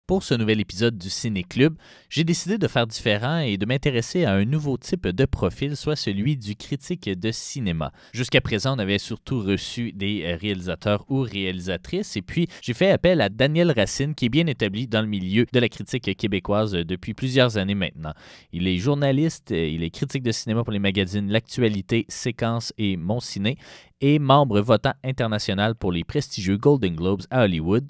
Pour ce nouvel épisode du Ciné Club, j'ai décidé de faire différent et de m'intéresser à un nouveau type de profil, soit celui du critique de cinéma. Jusqu'à présent, on avait surtout reçu des réalisateurs ou réalisatrices, et puis j'ai fait appel à Daniel Racine, qui est bien établi dans le milieu de la critique québécoise depuis plusieurs années maintenant. Il est journaliste, il est critique de cinéma pour les magazines L'Actualité, Séquence et Mon Ciné, et membre votant international pour les prestigieux Golden Globes à Hollywood.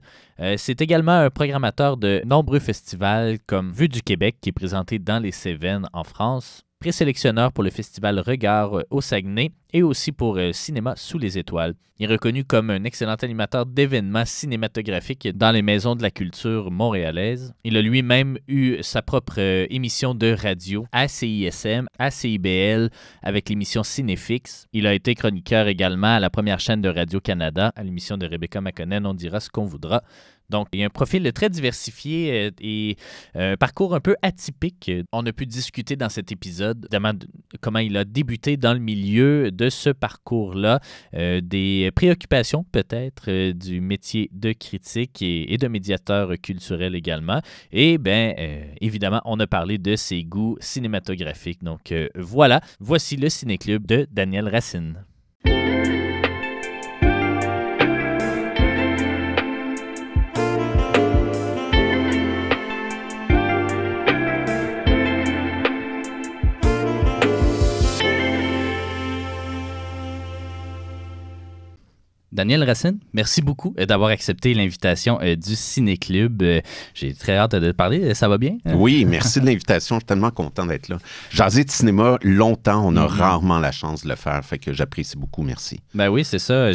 C'est également un programmateur de nombreux festivals comme Vue du Québec, qui est présenté dans les Cévennes en France, présélectionneur pour le festival Regard au Saguenay et aussi pour Cinéma sous les étoiles. Il est reconnu comme un excellent animateur d'événements cinématographiques dans les maisons de la culture montréalaises. Il a lui-même eu sa propre émission de radio à CISM, à CIBL, avec l'émission Cinéfix. Il a été chroniqueur également à la première chaîne de Radio-Canada, à l'émission de Rebecca McConnell, On dira ce qu'on voudra. Donc, il y a un profil très diversifié et un parcours un peu atypique. On a pu discuter dans cet épisode évidemment de comment il a débuté dans le milieu de ce parcours-là, des préoccupations peut-être du métier de critique et de médiateur culturel également. Et bien, évidemment, on a parlé de ses goûts cinématographiques. Donc voilà, voici le Ciné-Club de Daniel Racine. Daniel Racine, merci beaucoup d'avoir accepté l'invitation du Ciné-Club. J'ai très hâte de te parler. Ça va bien? Oui, merci de l'invitation. Je suis tellement content d'être là. Jaser de cinéma longtemps, on a rarement la chance de le faire. Fait que j'apprécie beaucoup. Merci. Ben oui, c'est ça.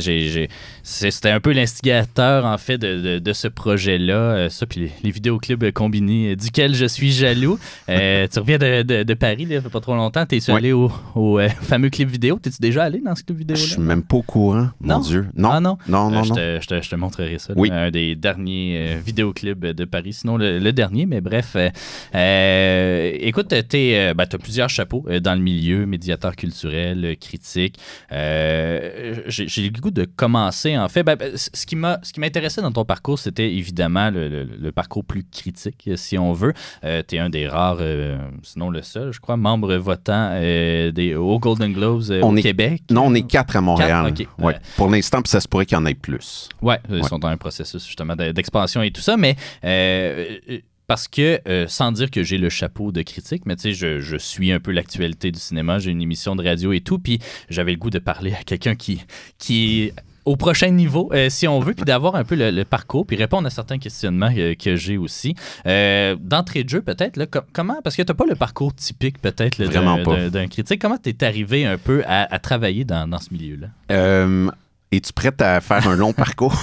C'était un peu l'instigateur, en fait, de ce projet-là. Ça, puis les vidéoclubs combinés, duquel je suis jaloux. Tu reviens de Paris, là, il fait pas trop longtemps. T'es-tu allé au fameux club vidéo? T'es-tu déjà allé dans ce club vidéo-là? Je suis même pas au courant, mon Dieu. Non. Ah non? Non. Je te montrerai ça. Oui. Un des derniers vidéoclubs de Paris. Sinon, le dernier, mais bref. Écoute, t'as plusieurs chapeaux dans le milieu, médiateur culturel, critique. J'ai le goût de commencer, en fait. Ce qui m'intéressait dans ton parcours, c'était évidemment le parcours plus critique, si on veut. T'es un des rares, sinon le seul, je crois, membre votant aux Golden Globes au Québec. Non, on est 4 à Montréal. 4, okay. Ouais. Pour l'instant, puis ça se pourrait qu'il y en ait plus. Oui, ils sont dans un processus justement d'expansion et tout ça, mais parce que, sans dire que j'ai le chapeau de critique, mais tu sais, je suis un peu l'actualité du cinéma, j'ai une émission de radio et tout, puis j'avais le goût de parler à quelqu'un qui est au prochain niveau, si on veut, puis d'avoir un peu le parcours, puis répondre à certains questionnements que j'ai aussi. D'entrée de jeu, peut-être, là, comment, parce que tu n'as pas le parcours typique, peut-être, d'un critique. Comment tu es arrivé un peu à travailler dans ce milieu-là? Es-tu prête à faire un long parcours?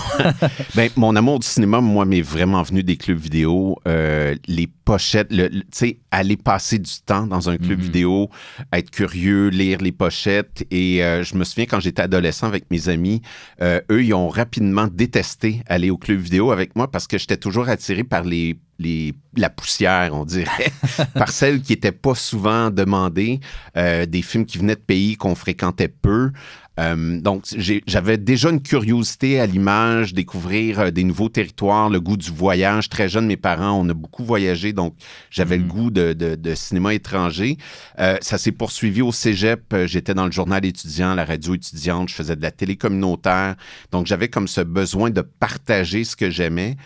Mon amour du cinéma, moi, m'est vraiment venu des clubs vidéo. Les pochettes, tu sais, aller passer du temps dans un club vidéo, être curieux, lire les pochettes. Et je me souviens, quand j'étais adolescent avec mes amis, eux, ils ont rapidement détesté aller au club vidéo avec moi parce que j'étais toujours attiré par la poussière, on dirait, par celles qui n'étaient pas souvent demandées, des films qui venaient de pays qu'on fréquentait peu. Donc, j'avais déjà une curiosité à l'image, découvrir des nouveaux territoires, le goût du voyage. Très jeune, mes parents, on a beaucoup voyagé, donc j'avais le goût de cinéma étranger. Ça s'est poursuivi au cégep. J'étais dans le journal étudiant, la radio étudiante. Je faisais de la télé communautaire. Donc, j'avais comme ce besoin de partager ce que j'aimais.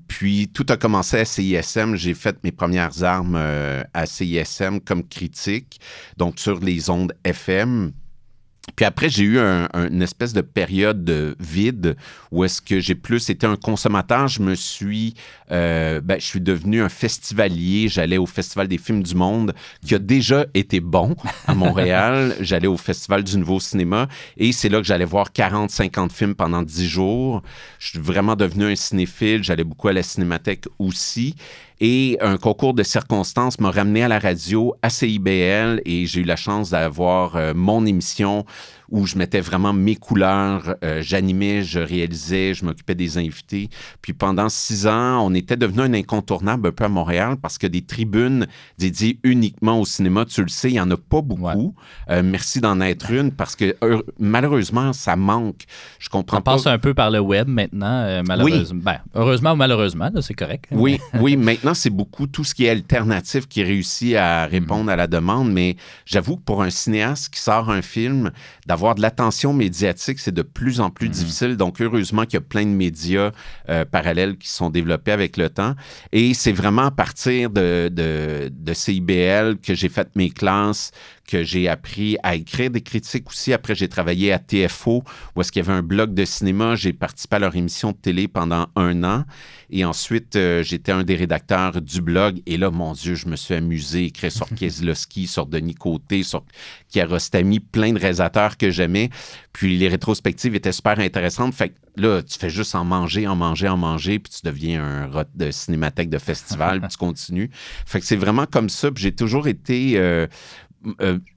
Puis, tout a commencé à CISM. J'ai fait mes premières armes à CISM comme critique, donc sur les ondes FM. Puis après, j'ai eu une espèce de période de vide où est-ce que j'ai plus été un consommateur. Je suis devenu un festivalier. J'allais au Festival des films du monde, qui a déjà été bon à Montréal. J'allais au Festival du Nouveau Cinéma et c'est là que j'allais voir 40-50 films pendant 10 jours. Je suis vraiment devenu un cinéphile. J'allais beaucoup à la Cinémathèque aussi. Et un concours de circonstances m'a ramené à la radio, à CIBL, et j'ai eu la chance d'avoir mon émission où je mettais vraiment mes couleurs. J'animais, je réalisais, je m'occupais des invités. Puis pendant 6 ans, on était devenu un incontournable un peu à Montréal parce que des tribunes dédiées uniquement au cinéma, tu le sais, il n'y en a pas beaucoup. Merci d'en être une parce que malheureusement, ça manque. Je comprends pas. On passe un peu par le web maintenant, malheureusement. Oui. Ben, heureusement ou malheureusement, là, c'est correct. Oui, oui, maintenant, c'est beaucoup tout ce qui est alternatif qui réussit à répondre à la demande, mais j'avoue que pour un cinéaste qui sort un film, d'avoir de l'attention médiatique, c'est de plus en plus difficile. Donc, heureusement qu'il y a plein de médias parallèles qui sont développés avec le temps. Et c'est vraiment à partir de CIBL que j'ai fait mes classes, que j'ai appris à écrire des critiques aussi. Après, j'ai travaillé à TFO, où est-ce qu'il y avait un blog de cinéma. J'ai participé à leur émission de télé pendant 1 an. Et ensuite, j'étais un des rédacteurs du blog. Et là, mon Dieu, je me suis amusé, écrire sur Kieslowski, sur Denis Côté, sur Kiarostami, plein de réalisateurs que j'aimais. Puis les rétrospectives étaient super intéressantes. Fait que là, tu fais juste en manger, puis tu deviens un rot de cinémathèque de festival, puis tu continues. Fait que c'est vraiment comme ça. Puis j'ai toujours été...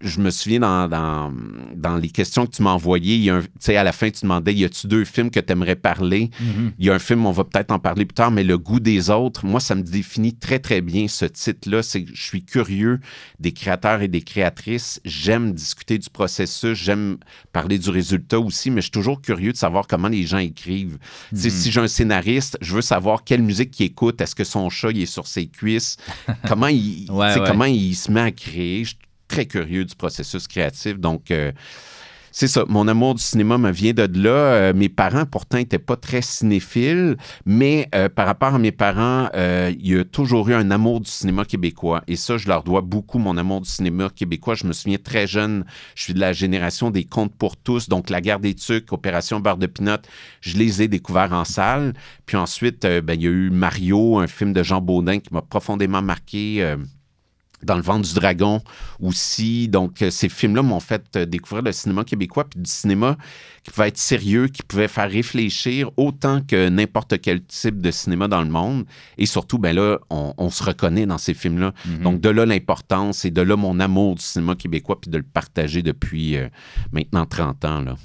je me souviens dans les questions que tu m'as envoyées, à la fin, tu demandais, y a-tu 2 films que tu aimerais parler? Il y a un film, on va peut-être en parler plus tard, mais Le goût des autres, moi, ça me définit très, très bien ce titre-là. C'est que je suis curieux des créateurs et des créatrices. J'aime discuter du processus, j'aime parler du résultat aussi, mais je suis toujours curieux de savoir comment les gens écrivent. Si j'ai un scénariste, je veux savoir quelle musique il écoute. Est-ce que son chat, il est sur ses cuisses? Comment comment il se met à créer? Très curieux du processus créatif. Donc, c'est ça. Mon amour du cinéma me vient de là. Mes parents, pourtant, n'étaient pas très cinéphiles, mais par rapport à mes parents, il y a toujours eu un amour du cinéma québécois. Et ça, je leur dois beaucoup, mon amour du cinéma québécois. Je me souviens très jeune, je suis de la génération des Contes pour tous, donc La Guerre des Tucs, Opération Beurre de Pinot, je les ai découverts en salle. Puis ensuite, il y a eu Mario, un film de Jean Baudin qui m'a profondément marqué. Dans le ventre du dragon aussi. Donc, ces films-là m'ont fait découvrir le cinéma québécois, puis du cinéma qui pouvait être sérieux, qui pouvait faire réfléchir autant que n'importe quel type de cinéma dans le monde. Et surtout, ben là, on se reconnaît dans ces films-là. Donc, de là l'importance et de là mon amour du cinéma québécois, puis de le partager depuis maintenant 30 ans, là.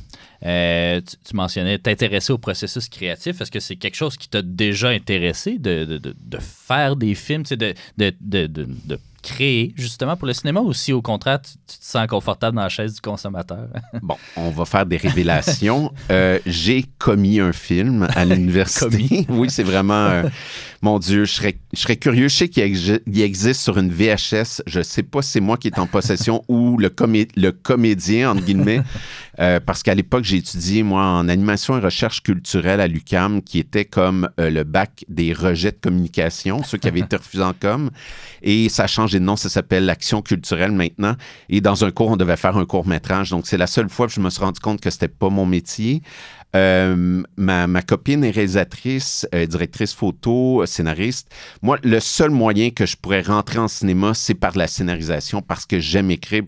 Tu mentionnais t'intéresser au processus créatif. Est-ce que c'est quelque chose qui t'a déjà intéressé de faire des films, de créer justement pour le cinéma, ou si au contraire tu te sens confortable dans la chaise du consommateur? Bon, on va faire des révélations. J'ai commis un film à l'université. Oui, c'est vraiment... mon Dieu, je serais curieux. Je sais qu'il existe sur une VHS. Je ne sais pas si c'est moi qui est en possession ou le comédien, entre guillemets. Parce qu'à l'époque, j'ai étudié, moi, en animation et recherche culturelle à l'UQAM, qui était comme le bac des rejets de communication, ceux qui avaient été refusés en com. Et ça a changé de nom, ça s'appelle l'Action culturelle maintenant. Et dans un cours, on devait faire un court-métrage. Donc, c'est la seule fois que je me suis rendu compte que c'était pas mon métier. Ma copine est réalisatrice, directrice photo, scénariste. Moi, le seul moyen que je pourrais rentrer en cinéma, c'est par la scénarisation parce que j'aime écrire.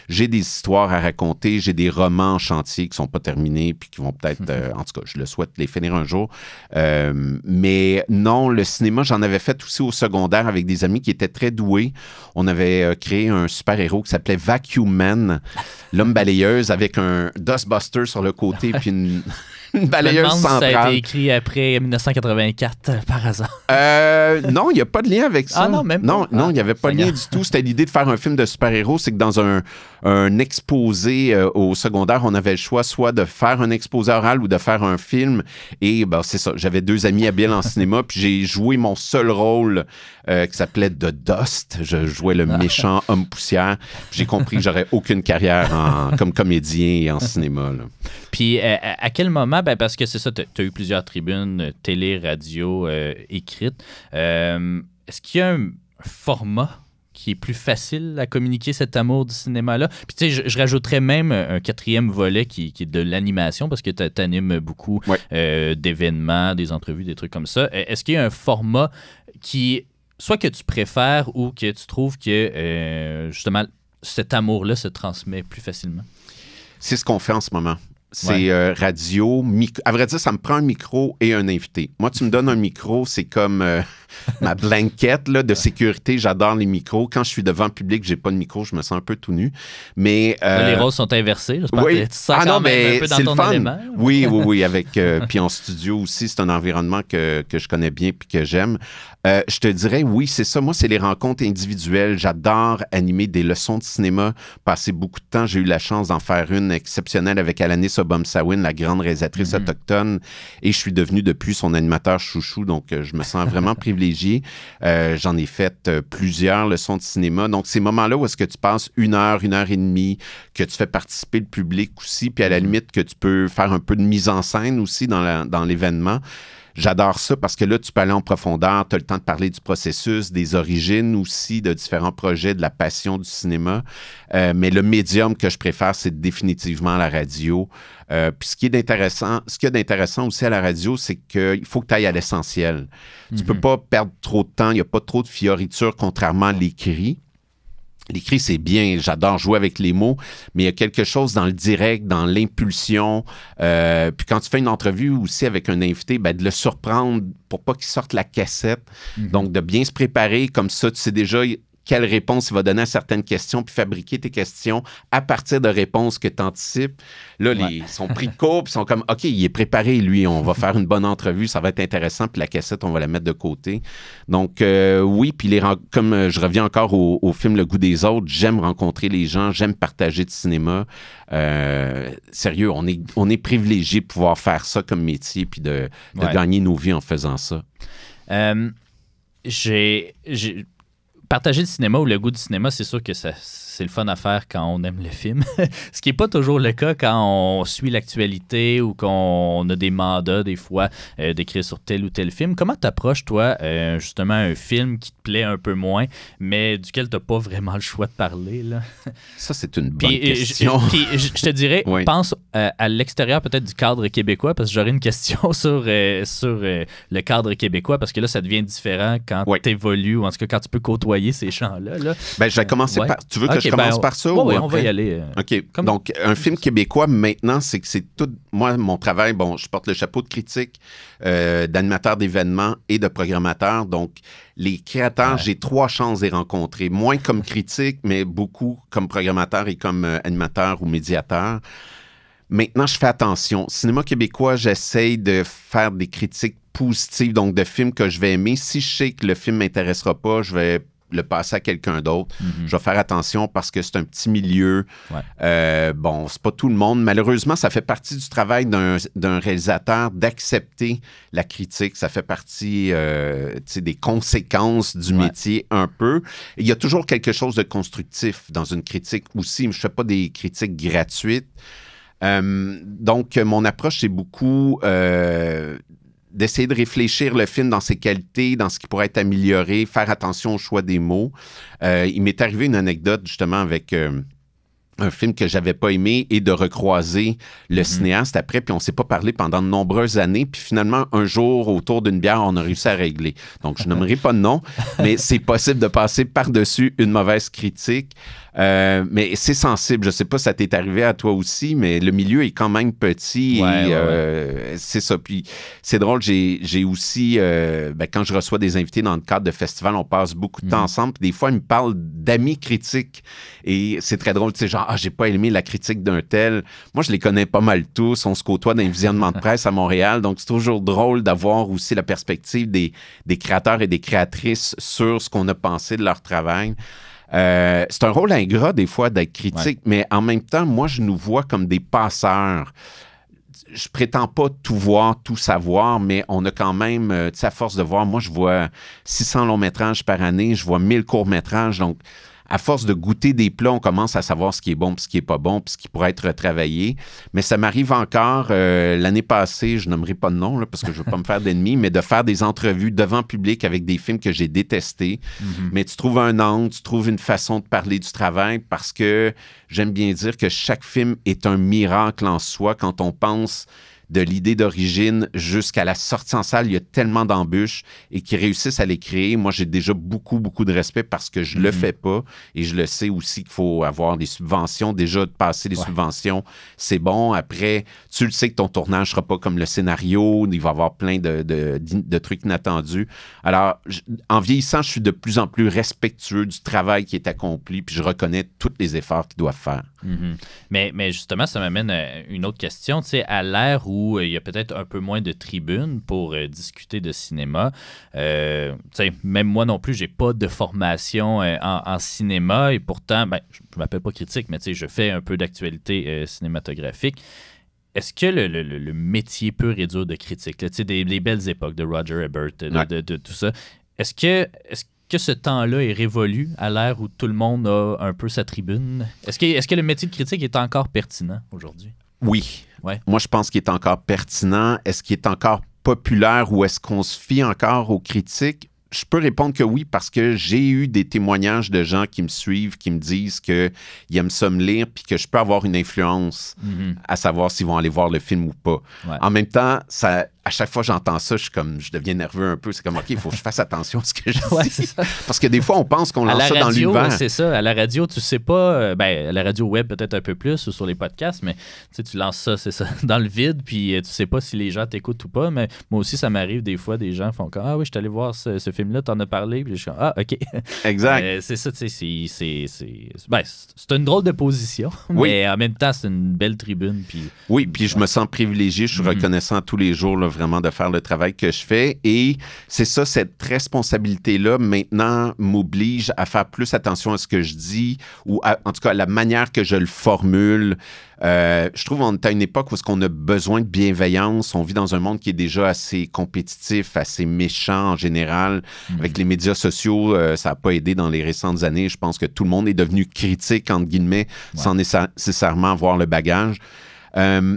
J'ai des histoires à raconter, j'ai des romans en chantier qui sont pas terminés puis qui vont peut-être, en tout cas, je le souhaite les finir un jour. Mais non, le cinéma, j'en avais fait aussi au secondaire avec des amis qui étaient très doués. On avait créé un super-héros qui s'appelait Vacuum Man, l'homme balayeuse avec un Dustbuster sur le côté puis une balayeuse centrale. Si ça a été écrit après 1984 par hasard. Non, il n'y a pas de lien avec ça. Ah non, même pas. Non, il n'y avait pas de lien du tout. C'était l'idée de faire un film de super-héros. C'est que dans un exposé au secondaire, on avait le choix soit de faire un exposé oral ou de faire un film. Et ben, c'est ça. J'avais 2 amis habiles en cinéma, puis j'ai joué mon seul rôle qui s'appelait The Dust. Je jouais le méchant homme poussière. J'ai compris que j'aurais aucune carrière comme comédien et en cinéma, là. Puis à quel moment, ben parce que c'est ça, tu as eu plusieurs tribunes, télé, radio, écrites. Est-ce qu'il y a un format qui est plus facile à communiquer cet amour du cinéma-là? Puis tu sais, je rajouterais même un 4e volet qui est de l'animation, parce que tu animes beaucoup d'événements, des entrevues, des trucs comme ça. Est-ce qu'il y a un format qui, soit que tu préfères ou que tu trouves que justement cet amour-là se transmet plus facilement? C'est ce qu'on fait en ce moment. C'est radio, à vrai dire, ça me prend un micro et un invité. Moi, tu me donnes un micro, c'est comme ma blanquette là, de sécurité. J'adore les micros. Quand je suis devant le public, j'ai pas de micro, je me sens un peu tout nu. Mais là, les rôles sont inversés. J'espère que tu sens quand même un peu dans ton élément. Oui, avec puis en studio aussi, c'est un environnement que je connais bien puis que j'aime. Je te dirais, oui, c'est ça. Moi, c'est les rencontres individuelles. J'adore animer des leçons de cinéma, passer beaucoup de temps. J'ai eu la chance d'en faire une exceptionnelle avec Alanis Obomsawin, la grande réalisatrice autochtone, et je suis devenu depuis son animateur chouchou, donc je me sens vraiment privilégié. J'en ai fait plusieurs leçons de cinéma. Donc, ces moments-là où est-ce que tu passes 1 heure et demie, que tu fais participer le public aussi, puis à la limite que tu peux faire un peu de mise en scène aussi dans l'événement. J'adore ça parce que là, tu peux aller en profondeur, tu as le temps de parler du processus, des origines aussi, de différents projets, de la passion du cinéma. Mais le médium que je préfère, c'est définitivement la radio. Puis ce qu'il y a d'intéressant aussi à la radio, c'est qu'il faut que tu ailles à l'essentiel. Tu peux pas perdre trop de temps, il n'y a pas trop de fioritures, contrairement à l'écrit. L'écrit, c'est bien, j'adore jouer avec les mots, mais il y a quelque chose dans le direct, dans l'impulsion. Puis quand tu fais une entrevue aussi avec un invité, ben, de le surprendre pour pas qu'il sorte la cassette. Donc, de bien se préparer, comme ça, tu sais déjà quelle réponse il va donner à certaines questions, puis fabriquer tes questions à partir de réponses que tu anticipes. Là, ils sont pris de court, puis ils sont comme, OK, il est préparé, lui, on va faire une bonne entrevue, ça va être intéressant, puis la cassette, on va la mettre de côté. Donc, oui, puis comme je reviens encore au film Le goût des autres, j'aime rencontrer les gens, j'aime partager du cinéma. Sérieux, on est privilégié de pouvoir faire ça comme métier, puis de gagner nos vies en faisant ça. Partager le cinéma ou le goût du cinéma, c'est sûr que c'est le fun à faire quand on aime le film. Ce qui n'est pas toujours le cas quand on suit l'actualité ou qu'on a des mandats, des fois, d'écrire sur tel ou tel film. Comment t'approches, toi, justement, un film qui te plaît un peu moins, mais duquel tu n'as pas vraiment le choix de parler, là? Ça, c'est une bonne question. Je te dirais, pense à l'extérieur peut-être du cadre québécois, parce que j'aurais une question sur le cadre québécois, parce que là, ça devient différent quand tu évolues, ou en tout cas, quand tu peux côtoyer ces champs-là. Là. Ben, je vais commencer par... Tu veux que je commence par ça? Oui, on va y aller. OK. Donc, un film québécois, maintenant, c'est que c'est tout... Moi, mon travail, bon, je porte le chapeau de critique, d'animateur d'événements et de programmateur. Donc, les créateurs, j'ai 3 chances de les rencontrer. Moins comme critique, mais beaucoup comme programmateur et comme animateur ou médiateur. Maintenant, je fais attention. Cinéma québécois, j'essaye de faire des critiques positives, donc de films que je vais aimer. Si je sais que le film ne m'intéressera pas, je vais le passer à quelqu'un d'autre. Je vais faire attention parce que c'est un petit milieu. Bon, c'est pas tout le monde. Malheureusement, ça fait partie du travail d'un réalisateur d'accepter la critique. Ça fait partie des conséquences du métier un peu. Il y a toujours quelque chose de constructif dans une critique aussi. Je ne fais pas des critiques gratuites. Donc, mon approche, c'est beaucoup d'essayer de réfléchir le film dans ses qualités, dans ce qui pourrait être amélioré, faire attention au choix des mots. Il m'est arrivé une anecdote, justement, avec un film que j'avais pas aimé et de recroiser le cinéaste après, puis on s'est pas parlé pendant de nombreuses années, puis finalement, un jour, autour d'une bière, on a réussi à régler. Donc, je nommerai pas de nom, mais c'est possible de passer par-dessus une mauvaise critique. Mais c'est sensible. Je sais pas si ça t'est arrivé à toi aussi, mais le milieu est quand même petit c'est ça. Puis c'est drôle, j'ai aussi, quand je reçois des invités dans le cadre de festivals, on passe beaucoup de temps ensemble. Puis des fois, ils me parlent d'amis critiques et c'est très drôle, tu sais, genre, j'ai pas aimé la critique d'un tel. Moi, je les connais pas mal tous. On se côtoie dans les visionnements de presse à Montréal, donc c'est toujours drôle d'avoir aussi la perspective des créateurs et des créatrices sur ce qu'on a pensé de leur travail. C'est un rôle ingrat des fois d'être critique, mais en même temps, moi, je nous vois comme des passeurs. Je prétends pas tout voir, tout savoir, mais on a quand même, tu sais, à force de voir, moi, je vois 600 longs-métrages par année, je vois 1000 courts-métrages, donc à force de goûter des plats, on commence à savoir ce qui est bon puis ce qui est pas bon puis ce qui pourrait être retravaillé. Mais ça m'arrive encore, l'année passée, je nommerai pas de nom là, parce que je veux pas me faire d'ennemis, mais de faire des entrevues devant public avec des films que j'ai détestés. Mais tu trouves un angle, tu trouves une façon de parler du travail parce que j'aime bien dire que chaque film est un miracle en soi quand on pense de l'idée d'origine jusqu'à la sortie en salle, il y a tellement d'embûches et qui réussissent à les créer. Moi, j'ai déjà beaucoup, beaucoup de respect parce que je le fais pas et je le sais aussi qu'il faut avoir des subventions. Déjà, de passer les subventions, c'est bon. Après, tu le sais que ton tournage sera pas comme le scénario. Il va y avoir plein de trucs inattendus. Alors, en vieillissant, je suis de plus en plus respectueux du travail qui est accompli puis je reconnais tous les efforts qu'ils doivent faire. Mais justement, ça m'amène à une autre question. Tu sais, à l'ère où il y a peut-être un peu moins de tribunes pour discuter de cinéma, tu sais, même moi non plus, j'ai pas de formation en cinéma et pourtant, ben, je m'appelle pas critique, mais tu sais, je fais un peu d'actualité cinématographique. Est-ce que le métier pur et dur de critique, là, tu sais, des belles époques de Roger Ebert, de tout ça, est-ce que ce temps-là est révolu à l'ère où tout le monde a un peu sa tribune? Est-ce que le métier de critique est encore pertinent aujourd'hui? Oui. Ouais. Moi, je pense qu'il est encore pertinent. Est-ce qu'il est encore populaire ou est-ce qu'on se fie encore aux critiques? Je peux répondre que oui, parce que j'ai eu des témoignages de gens qui me suivent, qui me disent qu'ils aiment ça me lire, puis que je peux avoir une influence à savoir s'ils vont aller voir le film ou pas. Ouais. En même temps, à chaque fois que j'entends ça, je deviens nerveux un peu. C'est comme, OK, il faut que je fasse attention à ce que je dis. Parce que des fois, on pense qu'on lance ça dans l'univers. C'est ça. À la radio, tu sais pas... à la radio web, peut-être un peu plus, ou sur les podcasts, mais tu lances ça, c'est ça, dans le vide, puis tu sais pas si les gens t'écoutent ou pas. Mais moi aussi, ça m'arrive des fois, des gens font comme, ah oui, je suis allé voir ce film-là, t'en as parlé. Puis je suis comme, ah, OK. Exact. C'est ça, tu sais, c'est une drôle de position, mais en même temps, c'est une belle tribune. Oui, puis je me sens privilégié. Je suis reconnaissant tous les jours, là, vraiment, de faire le travail que je fais. Et c'est ça, cette responsabilité-là, maintenant, m'oblige à faire plus attention à ce que je dis ou en tout cas, à la manière que je le formule. Je trouve qu'on est à une époque où on a besoin de bienveillance. On vit dans un monde qui est déjà assez compétitif, assez méchant en général. Avec les médias sociaux, ça n'a pas aidé dans les récentes années. Je pense que tout le monde est devenu critique, entre guillemets, sans nécessairement avoir le bagage.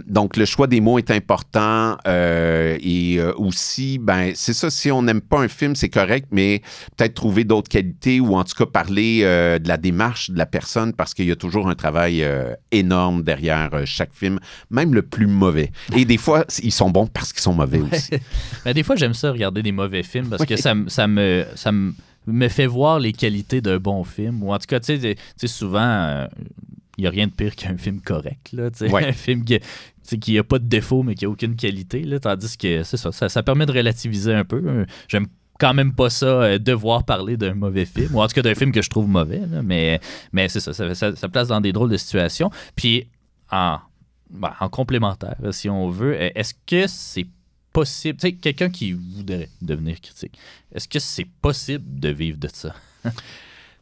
Donc, le choix des mots est important et aussi, ben, c'est ça, si on n'aime pas un film, c'est correct, mais peut-être trouver d'autres qualités ou en tout cas parler de la démarche de la personne parce qu'il y a toujours un travail énorme derrière chaque film, même le plus mauvais. Et des fois, ils sont bons parce qu'ils sont mauvais aussi. Mais des fois, j'aime ça regarder des mauvais films parce que ça me fait voir les qualités d'un bon film. Ou en tout cas, tu sais souvent... il n'y a rien de pire qu'un film correct. Là, un film qui n'a pas de défaut, mais qui n'a aucune qualité. Là, tandis que c'est ça permet de relativiser un peu. J'aime quand même pas ça, devoir parler d'un mauvais film, ou en tout cas d'un film que je trouve mauvais. Là, mais c'est ça place dans des drôles de situations. Puis, en complémentaire, si on veut, est-ce que c'est possible, tu sais, quelqu'un qui voudrait devenir critique, est-ce que c'est possible de vivre de ça?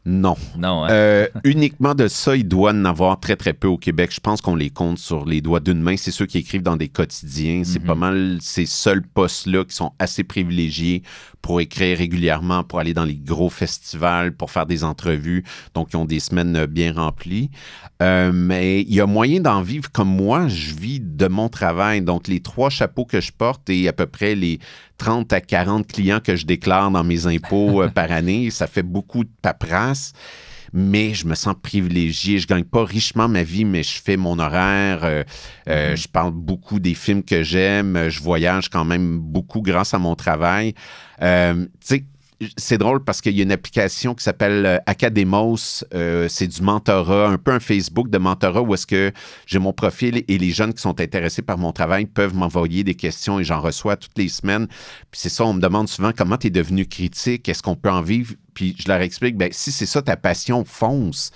Non. Non, hein? Uniquement de ça, il doit en avoir très, très peu au Québec. Je pense qu'on les compte sur les doigts d'une main. C'est ceux qui écrivent dans des quotidiens. C'est pas mal ces seuls postes-là qui sont assez privilégiés pour écrire régulièrement, pour aller dans les gros festivals, pour faire des entrevues. Donc, ils ont des semaines bien remplies. Mais il y a moyen d'en vivre comme moi. Je vis de mon travail. Donc, les 3 chapeaux que je porte et à peu près les 30 à 40 clients que je déclare dans mes impôts par année, ça fait beaucoup de paperasse. Mais je me sens privilégié. Je ne gagne pas richement ma vie, mais je fais mon horaire. Je parle beaucoup des films que j'aime. Je voyage quand même beaucoup grâce à mon travail. Tu sais, c'est drôle parce qu'il y a une application qui s'appelle Academos. C'est du mentorat, un peu un Facebook de mentorat où est-ce que j'ai mon profil et les jeunes qui sont intéressés par mon travail peuvent m'envoyer des questions et j'en reçois toutes les semaines. Puis c'est ça, on me demande souvent comment tu es devenu critique, est-ce qu'on peut en vivre? Puis je leur explique, ben si c'est ça ta passion, fonce.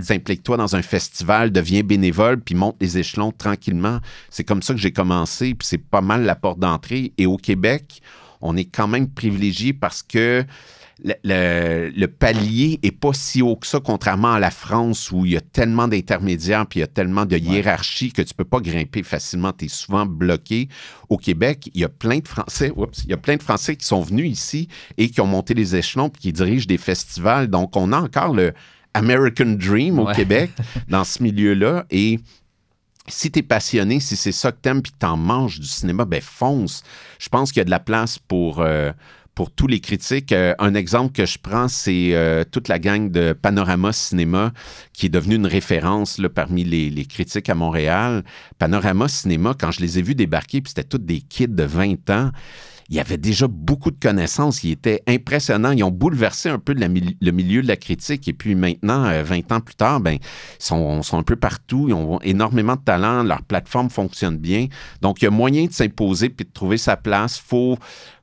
Implique-toi dans un festival, deviens bénévole, puis monte les échelons tranquillement. C'est comme ça que j'ai commencé, puis c'est pas mal la porte d'entrée. Et au Québec, on est quand même privilégié parce que le palier n'est pas si haut que ça, contrairement à la France où il y a tellement d'intermédiaires puis il y a tellement de hiérarchie que tu ne peux pas grimper facilement. Tu es souvent bloqué. Au Québec, il y a plein de Français qui sont venus ici et qui ont monté les échelons puis qui dirigent des festivals. Donc, on a encore le American Dream au Québec dans ce milieu-là. Et si tu es passionné, si c'est ça que tu aimes puis que tu en manges du cinéma, ben fonce. Je pense qu'il y a de la place pour pour tous les critiques. Un exemple que je prends, c'est toute la gang de Panorama Cinéma qui est devenue une référence là, parmi les critiques à Montréal. Panorama Cinéma, quand je les ai vus débarquer, puis c'était tous des kids de 20 ans, il y avait déjà beaucoup de connaissances. Ils étaient impressionnants. Ils ont bouleversé un peu le milieu de la critique. Et puis maintenant, 20 ans plus tard, ben, ils sont un peu partout. Ils ont énormément de talent. Leur plateforme fonctionne bien. Donc, il y a moyen de s'imposer puis de trouver sa place.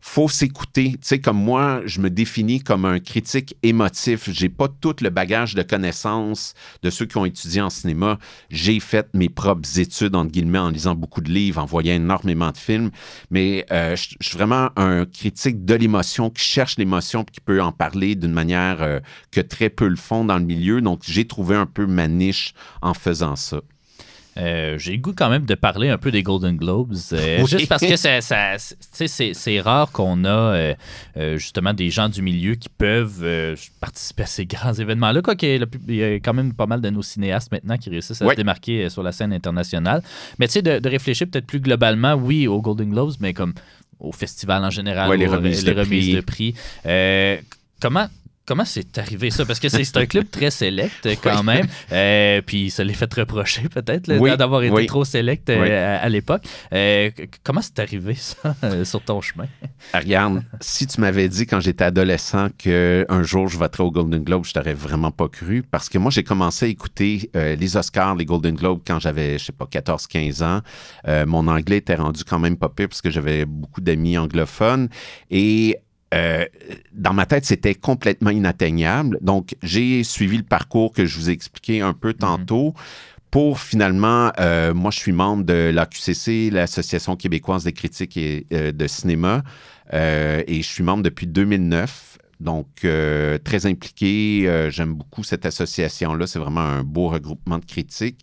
Faut s'écouter. Tu sais, comme moi, je me définis comme un critique émotif. J'ai pas tout le bagage de connaissances de ceux qui ont étudié en cinéma. J'ai fait mes propres études, entre guillemets, en lisant beaucoup de livres, en voyant énormément de films. Mais je suis vraiment un critique de l'émotion, qui cherche l'émotion puis qui peut en parler d'une manière que très peu le font dans le milieu. Donc, j'ai trouvé un peu ma niche en faisant ça. J'ai le goût quand même de parler un peu des Golden Globes, Oui. juste parce que c'est rare qu'on a justement des gens du milieu qui peuvent participer à ces grands événements-là. Quoique il y a quand même pas mal de nos cinéastes maintenant qui réussissent à se démarquer sur la scène internationale. Mais tu sais, de réfléchir peut-être plus globalement, oui, aux Golden Globes, mais comme au festival en général, les remises de prix. Comment c'est arrivé ça? Parce que c'est un club très select quand même. Puis ça l'est fait reprocher peut-être d'avoir été trop select à l'époque. Comment c'est arrivé ça sur ton chemin? Regarde, si tu m'avais dit quand j'étais adolescent qu'un jour je voterais au Golden Globe, je t'aurais vraiment pas cru. Parce que moi, j'ai commencé à écouter les Oscars, les Golden Globes quand j'avais, je sais pas, 14-15 ans. Mon anglais était rendu quand même pas pire parce que j'avais beaucoup d'amis anglophones. Et dans ma tête, c'était complètement inatteignable. Donc, j'ai suivi le parcours que je vous ai expliqué un peu tantôt pour finalement, moi, je suis membre de l'AQCC, l'Association québécoise des critiques et, de cinéma, et je suis membre depuis 2009. Donc, très impliqué. J'aime beaucoup cette association-là. C'est vraiment un beau regroupement de critiques.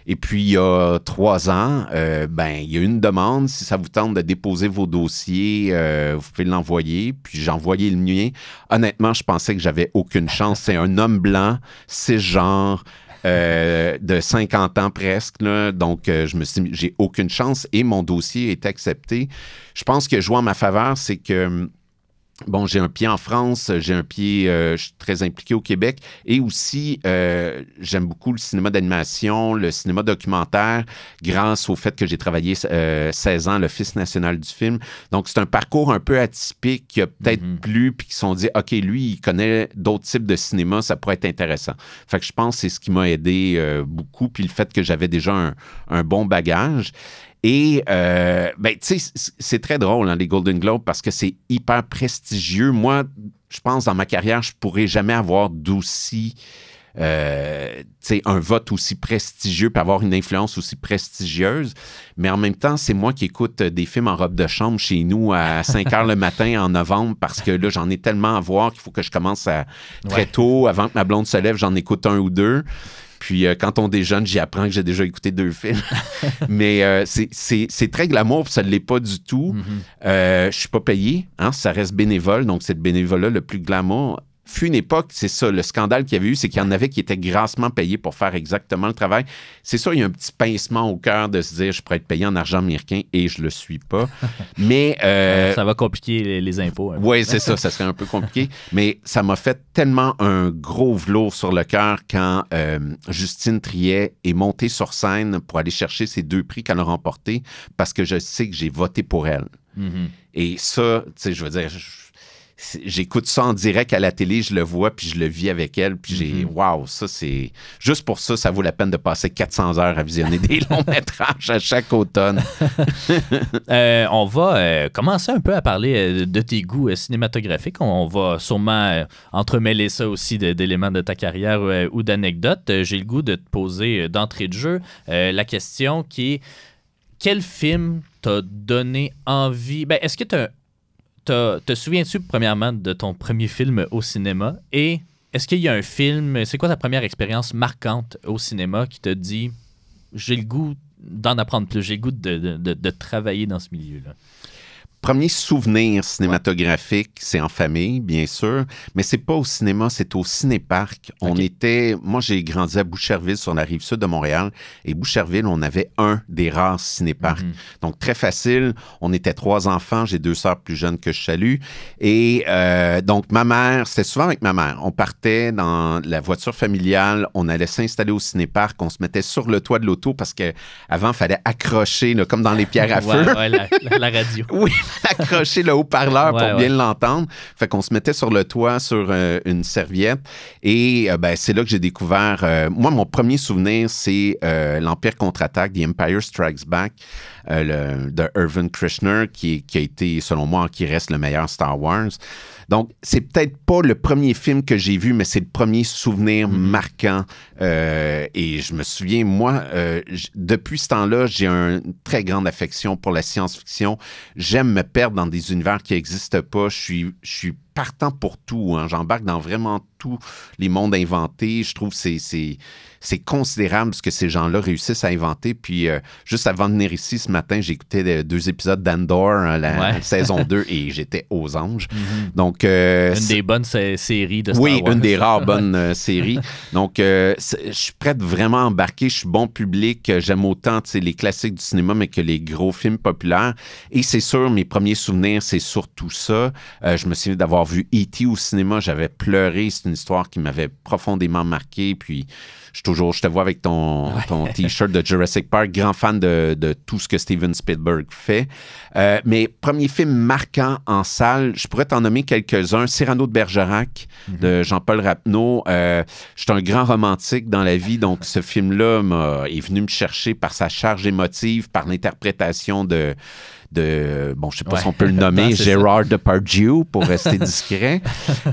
Et puis, il y a 3 ans, il y a une demande. Si ça vous tente de déposer vos dossiers, vous pouvez l'envoyer. Puis, j'ai envoyé le mien. Honnêtement, je pensais que j'avais aucune chance. C'est un homme blanc, cisgenre, de 50 ans presque. Là. Donc, je me suis dit, j'ai aucune chance. Et mon dossier est accepté. Je pense que jouant en ma faveur, c'est que... Bon, j'ai un pied en France, j'ai un pied, je suis très impliqué au Québec et aussi, j'aime beaucoup le cinéma d'animation, le cinéma documentaire, grâce au fait que j'ai travaillé 16 ans à l'Office national du film. Donc, c'est un parcours un peu atypique qui a peut-être plu puis qui se sont dit, OK, lui, il connaît d'autres types de cinéma, ça pourrait être intéressant. Fait que je pense que c'est ce qui m'a aidé beaucoup, puis le fait que j'avais déjà un bon bagage. Et, tu sais, c'est très drôle, hein, les Golden Globes, parce que c'est hyper prestigieux. Moi, je pense, dans ma carrière, je ne pourrais jamais avoir d'aussi... tu sais, un vote aussi prestigieux puis avoir une influence aussi prestigieuse. Mais en même temps, c'est moi qui écoute des films en robe de chambre chez nous à 5 heures le matin en novembre parce que là, j'en ai tellement à voir qu'il faut que je commence très tôt. Avant que ma blonde se lève, j'en écoute 1 ou 2. Puis quand on déjeune, j'y apprends que j'ai déjà écouté 2 films. Mais c'est très glamour, puis ça ne l'est pas du tout. Je ne suis pas payé, hein, ça reste bénévole, donc c'est le bénévolat le plus glamour. Fut une époque, c'est ça, le scandale qu'il y avait eu, c'est qu'il y en avait qui étaient grassement payés pour faire exactement le travail. C'est ça, il y a un petit pincement au cœur de se dire, je pourrais être payé en argent américain et je le suis pas. Mais... ça va compliquer les impôts. Oui, c'est ça serait un peu compliqué. Mais ça m'a fait tellement un gros velours sur le cœur quand Justine Triet est montée sur scène pour aller chercher ces 2 prix qu'elle a remportés parce que je sais que j'ai voté pour elle. Et ça, tu sais, je veux dire... J'écoute ça en direct à la télé, je le vois, puis je le vis avec elle, puis j'ai... Wow, ça, c'est... Juste pour ça, ça vaut la peine de passer 400 heures à visionner des longs métrages à chaque automne. On va commencer un peu à parler de tes goûts cinématographiques. On va sûrement entremêler ça aussi d'éléments de ta carrière ou d'anecdotes. J'ai le goût de te poser d'entrée de jeu la question qui est quel film t'a donné envie... est-ce que te souviens-tu, premièrement, de ton premier film au cinéma? Et est-ce qu'il y a un film... C'est quoi ta première expérience marquante au cinéma qui te dit « J'ai le goût d'en apprendre plus, j'ai le goût de travailler dans ce milieu-là » ? premier souvenir cinématographique, c'est en famille, bien sûr, mais c'est pas au cinéma, c'est au cinéparc. Moi, j'ai grandi à Boucherville, sur la rive sud de Montréal, et Boucherville, on avait un des rares cinéparcs. Donc, très facile. On était 3 enfants, j'ai 2 sœurs plus jeunes que je salue. Et donc, ma mère, c'était souvent avec ma mère. On partait dans la voiture familiale, on allait s'installer au cinéparc, on se mettait sur le toit de l'auto parce qu'avant, il fallait accrocher, là, comme dans les pierres à feu. La radio. Oui, accrocher le haut-parleur pour bien l'entendre. Fait qu'on se mettait sur le toit, sur une serviette. Et c'est là que j'ai découvert... moi, mon premier souvenir, c'est l'Empire contre-attaque, The Empire Strikes Back, de Irvin Kershner, qui a été, selon moi, qui reste le meilleur Star Wars. Donc, c'est peut-être pas le premier film que j'ai vu, mais c'est le premier souvenir marquant. Et je me souviens, moi, depuis ce temps-là, j'ai une très grande affection pour la science-fiction. J'aime me perdre dans des univers qui n'existent pas. Je suis partant pour tout. Hein. J'embarque dans vraiment tous les mondes inventés. Je trouve que c'est considérable ce que ces gens-là réussissent à inventer. Puis, juste avant de venir ici ce matin, j'écoutais 2 épisodes d'Andor, la saison 2, et j'étais aux anges. Donc, une des bonnes séries de Star Wars. Oui, une des rares bonnes séries. Donc, je suis prêt vraiment à embarquer. Je suis bon public. J'aime autant les classiques du cinéma, mais que les gros films populaires. Et c'est sûr, mes premiers souvenirs, c'est surtout ça. Je me souviens d'avoir vu E.T. au cinéma. J'avais pleuré. C'est une histoire qui m'avait profondément marqué. Puis, je te vois avec ton T-shirt de Jurassic Park, grand fan de tout ce que Steven Spielberg fait. Mais premier film marquant en salle, je pourrais t'en nommer quelques-uns. Cyrano de Bergerac, de Jean-Paul Rapneau. Je suis un grand romantique dans la vie, donc ce film-là est venu me chercher par sa charge émotive, par l'interprétation de je ne sais pas si on peut le nommer, Gérard Depardieu, pour rester discret.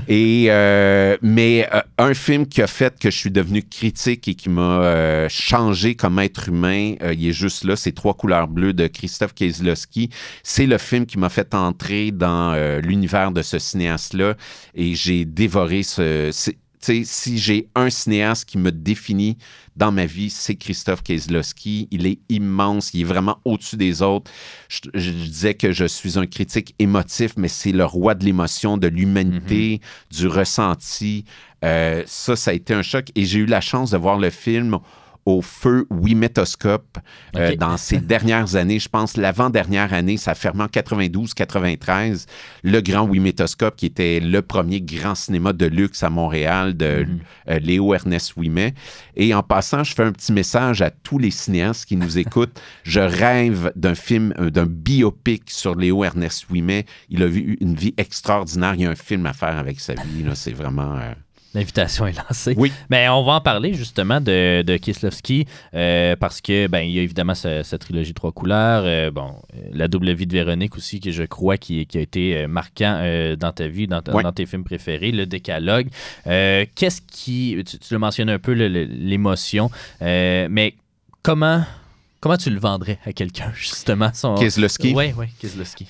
Mais un film qui a fait que je suis devenu critique et qui m'a changé comme être humain, il est juste là, c'est 3 couleurs bleues de Krzysztof Kieślowski. C'est le film qui m'a fait entrer dans l'univers de ce cinéaste-là et j'ai dévoré si j'ai un cinéaste qui me définit dans ma vie, c'est Krzysztof Kieślowski. Il est immense, il est vraiment au-dessus des autres. Je disais que je suis un critique émotif, mais c'est le roi de l'émotion, de l'humanité, du ressenti. Ça a été un choc. Et j'ai eu la chance de voir le film au feu Wimetoscope dans ces dernières années. Je pense l'avant-dernière année, ça a fermé en 92-93. Le grand Wimetoscope, qui était le premier grand cinéma de luxe à Montréal de Léo Ernest Ouimet. Et en passant, je fais un petit message à tous les cinéastes qui nous écoutent. Je rêve d'un film, d'un biopic sur Léo Ernest Ouimet. Il a eu une vie extraordinaire. Il y a un film à faire avec sa vie. Là, c'est vraiment... L'invitation est lancée. Oui. Mais on va en parler justement de Kieślowski parce que il y a évidemment sa trilogie 3 couleurs, La double vie de Véronique aussi, que je crois qui a été marquant dans ta vie, dans tes films préférés, Le Décalogue. Qu'est-ce qui... Tu l'as mentionné un peu, l'émotion, mais comment tu le vendrais à quelqu'un, justement? Kieślowski? Oui, Kieślowski.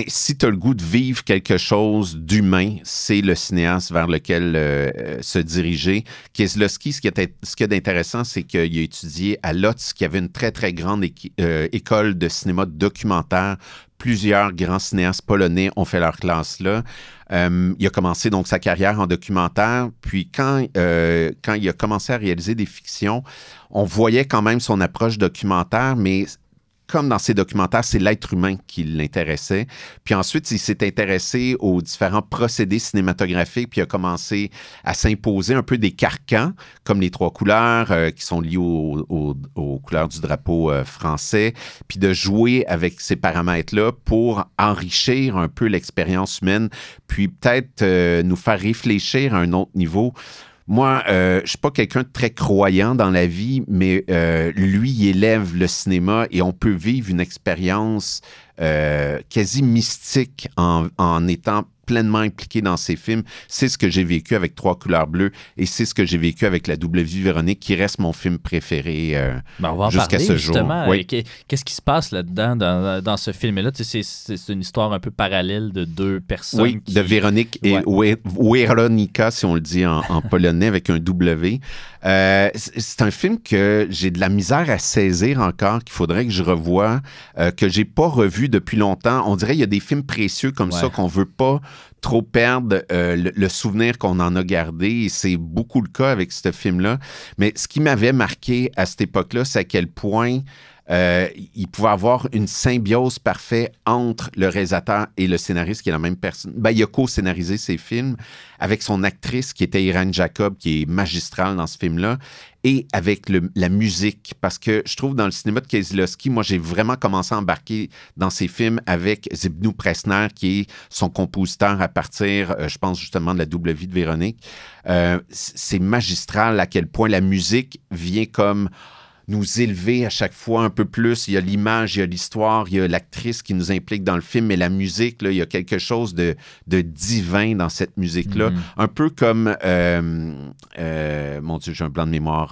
Si tu as le goût de vivre quelque chose d'humain, c'est le cinéaste vers lequel se diriger. Kieślowski, ce qu'il y a d'intéressant, c'est qu'il a étudié à Łódź, qui avait une très, très grande école de cinéma documentaire. Plusieurs grands cinéastes polonais ont fait leur classe là. Il a commencé donc sa carrière en documentaire. Puis quand il a commencé à réaliser des fictions, on voyait quand même son approche documentaire, mais comme dans ses documentaires, c'est l'être humain qui l'intéressait. Puis ensuite, il s'est intéressé aux différents procédés cinématographiques, puis il a commencé à s'imposer un peu des carcans, comme les 3 couleurs, qui sont liées aux couleurs du drapeau français, puis de jouer avec ces paramètres-là pour enrichir un peu l'expérience humaine, puis peut-être nous faire réfléchir à un autre niveau. Moi, je ne suis pas quelqu'un de très croyant dans la vie, mais lui, il élève le cinéma et on peut vivre une expérience quasi mystique en étant pleinement impliqué dans ses films. C'est ce que j'ai vécu avec Trois couleurs bleues et c'est ce que j'ai vécu avec La double vie de Véronique, qui reste mon film préféré jusqu'à ce jour. Oui. Qu'est-ce qui se passe là-dedans dans ce film-là? C'est une histoire un peu parallèle de deux personnes. Oui, de Véronique et Weronika, si on le dit en polonais, avec un W. C'est un film que j'ai de la misère à saisir encore, qu'il faudrait que je revoie, que j'ai pas revu depuis longtemps. On dirait qu'il y a des films précieux comme ça qu'on veut pas trop perdre le souvenir qu'on en a gardé. Et c'est beaucoup le cas avec ce film-là. Mais ce qui m'avait marqué à cette époque-là, c'est à quel point il pouvait avoir une symbiose parfaite entre le réalisateur et le scénariste, qui est la même personne. Ben, il a co-scénarisé ses films avec son actrice, qui était Irene Jacob, qui est magistrale dans ce film-là, et avec la musique. Parce que je trouve, dans le cinéma de Kieślowski, moi, j'ai vraiment commencé à embarquer dans ses films avec Zbigniew Presner, qui est son compositeur à partir, je pense, justement, de La double vie de Véronique. C'est magistral à quel point la musique vient comme nous élever à chaque fois un peu plus. Il y a l'image, il y a l'histoire, il y a l'actrice qui nous implique dans le film, mais la musique, là, il y a quelque chose de divin dans cette musique-là. Un peu comme, mon Dieu, j'ai un blanc de mémoire,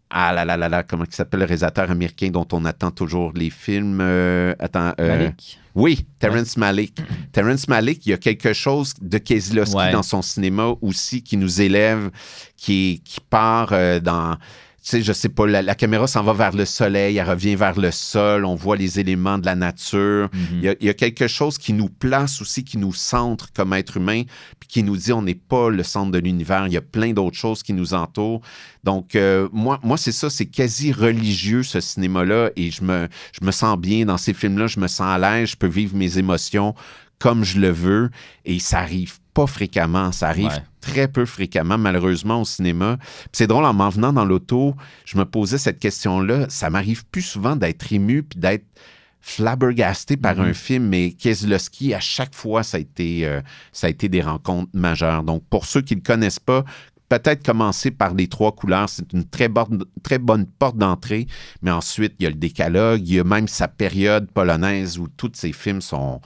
comment il s'appelle, le réalisateur américain dont on attend toujours les films? Malick? Oui, Terrence Malick. Terrence Malick, il y a quelque chose de Kieślowski dans son cinéma aussi qui nous élève, qui part dans... Tu sais, je sais pas, la caméra s'en va vers le soleil, elle revient vers le sol, on voit les éléments de la nature. Il y a quelque chose qui nous place aussi, qui nous centre comme être humain, puis qui nous dit on n'est pas le centre de l'univers, il y a plein d'autres choses qui nous entourent. Donc, moi c'est ça, c'est quasi religieux, ce cinéma-là, et je me sens bien dans ces films-là, je me sens à l'aise, je peux vivre mes émotions comme je le veux, et ça arrive pas fréquemment, ça arrive très peu fréquemment, malheureusement, au cinéma. Puis c'est drôle, en m'en venant dans l'auto, je me posais cette question-là, ça m'arrive plus souvent d'être ému puis d'être flabbergasté par un film, mais Kieślowski, à chaque fois, ça a été des rencontres majeures. Donc, pour ceux qui ne le connaissent pas, peut-être commencer par Les Trois couleurs, c'est une très bonne porte d'entrée, mais ensuite, il y a le décalogue, il y a même sa période polonaise où tous ces films sont...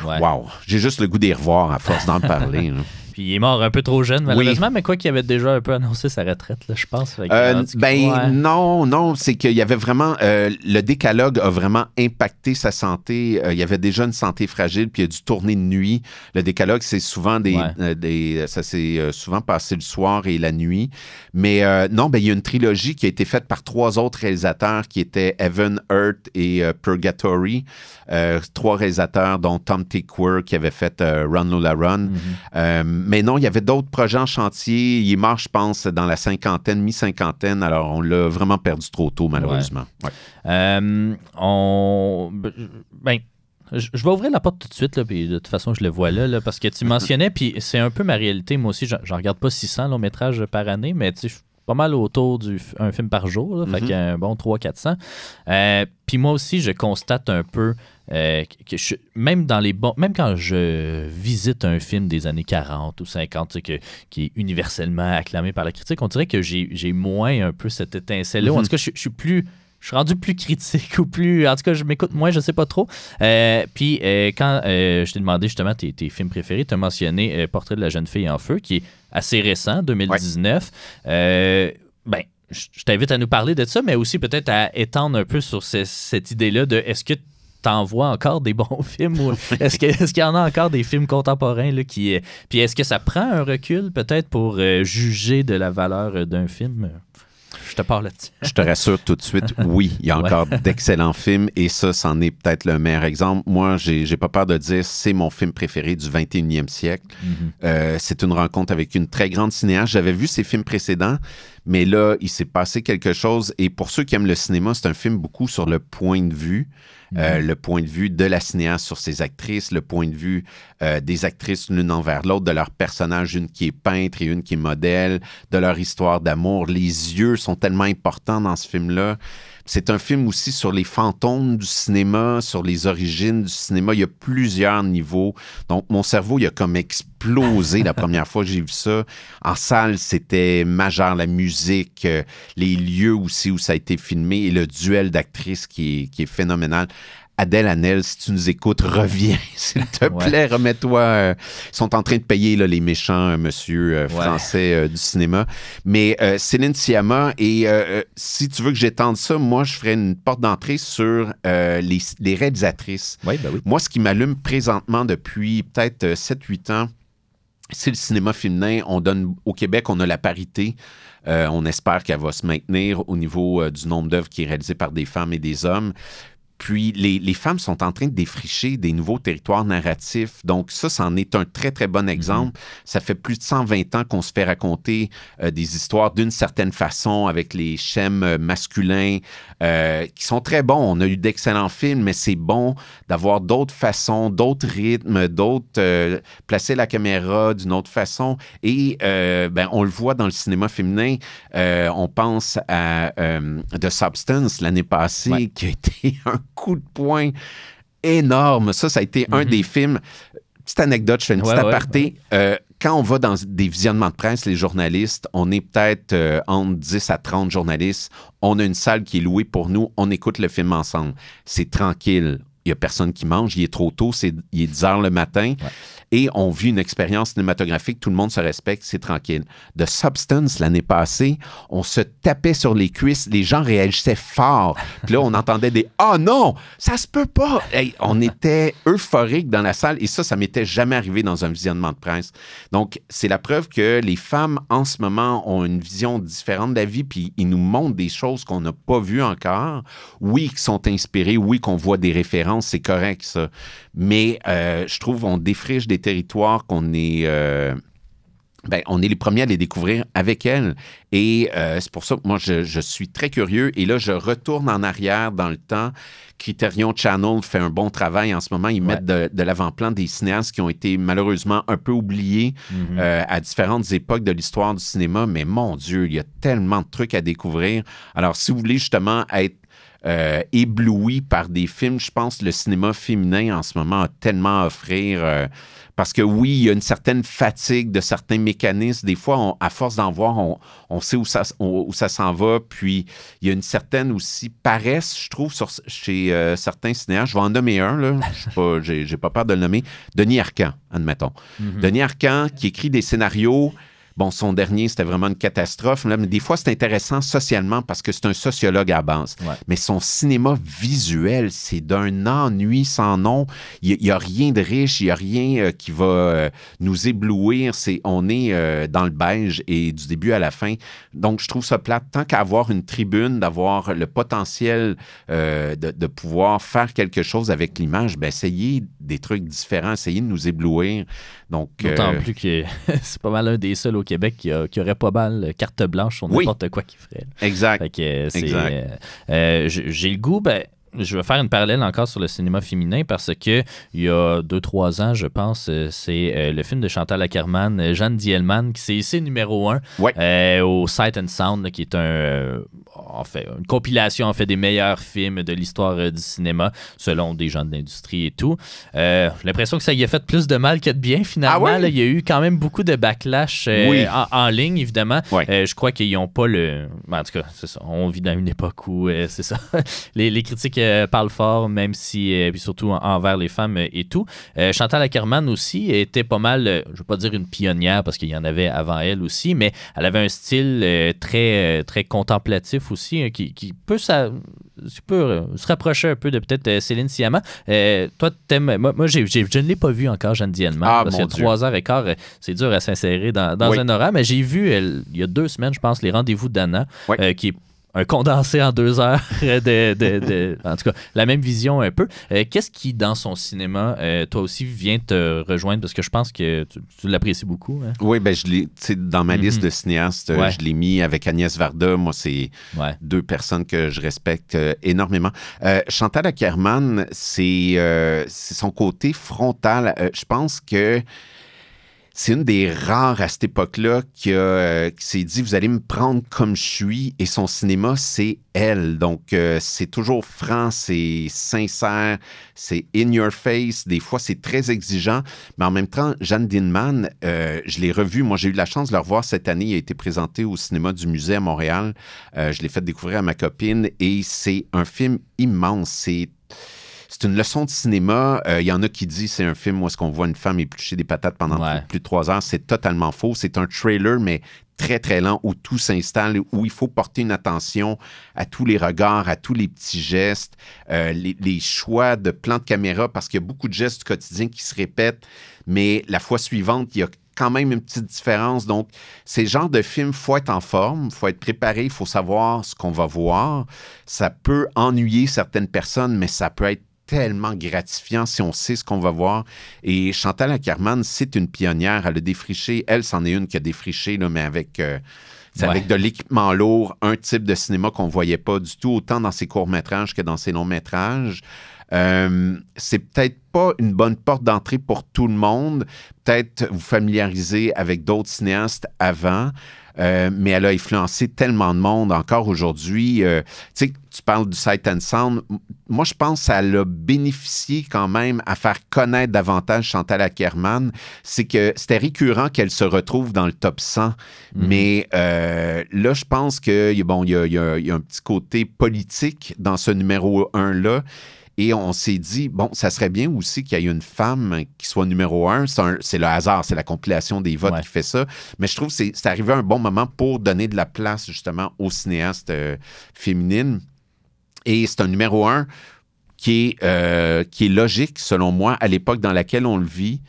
Wow! J'ai juste le goût d'y revoir à force d'en parler. Puis il est mort un peu trop jeune, malheureusement, mais quoi qu'il avait déjà un peu annoncé sa retraite, là, je pense. Non, c'est qu'il y avait vraiment... le décalogue a vraiment impacté sa santé. Il y avait déjà une santé fragile, puis il a dû tourner de nuit. Le décalogue, c'est souvent ça s'est souvent passé le soir et la nuit. Mais il y a une trilogie qui a été faite par 3 autres réalisateurs qui étaient Heaven, Earth et Purgatory. 3 réalisateurs, dont Tom Tykwer qui avait fait Run Lola Run. Mais non, il y avait d'autres projets en chantier. Il est mort, je pense, dans la cinquantaine, mi-cinquantaine. Alors, on l'a vraiment perdu trop tôt, malheureusement. Je vais ouvrir la porte tout de suite, là, puis de toute façon, je le vois là parce que tu mentionnais, puis c'est un peu ma réalité. Moi aussi, j'en regarde pas 600 longs métrages par année, mais tu sais, je suis pas mal autour d'un film par jour, là, fait qu'un bon 300-400. Puis moi aussi, je constate un peu que même quand je visite un film des années 40 ou 50 qui est universellement acclamé par la critique, on dirait que j'ai moins un peu cette étincelle-là. En tout cas, je suis rendu plus critique ou plus... En tout cas, je m'écoute moins, je sais pas trop. Puis quand je t'ai demandé justement tes films préférés, tu as mentionné Portrait de la jeune fille en feu, qui est assez récent, 2019. Je t'invite à nous parler de ça, mais aussi peut-être à étendre un peu sur cette idée-là de est-ce que t'en vois encore des bons films ou est-ce qu'il y en a encore des films contemporains là, puis est-ce que ça prend un recul peut-être pour juger de la valeur d'un film? Je te parle là-dessus. Je te rassure tout de suite, oui, il y a encore d'excellents films et ça, c'en est peut-être le meilleur exemple. Moi, j'ai pas peur de dire c'est mon film préféré du 21e siècle. C'est une rencontre avec une très grande cinéaste. J'avais vu ses films précédents, mais là, il s'est passé quelque chose. Et pour ceux qui aiment le cinéma, c'est un film beaucoup sur le point de vue. Le point de vue de la cinéaste sur ses actrices, le point de vue des actrices l'une envers l'autre, de leur personnage, une qui est peintre et une qui est modèle, de leur histoire d'amour. Les yeux sont tellement importants dans ce film-là. C'est un film aussi sur les fantômes du cinéma, sur les origines du cinéma. Il y a plusieurs niveaux. Donc, mon cerveau, il a comme explosé la première fois que j'ai vu ça. En salle, c'était majeur, la musique, les lieux aussi où ça a été filmé et le duel d'actrices qui est phénoménal. Adèle Haenel, si tu nous écoutes, reviens, s'il te plaît, remets-toi. Ils sont en train de payer là, les méchants monsieur français du cinéma. Mais Céline Sciamma, et si tu veux que j'étende ça, moi, je ferais une porte d'entrée sur les réalisatrices. Oui, ben oui. Moi, ce qui m'allume présentement depuis peut-être 7-8 ans, c'est le cinéma féminin. Au Québec, on a la parité. On espère qu'elle va se maintenir au niveau du nombre d'œuvres qui est réalisé par des femmes et des hommes. Puis, les femmes sont en train de défricher des nouveaux territoires narratifs. Donc, ça, c'en est un très, très bon exemple. Ça fait plus de 120 ans qu'on se fait raconter des histoires d'une certaine façon avec les schèmes masculins qui sont très bons. On a eu d'excellents films, mais c'est bon d'avoir d'autres façons, d'autres rythmes, placer la caméra d'une autre façon. Et on le voit dans le cinéma féminin. On pense à The Substance l'année passée, qui a été un coup de poing énorme. Ça a été un des films. Petite anecdote, je fais une petite aparté. Quand on va dans des visionnements de presse, les journalistes, on est peut-être entre 10 à 30 journalistes. On a une salle qui est louée pour nous. On écoute le film ensemble. C'est tranquille. Il n'y a personne qui mange. Il est trop tôt. Il est 10 heures le matin. Et on vit une expérience cinématographique. Tout le monde se respecte. C'est tranquille. The Substance, l'année passée, on se tapait sur les cuisses. Les gens réagissaient fort. Puis là, on entendait des « Ah non! Ça se peut pas! » Hey, on était euphorique dans la salle. Et ça m'était jamais arrivé dans un visionnement de presse. Donc, c'est la preuve que les femmes, en ce moment, ont une vision différente de la vie. Puis ils nous montrent des choses qu'on n'a pas vues encore. Oui, qui sont inspirées. Oui, qu'on voit des références. C'est correct, ça. Mais je trouve qu'on défriche des territoires qu'on est... on est les premiers à les découvrir avec elles. Et c'est pour ça que moi, je suis très curieux. Et là, je retourne en arrière dans le temps. Criterion Channel fait un bon travail en ce moment. Ils mettent de l'avant-plan des cinéastes qui ont été malheureusement un peu oubliés à différentes époques de l'histoire du cinéma. Mais mon Dieu, il y a tellement de trucs à découvrir. Alors, si vous voulez justement être ébloui par des films, je pense que le cinéma féminin en ce moment a tellement à offrir. Parce que oui, il y a une certaine fatigue de certains mécanismes. Des fois, à force d'en voir, on sait où ça s'en va. Puis, il y a une certaine aussi paresse, je trouve, chez certains cinéastes. Je vais en nommer un, là. J'ai pas peur de le nommer. Denis Arcand, admettons. Denis Arcand, qui écrit des scénarios. Bon, son dernier, c'était vraiment une catastrophe. Là, mais des fois, c'est intéressant socialement parce que c'est un sociologue à base. Mais son cinéma visuel, c'est d'un ennui sans nom. Il n'y a rien de riche, il n'y a rien qui va nous éblouir. On est dans le beige et du début à la fin. Donc, je trouve ça plate. Tant qu'à avoir une tribune, d'avoir le potentiel de pouvoir faire quelque chose avec l'image, essayez des trucs différents, essayez de nous éblouir. Donc, d'autant plus que c'est pas mal un des seuls au Québec qui aurait pas mal carte blanche sur n'importe quoi qu'il ferait. Exact. Fait que j'ai le goût, je vais faire une parallèle encore sur le cinéma féminin parce que il y a 2-3 ans, je pense, c'est le film de Chantal Akerman, Jeanne Dielman, qui s'est ici numéro 1 au Sight and Sound, là, qui est une compilation des meilleurs films de l'histoire du cinéma, selon des gens de l'industrie et tout. J'ai l'impression que ça y a fait plus de mal que de bien, finalement. Là, il y a eu quand même beaucoup de backlash en ligne, évidemment. Je crois qu'ils n'ont pas le... En tout cas, c'est ça. On vit dans une époque où, c'est ça, les critiques parle fort, même si, puis surtout envers les femmes et tout. Chantal Akerman aussi était pas mal, je ne veux pas dire une pionnière parce qu'il y en avait avant elle aussi, mais elle avait un style très, très contemplatif aussi, qui peut se rapprocher un peu de peut-être Céline Sciamma. Toi, t'aimes... Moi je ne l'ai pas vu encore, Jeanne Dielman, parce qu'il y a 3h15, c'est dur à s'insérer dans un horaire, mais j'ai vu, il y a 2 semaines, je pense, Les Rendez-vous d'Anna, qui est un condensé en 2 heures en tout cas, la même vision un peu. Qu'est-ce qui, dans son cinéma, toi aussi, vient te rejoindre? Parce que je pense que tu l'apprécies beaucoup. Hein? Oui, dans ma liste de cinéastes, je l'ai mis avec Agnès Varda. Moi, c'est 2 personnes que je respecte énormément. Chantal Akerman, c'est son côté frontal. Je pense que c'est une des rares à cette époque-là qui s'est dit « Vous allez me prendre comme je suis » et son cinéma, c'est elle. Donc, c'est toujours franc, c'est sincère, c'est in your face. Des fois, c'est très exigeant. Mais en même temps, Jeanne Dielman, je l'ai revu. Moi, j'ai eu la chance de le revoir cette année. Il a été présenté au cinéma du musée à Montréal. Je l'ai fait découvrir à ma copine et c'est un film immense. c'est une leçon de cinéma. Il y en a qui disent c'est un film où est-ce qu'on voit une femme éplucher des patates pendant plus de 3 heures. C'est totalement faux. C'est un trailer, mais très, très lent, où tout s'installe, où il faut porter une attention à tous les regards, à tous les petits gestes, les choix de plans de caméra, parce qu'il y a beaucoup de gestes du quotidien qui se répètent, mais la fois suivante, il y a quand même une petite différence. Donc, ces genres de films, il faut être en forme, il faut être préparé, il faut savoir ce qu'on va voir. Ça peut ennuyer certaines personnes, mais ça peut être tellement gratifiant si on sait ce qu'on va voir. Et Chantal Akerman, c'est une pionnière. Elle a défriché. Elle, c'en est une qui a défriché, là, mais avec de l'équipement lourd, un type de cinéma qu'on ne voyait pas du tout, autant dans ses courts-métrages que dans ses longs-métrages. C'est peut-être pas une bonne porte d'entrée pour tout le monde. Peut-être vous familiariser avec d'autres cinéastes avant. Mais elle a influencé tellement de monde encore aujourd'hui. Tu sais, tu parles du Sight and Sound. Moi, je pense que ça l'a bénéficié quand même à faire connaître davantage Chantal Akerman. C'est que c'était récurrent qu'elle se retrouve dans le top 100. Mais là, je pense qu'il y a un petit côté politique dans ce numéro 1-là. Et on s'est dit, bon, ça serait bien aussi qu'il y ait une femme qui soit numéro 1. C'est le hasard, c'est la compilation des votes qui fait ça. Mais je trouve que c'est arrivé à un bon moment pour donner de la place, justement, aux cinéastes féminines. Et c'est un numéro 1 qui est logique, selon moi, à l'époque dans laquelle on le vit,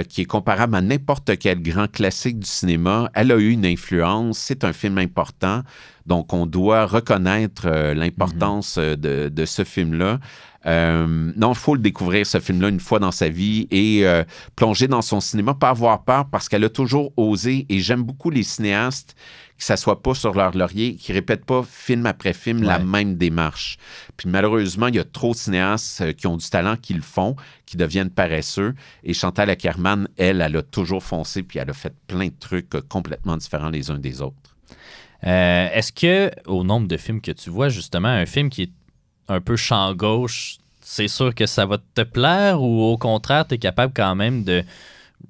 qui est comparable à n'importe quel grand classique du cinéma. Elle a eu une influence, c'est un film important. Donc, on doit reconnaître l'importance de ce film-là. Non, il faut le découvrir, ce film-là, une fois dans sa vie et plonger dans son cinéma, pas avoir peur parce qu'elle a toujours osé. Et j'aime beaucoup les cinéastes qui ne s'assoient pas sur leur laurier, qui ne répètent pas film après film la même démarche. Puis malheureusement, il y a trop de cinéastes qui ont du talent, qui le font, qui deviennent paresseux. Et Chantal Akerman, elle a toujours foncé, puis elle a fait plein de trucs complètement différents les uns des autres. Est-ce que, au nombre de films que tu vois, justement, un film qui est un peu champ gauche, c'est sûr que ça va te plaire ou au contraire, tu es capable quand même de,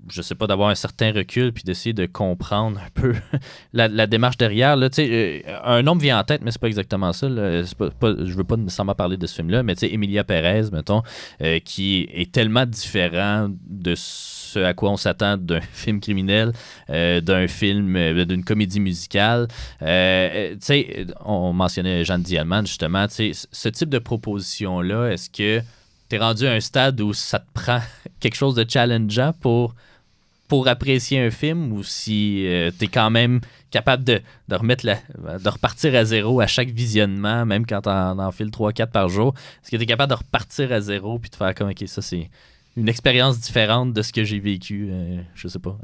je sais pas, d'avoir un certain recul puis d'essayer de comprendre un peu la démarche derrière. Là, un nom me vient en tête, mais c'est pas exactement ça. Là. Je veux pas nécessairement parler de ce film-là, mais Emilia Pérez, mettons, qui est tellement différent de ce à quoi on s'attend d'un film criminel, d'un film, d'une comédie musicale. On mentionnait Jeanne Dielman, justement. Ce type de proposition-là, est-ce que tu es rendu à un stade où ça te prend quelque chose de challengeant pour apprécier un film ou si tu es quand même capable de repartir à zéro à chaque visionnement, même quand tu en enfiles 3-4 par jour? Est-ce que tu es capable de repartir à zéro puis de faire comme, OK, ça c'est une expérience différente de ce que j'ai vécu, je sais pas.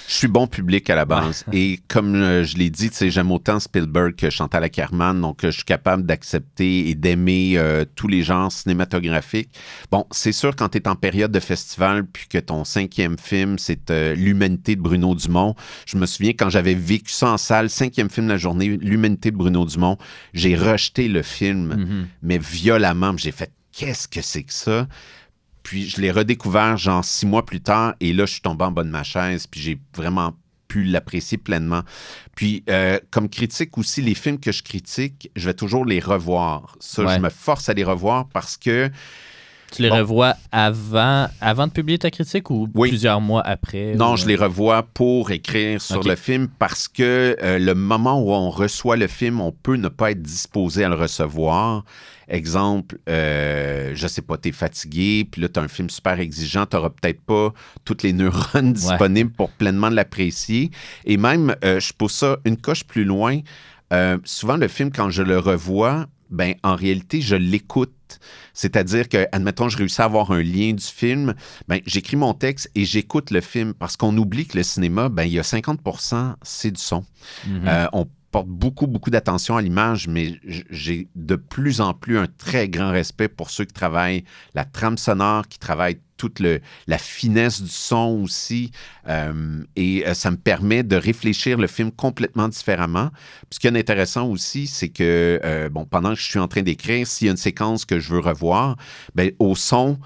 Je suis bon public à la base. Et comme je l'ai dit, j'aime autant Spielberg que Chantal Akerman, donc je suis capable d'accepter et d'aimer tous les genres cinématographiques. Bon, c'est sûr, quand tu es en période de festival, puis que ton 5e film, c'est L'Humanité de Bruno Dumont. Je me souviens, quand j'avais vécu ça en salle, 5e film de la journée, L'Humanité de Bruno Dumont, j'ai rejeté le film, mais violemment. J'ai fait, qu'est-ce que c'est que ça? Puis je l'ai redécouvert genre 6 mois plus tard et là, je suis tombé en bas de ma chaise puis j'ai vraiment pu l'apprécier pleinement. Puis comme critique aussi, les films que je critique, je vais toujours les revoir. Ça, je me force à les revoir parce que... Tu les revois avant de publier ta critique ou plusieurs mois après? Non, je les revois pour écrire sur le film parce que le moment où on reçoit le film, on peut ne pas être disposé à le recevoir. Exemple, je sais pas, t'es fatigué, puis là, t'as un film super exigeant, t'auras peut-être pas toutes les neurones disponibles pour pleinement l'apprécier. Et même, je pousse ça une coche plus loin. Souvent, le film, quand je le revois, ben en réalité, je l'écoute. C'est-à-dire que, admettons, je réussis à avoir un lien du film, ben j'écris mon texte et j'écoute le film parce qu'on oublie que le cinéma, ben il y a 50%, c'est du son. On porte beaucoup, beaucoup d'attention à l'image, mais j'ai de plus en plus un très grand respect pour ceux qui travaillent la trame sonore, qui travaillent toute la finesse du son aussi. Et ça me permet de réfléchir le film complètement différemment. Puis ce qui est intéressant aussi, c'est que, pendant que je suis en train d'écrire, s'il y a une séquence que je veux revoir, ben, au son,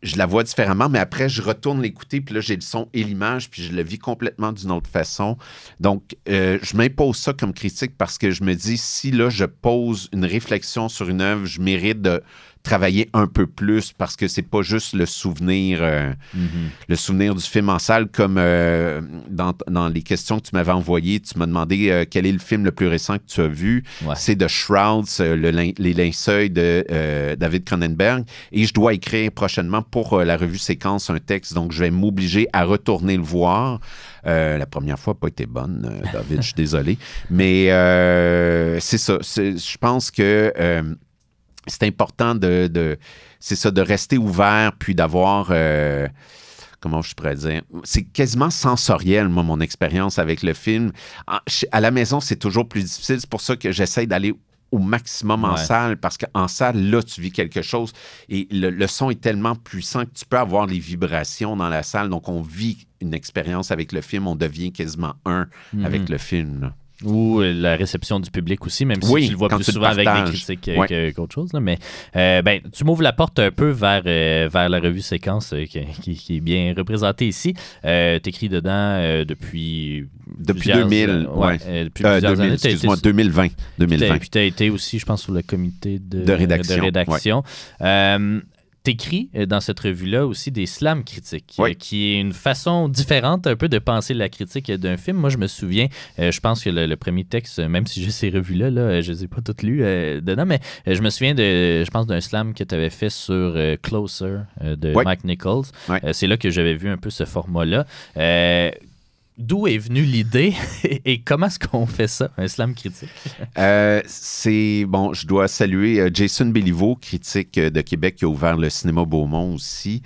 je la vois différemment, mais après, je retourne l'écouter, puis là, j'ai le son et l'image, puis je le vis complètement d'une autre façon. Donc, je m'impose ça comme critique parce que je me dis, si là, je pose une réflexion sur une œuvre, je mérite de travailler un peu plus parce que c'est pas juste le souvenir du film en salle. Comme dans les questions que tu m'avais envoyées, tu m'as demandé quel est le film le plus récent que tu as vu. Ouais. C'est The Shrouds, les linceuils de David Cronenberg. Et je dois écrire prochainement pour la revue Séquence un texte, donc je vais m'obliger à retourner le voir. La première fois n'a pas été bonne, David, je suis désolé. Mais c'est ça. Je pense que c'est important de rester ouvert puis d'avoir... comment je pourrais dire? C'est quasiment sensoriel, moi, mon expérience avec le film. À la maison, c'est toujours plus difficile. C'est pour ça que j'essaie d'aller au maximum en salle, parce qu'en salle, là, tu vis quelque chose et le son est tellement puissant que tu peux avoir les vibrations dans la salle. Donc, on vit une expérience avec le film. On devient quasiment un avec le film, là. Ou la réception du public aussi, même si tu le vois plus souvent avec des critiques qu'autre chose. Là. Mais tu m'ouvres la porte un peu vers la revue Séquence qui est bien représentée ici. Tu écris dedans depuis 2000. Depuis plusieurs années. Excuse-moi, 2020. Puis tu as été aussi, je pense, sur le comité de rédaction. T'écris dans cette revue-là aussi des slams critiques, qui est une façon différente un peu de penser la critique d'un film. Moi, je me souviens, je pense que le premier texte, même si j'ai ces revues-là, je ne les ai pas toutes lues dedans, mais je me souviens d'un slam que tu avais fait sur Closer de Mike Nichols. C'est là que j'avais vu un peu ce format-là. D'où est venue l'idée et comment est-ce qu'on fait ça, un slam critique? Je dois saluer Jason Béliveau, critique de Québec, qui a ouvert le cinéma Beaumont aussi.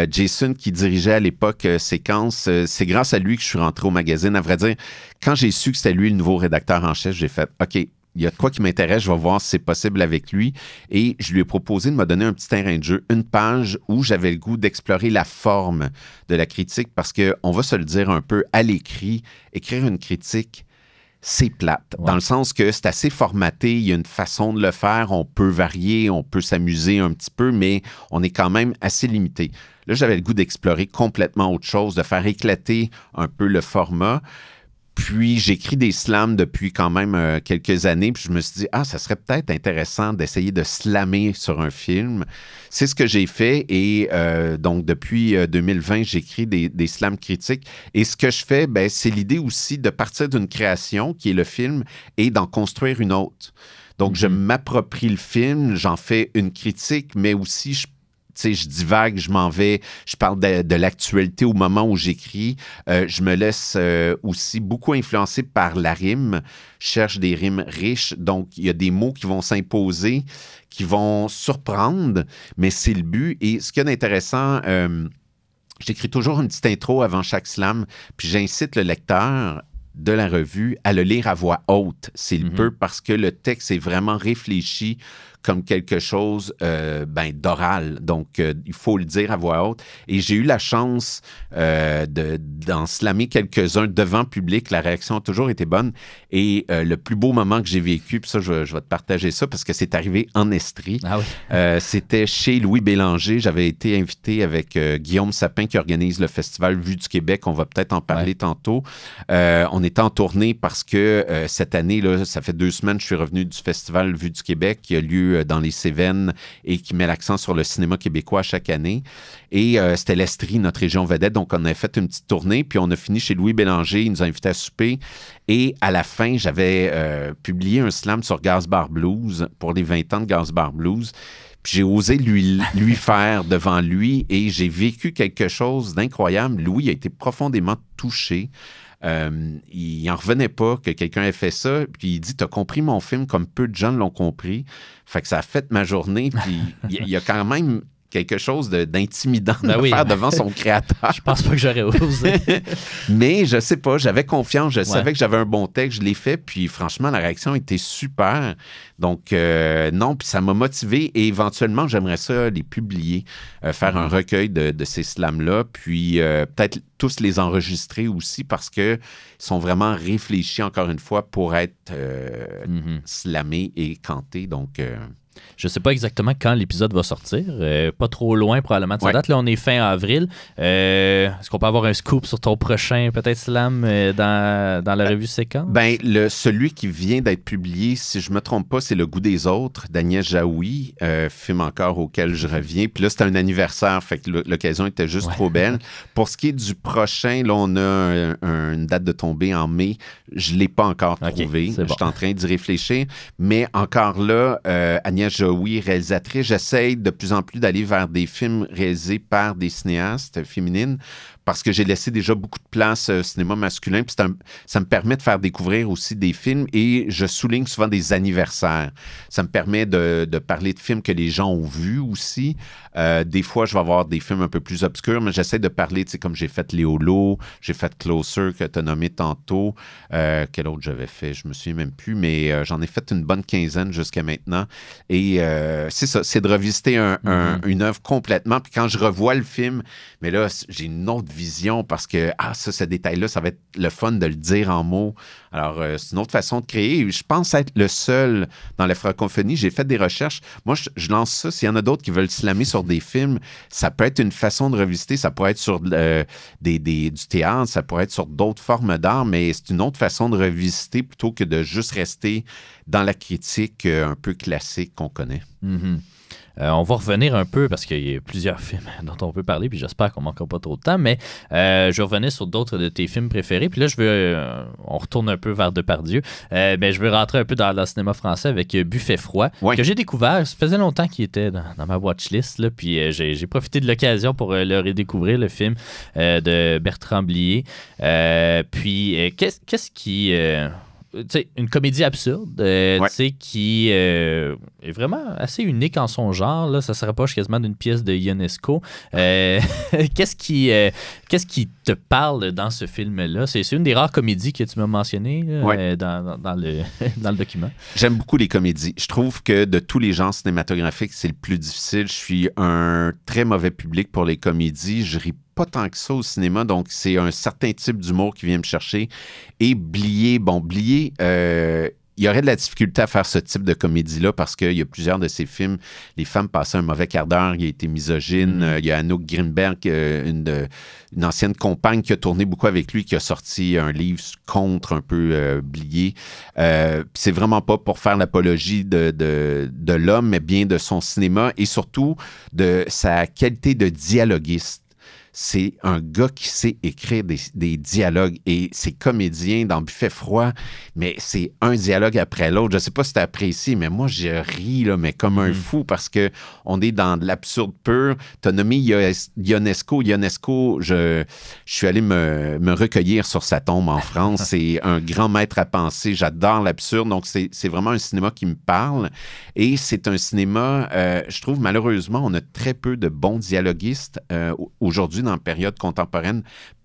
Jason, qui dirigeait à l'époque Séquence, c'est grâce à lui que je suis rentré au magazine. À vrai dire, quand j'ai su que c'était lui le nouveau rédacteur en chef, j'ai fait « OK, il y a de quoi qui m'intéresse, je vais voir si c'est possible avec lui. » Et je lui ai proposé de me donner un petit terrain de jeu, une page où j'avais le goût d'explorer la forme de la critique, parce qu'on va se le dire un peu, à l'écrit, écrire une critique, c'est plate. Dans le sens que c'est assez formaté, il y a une façon de le faire, on peut varier, on peut s'amuser un petit peu, mais on est quand même assez limité. Là, j'avais le goût d'explorer complètement autre chose, de faire éclater un peu le format. Puis, j'écris des slams depuis quand même quelques années. Puis, je me suis dit, ça serait peut-être intéressant d'essayer de slammer sur un film. C'est ce que j'ai fait. Et donc, depuis 2020, j'écris des slams critiques. Et ce que je fais, c'est l'idée aussi de partir d'une création, qui est le film, et d'en construire une autre. Donc, je m'approprie le film, j'en fais une critique, mais aussi, je divague, je m'en vais, je parle de l'actualité au moment où j'écris. Je me laisse aussi beaucoup influencer par la rime. Je cherche des rimes riches. Donc, il y a des mots qui vont s'imposer, qui vont surprendre, mais c'est le but. Et ce qu'il y a d'intéressant, j'écris toujours une petite intro avant chaque slam, puis j'incite le lecteur de la revue à le lire à voix haute, s'il peut, parce que le texte est vraiment réfléchi comme quelque chose d'oral. Donc, il faut le dire à voix haute. Et j'ai eu la chance d'en slammer quelques-uns devant public. La réaction a toujours été bonne. Et le plus beau moment que j'ai vécu, puis ça, je vais te partager ça parce que c'est arrivé en Estrie. Ah oui. C'était chez Louis Bélanger. J'avais été invité avec Guillaume Sapin qui organise le festival Vue du Québec. On va peut-être en parler tantôt. On était en tournée parce que cette année, là, ça fait 2 semaines que je suis revenu du festival Vue du Québec qui a lieu dans les Cévennes et qui met l'accent sur le cinéma québécois chaque année. Et c'était l'Estrie, notre région vedette. Donc, on a fait une petite tournée, puis on a fini chez Louis Bélanger. Il nous a invités à souper. Et à la fin, j'avais publié un slam sur Gaz-Bar Blues pour les 20 ans de Gaz-Bar Blues. Puis j'ai osé lui faire devant lui et j'ai vécu quelque chose d'incroyable. Louis a été profondément touché. Il n'en revenait pas que quelqu'un ait fait ça. Puis il dit, t'as compris mon film comme peu de gens l'ont compris. Fait que ça a fait ma journée. Puis il y a quand même quelque chose d'intimidant de faire devant son créateur. Je pense pas que j'aurais osé. Mais je sais pas, j'avais confiance, je savais que j'avais un bon texte, je l'ai fait, puis franchement, la réaction était super. Donc, non, puis ça m'a motivé et éventuellement, j'aimerais ça les publier, faire un recueil de ces slams-là, puis peut-être tous les enregistrer aussi parce qu'ils sont vraiment réfléchis, encore une fois, pour être slamés et cantés. Donc, Je ne sais pas exactement quand l'épisode va sortir. Pas trop loin probablement de sa date. Là, on est fin avril. Est-ce qu'on peut avoir un scoop sur ton prochain, peut-être, Slam, dans la revue Séquence? Ben, celui qui vient d'être publié, si je ne me trompe pas, c'est Le goût des autres d'Agnès Jaoui, film encore auquel je reviens. Puis là, c'était un anniversaire, fait que l'occasion était juste trop belle. Pour ce qui est du prochain, là, on a une date de tombée en mai. Je ne l'ai pas encore trouvé. Je suis en train d'y réfléchir. Mais encore là, Agnès Jaoui, réalisatrice, j'essaye de plus en plus d'aller vers des films réalisés par des cinéastes féminines parce que j'ai laissé déjà beaucoup de place au cinéma masculin. Puis ça me permet de faire découvrir aussi des films et je souligne souvent des anniversaires. Ça me permet de parler de films que les gens ont vus aussi. Des fois, je vais avoir des films un peu plus obscurs, mais j'essaie de parler, tu sais, comme j'ai fait Léolo, j'ai fait Closer, que tu as nommé tantôt. Quel autre j'avais fait? Je me souviens même plus, mais j'en ai fait une bonne quinzaine jusqu'à maintenant. Et c'est ça, c'est de revisiter une œuvre complètement. Puis quand je revois le film, mais là, j'ai une autre vision parce que, ce détail-là, ça va être le fun de le dire en mots. Alors, c'est une autre façon de créer. Je pense être le seul dans la francophonie. J'ai fait des recherches. Moi, je lance ça. S'il y en a d'autres qui veulent slammer sur des films, ça peut être une façon de revisiter. Ça pourrait être sur du théâtre, ça pourrait être sur d'autres formes d'art, mais c'est une autre façon de revisiter plutôt que de juste rester dans la critique un peu classique qu'on connaît. Mm-hmm. On va revenir un peu parce qu'il y a plusieurs films dont on peut parler, puis j'espère qu'on ne manquera pas trop de temps, mais je vais revenir sur d'autres de tes films préférés. Puis là, on retourne un peu vers Depardieu. Je veux rentrer un peu dans le cinéma français avec Buffet froid, que j'ai découvert. Ça faisait longtemps qu'il était dans ma watchlist, là, puis j'ai profité de l'occasion pour le redécouvrir, le film de Bertrand Blier. Qu'est-ce qui... une comédie absurde qui est vraiment assez unique en son genre. Là, ça se rapproche quasiment d'une pièce de Ionesco. Qu'est-ce qui te parle dans ce film-là? C'est une des rares comédies que tu m'as mentionnées dans le document. J'aime beaucoup les comédies. Je trouve que de tous les genres cinématographiques, c'est le plus difficile. Je suis un très mauvais public pour les comédies. Je ris pas tant que ça au cinéma, donc c'est un certain type d'humour qui vient me chercher. Et Blier, il y aurait de la difficulté à faire ce type de comédie-là parce qu'il y a plusieurs de ces films, les femmes passaient un mauvais quart d'heure, il a été misogyne. Il y a Anouk Grimberg, une ancienne compagne qui a tourné beaucoup avec lui, qui a sorti un livre contre un peu Blier. C'est vraiment pas pour faire l'apologie de l'homme, mais bien de son cinéma et surtout de sa qualité de dialoguiste. C'est un gars qui sait écrire des dialogues et c'est comédien dans Buffet froid, mais c'est un dialogue après l'autre. Je ne sais pas si tu as apprécié, mais moi, je ris là, mais comme un fou parce qu'on est dans de l'absurde pur. Tu as nommé Ionesco. Ionesco, je suis allé me recueillir sur sa tombe en France. C'est un grand maître à penser. J'adore l'absurde. Donc, c'est vraiment un cinéma qui me parle. Et c'est un cinéma, je trouve, malheureusement, on a très peu de bons dialoguistes aujourd'hui dans la période contemporaine,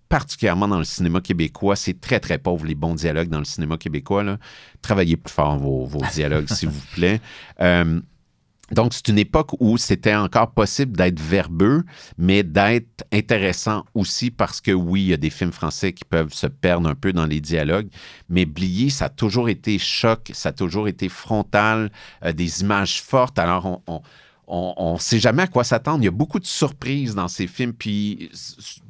particulièrement dans le cinéma québécois. C'est très, très pauvre, les bons dialogues dans le cinéma québécois. Là. Travaillez plus fort vos dialogues, s'il vous plaît. Donc, c'est une époque où c'était encore possible d'être verbeux, mais d'être intéressant aussi parce que, oui, il y a des films français qui peuvent se perdre un peu dans les dialogues, mais Blier, ça a toujours été choc, ça a toujours été frontal, des images fortes. Alors, on ne sait jamais à quoi s'attendre. Il y a beaucoup de surprises dans ces films. Puis,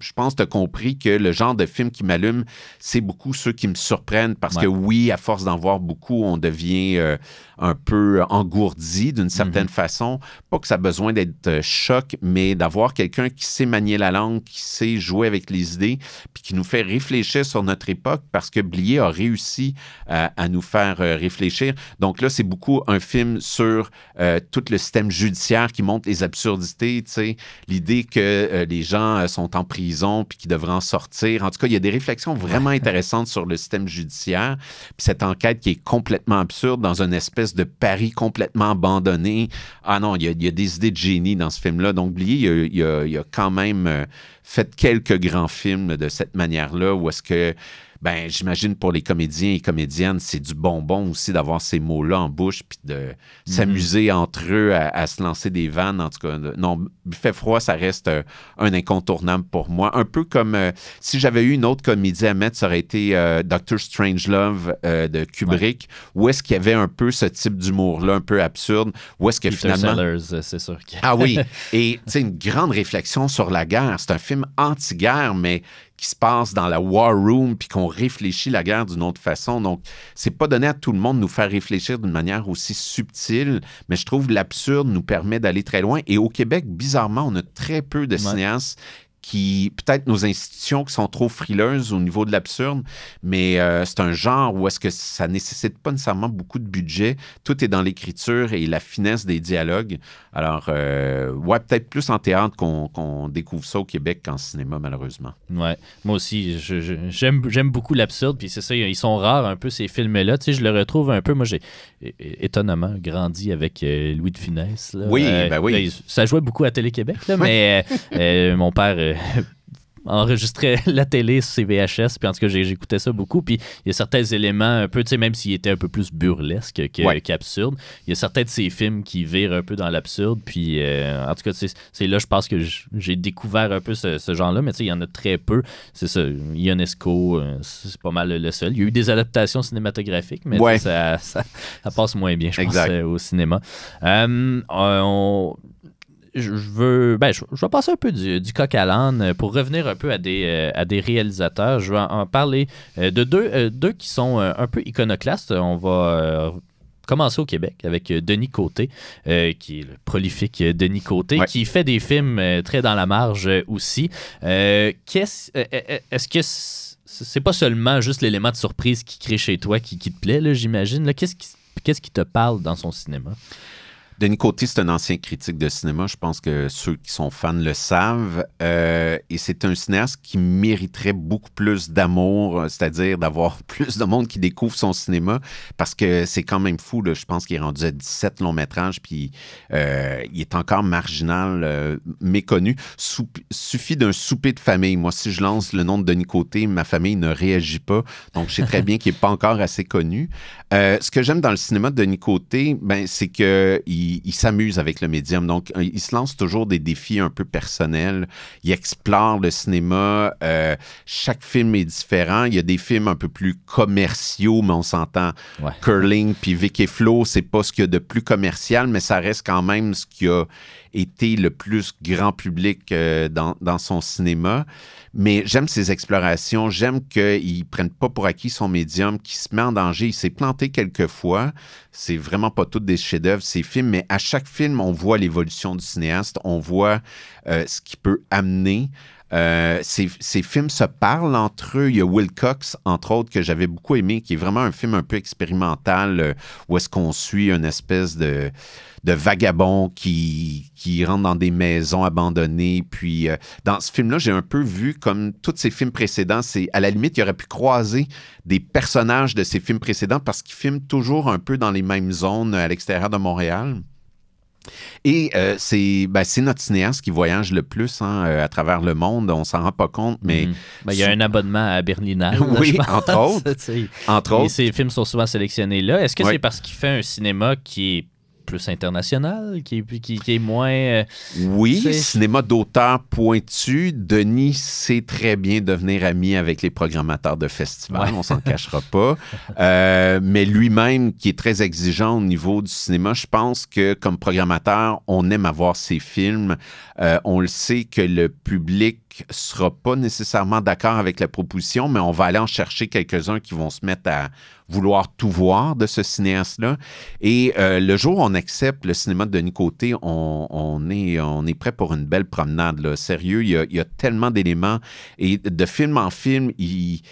je pense que tu as compris que le genre de film qui m'allume, c'est beaucoup ceux qui me surprennent parce que, oui, à force d'en voir beaucoup, on devient un peu engourdi d'une certaine façon. Pas que ça a besoin d'être choc, mais d'avoir quelqu'un qui sait manier la langue, qui sait jouer avec les idées, puis qui nous fait réfléchir sur notre époque parce que Blier a réussi à nous faire réfléchir. Donc là, c'est beaucoup un film sur tout le système judiciaire qui montre les absurdités, tu sais, l'idée que les gens sont en prison puis qu'ils devraient en sortir. En tout cas, il y a des réflexions vraiment intéressantes sur le système judiciaire. Puis cette enquête qui est complètement absurde dans une espèce de Paris complètement abandonné. Ah non, il y a des idées de génie dans ce film-là. Donc, Blier, il a quand même fait quelques grands films de cette manière-là où est-ce que ben j'imagine pour les comédiens et comédiennes, c'est du bonbon aussi d'avoir ces mots-là en bouche puis de s'amuser entre eux à se lancer des vannes. En tout cas, non, Buffet froid, ça reste un incontournable pour moi. Un peu comme si j'avais eu une autre comédie à mettre, ça aurait été Dr. Strangelove de Kubrick, où est-ce qu'il y avait un peu ce type d'humour-là, un peu absurde, où est-ce que Peter finalement... Sellers, c'est sûr. Ah oui, et tu sais, une grande réflexion sur la guerre. C'est un film anti-guerre, mais qui se passe dans la War Room, puis qu'on réfléchit la guerre d'une autre façon. Donc, c'est pas donné à tout le monde de nous faire réfléchir d'une manière aussi subtile, mais je trouve que l'absurde nous permet d'aller très loin. Et au Québec, bizarrement, on a très peu de cinéastes qui, peut-être nos institutions qui sont trop frileuses au niveau de l'absurde, mais c'est un genre où est-ce que ça nécessite pas nécessairement beaucoup de budget. Tout est dans l'écriture et la finesse des dialogues. Alors, ouais, peut-être plus en théâtre qu'on découvre ça au Québec qu'en cinéma, malheureusement. Ouais, moi aussi, j'aime beaucoup l'absurde, puis c'est ça, ils sont rares un peu ces films-là. Tu sais, je le retrouve un peu, moi j'ai étonnamment grandi avec Louis de Funès. Là. Oui, ben oui. Là, ça jouait beaucoup à Télé-Québec, là, mais mon père... enregistrait la télé sur ses VHS, puis en tout cas, j'écoutais ça beaucoup, puis il y a certains éléments un peu, tu sais, même s'il était un peu plus burlesque qu'absurde, il y a certains de ces films qui virent un peu dans l'absurde, puis en tout cas, c'est là, je pense que j'ai découvert un peu ce genre-là, mais tu sais, il y en a très peu, c'est ça, Ionesco, c'est pas mal le seul. Il y a eu des adaptations cinématographiques, mais ça passe moins bien, je pense, au cinéma. Je vais passer un peu du coq à l'âne pour revenir un peu à des réalisateurs. Je vais en parler de deux qui sont un peu iconoclastes. On va commencer au Québec avec Denis Côté, qui est le prolifique Denis Côté, qui fait des films très dans la marge aussi. Est-ce que c'est pas seulement juste l'élément de surprise qui crée chez toi qui te plaît, là, j'imagine? Là, qu'est-ce qui te parle dans son cinéma? Denis Côté, c'est un ancien critique de cinéma. Je pense que ceux qui sont fans le savent. Et c'est un cinéaste qui mériterait beaucoup plus d'amour, c'est-à-dire d'avoir plus de monde qui découvre son cinéma, parce que c'est quand même fou. Là. Je pense qu'il est rendu à 17 longs-métrages, puis il est encore marginal, méconnu. Suffit d'un souper de famille. Moi, si je lance le nom de Denis Côté, ma famille ne réagit pas. Donc, je sais très bien qu'il n'est pas encore assez connu. Ce que j'aime dans le cinéma de Denis Côté, ben, c'est qu'il s'amuse avec le médium. Donc, il se lance toujours des défis un peu personnels. Il explore le cinéma. Chaque film est différent. Il y a des films un peu plus commerciaux, mais on s'entend. Curling puis Vic et Flo, c'est pas ce qu'il y a de plus commercial, mais ça reste quand même ce qui a été le plus grand public dans son cinéma. Mais j'aime ses explorations. J'aime qu'il ne prenne pas pour acquis son médium, qu'il se met en danger. Il s'est planté quelques fois. C'est vraiment pas tout des chefs-d'œuvre, ces films, mais à chaque film, on voit l'évolution du cinéaste. On voit ce qu'il peut amener. Ces films se parlent entre eux. Il y a Will Cox, entre autres, que j'avais beaucoup aimé, qui est vraiment un film un peu expérimental, où est-ce qu'on suit une espèce de vagabond qui rentre dans des maisons abandonnées. Puis, dans ce film-là, j'ai un peu vu, comme tous ces films précédents, c'est à la limite, il aurait pu croiser des personnages de ces films précédents parce qu'ils filment toujours un peu dans les mêmes zones à l'extérieur de Montréal. Et c'est notre cinéaste qui voyage le plus à travers le monde. On s'en rend pas compte, mais... il y a un abonnement à Berlinale. Oui, entre autres. Entre autres. Ces films sont souvent sélectionnés là. Est-ce que c'est parce qu'il fait un cinéma qui est plus international, qui est moins... oui, cinéma d'auteur pointu. Denis sait très bien devenir ami avec les programmateurs de festivals, on s'en cachera pas. Mais lui-même, qui est très exigeant au niveau du cinéma, je pense que comme programmateur, on aime avoir ses films. On le sait que le public sera pas nécessairement d'accord avec la proposition, mais on va aller en chercher quelques-uns qui vont se mettre à vouloir tout voir de ce cinéaste-là. Et le jour où on accepte le cinéma de Denis Côté, on est prêt pour une belle promenade. Là. Sérieux, il y a tellement d'éléments. Et de film en film, il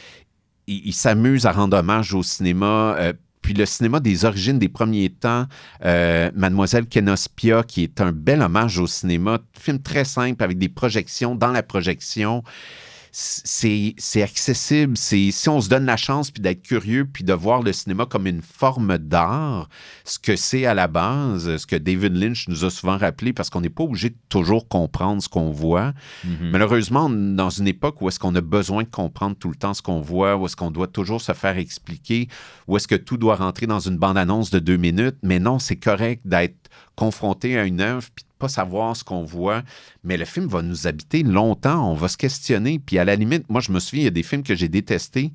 s'amuse à rendre hommage au cinéma. Puis le cinéma des origines des premiers temps, Mademoiselle Kenospia, qui est un bel hommage au cinéma, film très simple avec des projections dans la projection. c'est accessible. Si on se donne la chance puis d'être curieux puis de voir le cinéma comme une forme d'art, ce que c'est à la base, ce que David Lynch nous a souvent rappelé, parce qu'on n'est pas obligé de toujours comprendre ce qu'on voit. Malheureusement, dans une époque où est-ce qu'on a besoin de comprendre tout le temps ce qu'on voit, où est-ce qu'on doit toujours se faire expliquer, où est-ce que tout doit rentrer dans une bande-annonce de 2 minutes, mais non, c'est correct d'être confronté à une œuvre puis de pas savoir ce qu'on voit, mais le film va nous habiter longtemps, on va se questionner, puis à la limite, moi je me souviens, il y a des films que j'ai détestés,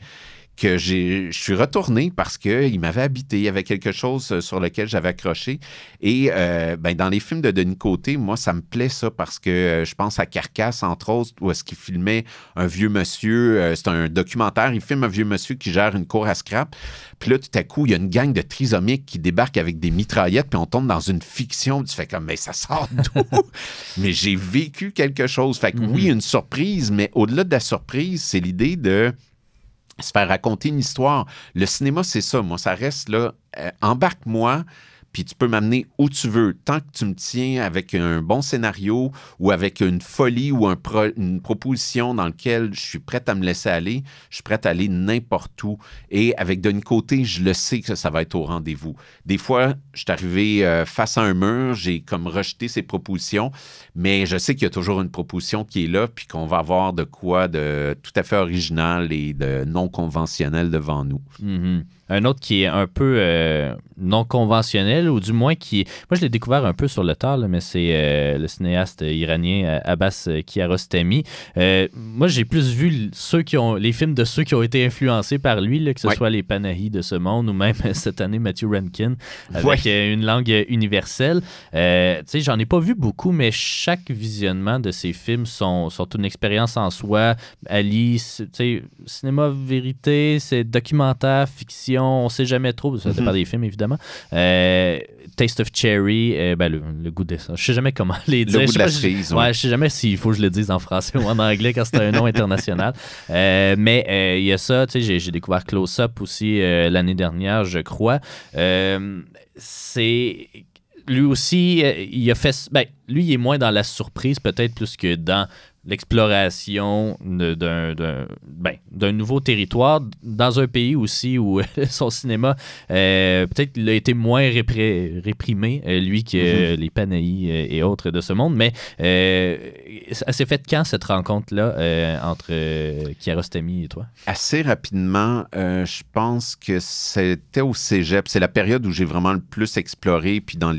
que je suis retourné parce qu'il m'avait habité, il y avait quelque chose sur lequel j'avais accroché. Et dans les films de Denis Côté, moi, ça me plaît ça parce que je pense à Carcasse, entre autres, où est-ce qu'il filmait un vieux monsieur, c'est un documentaire, il filme un vieux monsieur qui gère une cour à scrap. Puis là, tout à coup, il y a une gang de trisomiques qui débarque avec des mitraillettes, puis on tombe dans une fiction. Tu fais comme, mais ça sort d'où? Mais j'ai vécu quelque chose. Fait que oui, une surprise, mais au-delà de la surprise, c'est l'idée de se faire raconter une histoire. Le cinéma, c'est ça. Moi, ça reste là. Embarque-moi, puis tu peux m'amener où tu veux. Tant que tu me tiens avec un bon scénario ou avec une folie ou une proposition dans laquelle je suis prête à me laisser aller, je suis prête à aller n'importe où. Et avec Denis Côté, je le sais que ça va être au rendez-vous. Des fois, je suis arrivé face à un mur, j'ai comme rejeté ses propositions, mais je sais qu'il y a toujours une proposition qui est là, puis qu'on va avoir de quoi de tout à fait original et de non conventionnel devant nous. Un autre qui est un peu non conventionnel, ou du moins qui... Moi, je l'ai découvert un peu sur le tard, là, mais c'est le cinéaste iranien Abbas Kiarostami. Moi, j'ai plus vu les films de ceux qui ont été influencés par lui, là, que ce soit les Panahi de ce monde, ou même cette année Matthew Rankin, avec une langue universelle. Tu sais, j'en ai pas vu beaucoup, mais chaque visionnement de ces films sont une expérience en soi. Ali, tu sais, cinéma vérité, c'est documentaire, fiction, on sait jamais trop, ça dépend des films évidemment. Taste of Cherry, le goût de ça. Je sais jamais comment les dire. Le goût de la cerise. Ouais, je sais jamais s'il faut que je le dise en français ou en anglais quand c'est un nom international. Mais il y a ça, tu sais, j'ai découvert Close Up aussi l'année dernière, je crois. C'est... Lui aussi, il a fait... lui, il est moins dans la surprise peut-être plus que dans l'exploration d'un nouveau territoire dans un pays aussi où son cinéma peut-être il a été moins réprimé, lui, que les Panahi et autres de ce monde, mais ça s'est fait quand cette rencontre-là entre Kiarostami et toi? Assez rapidement, je pense que c'était au cégep. C'est la période où j'ai vraiment le plus exploré, puis dans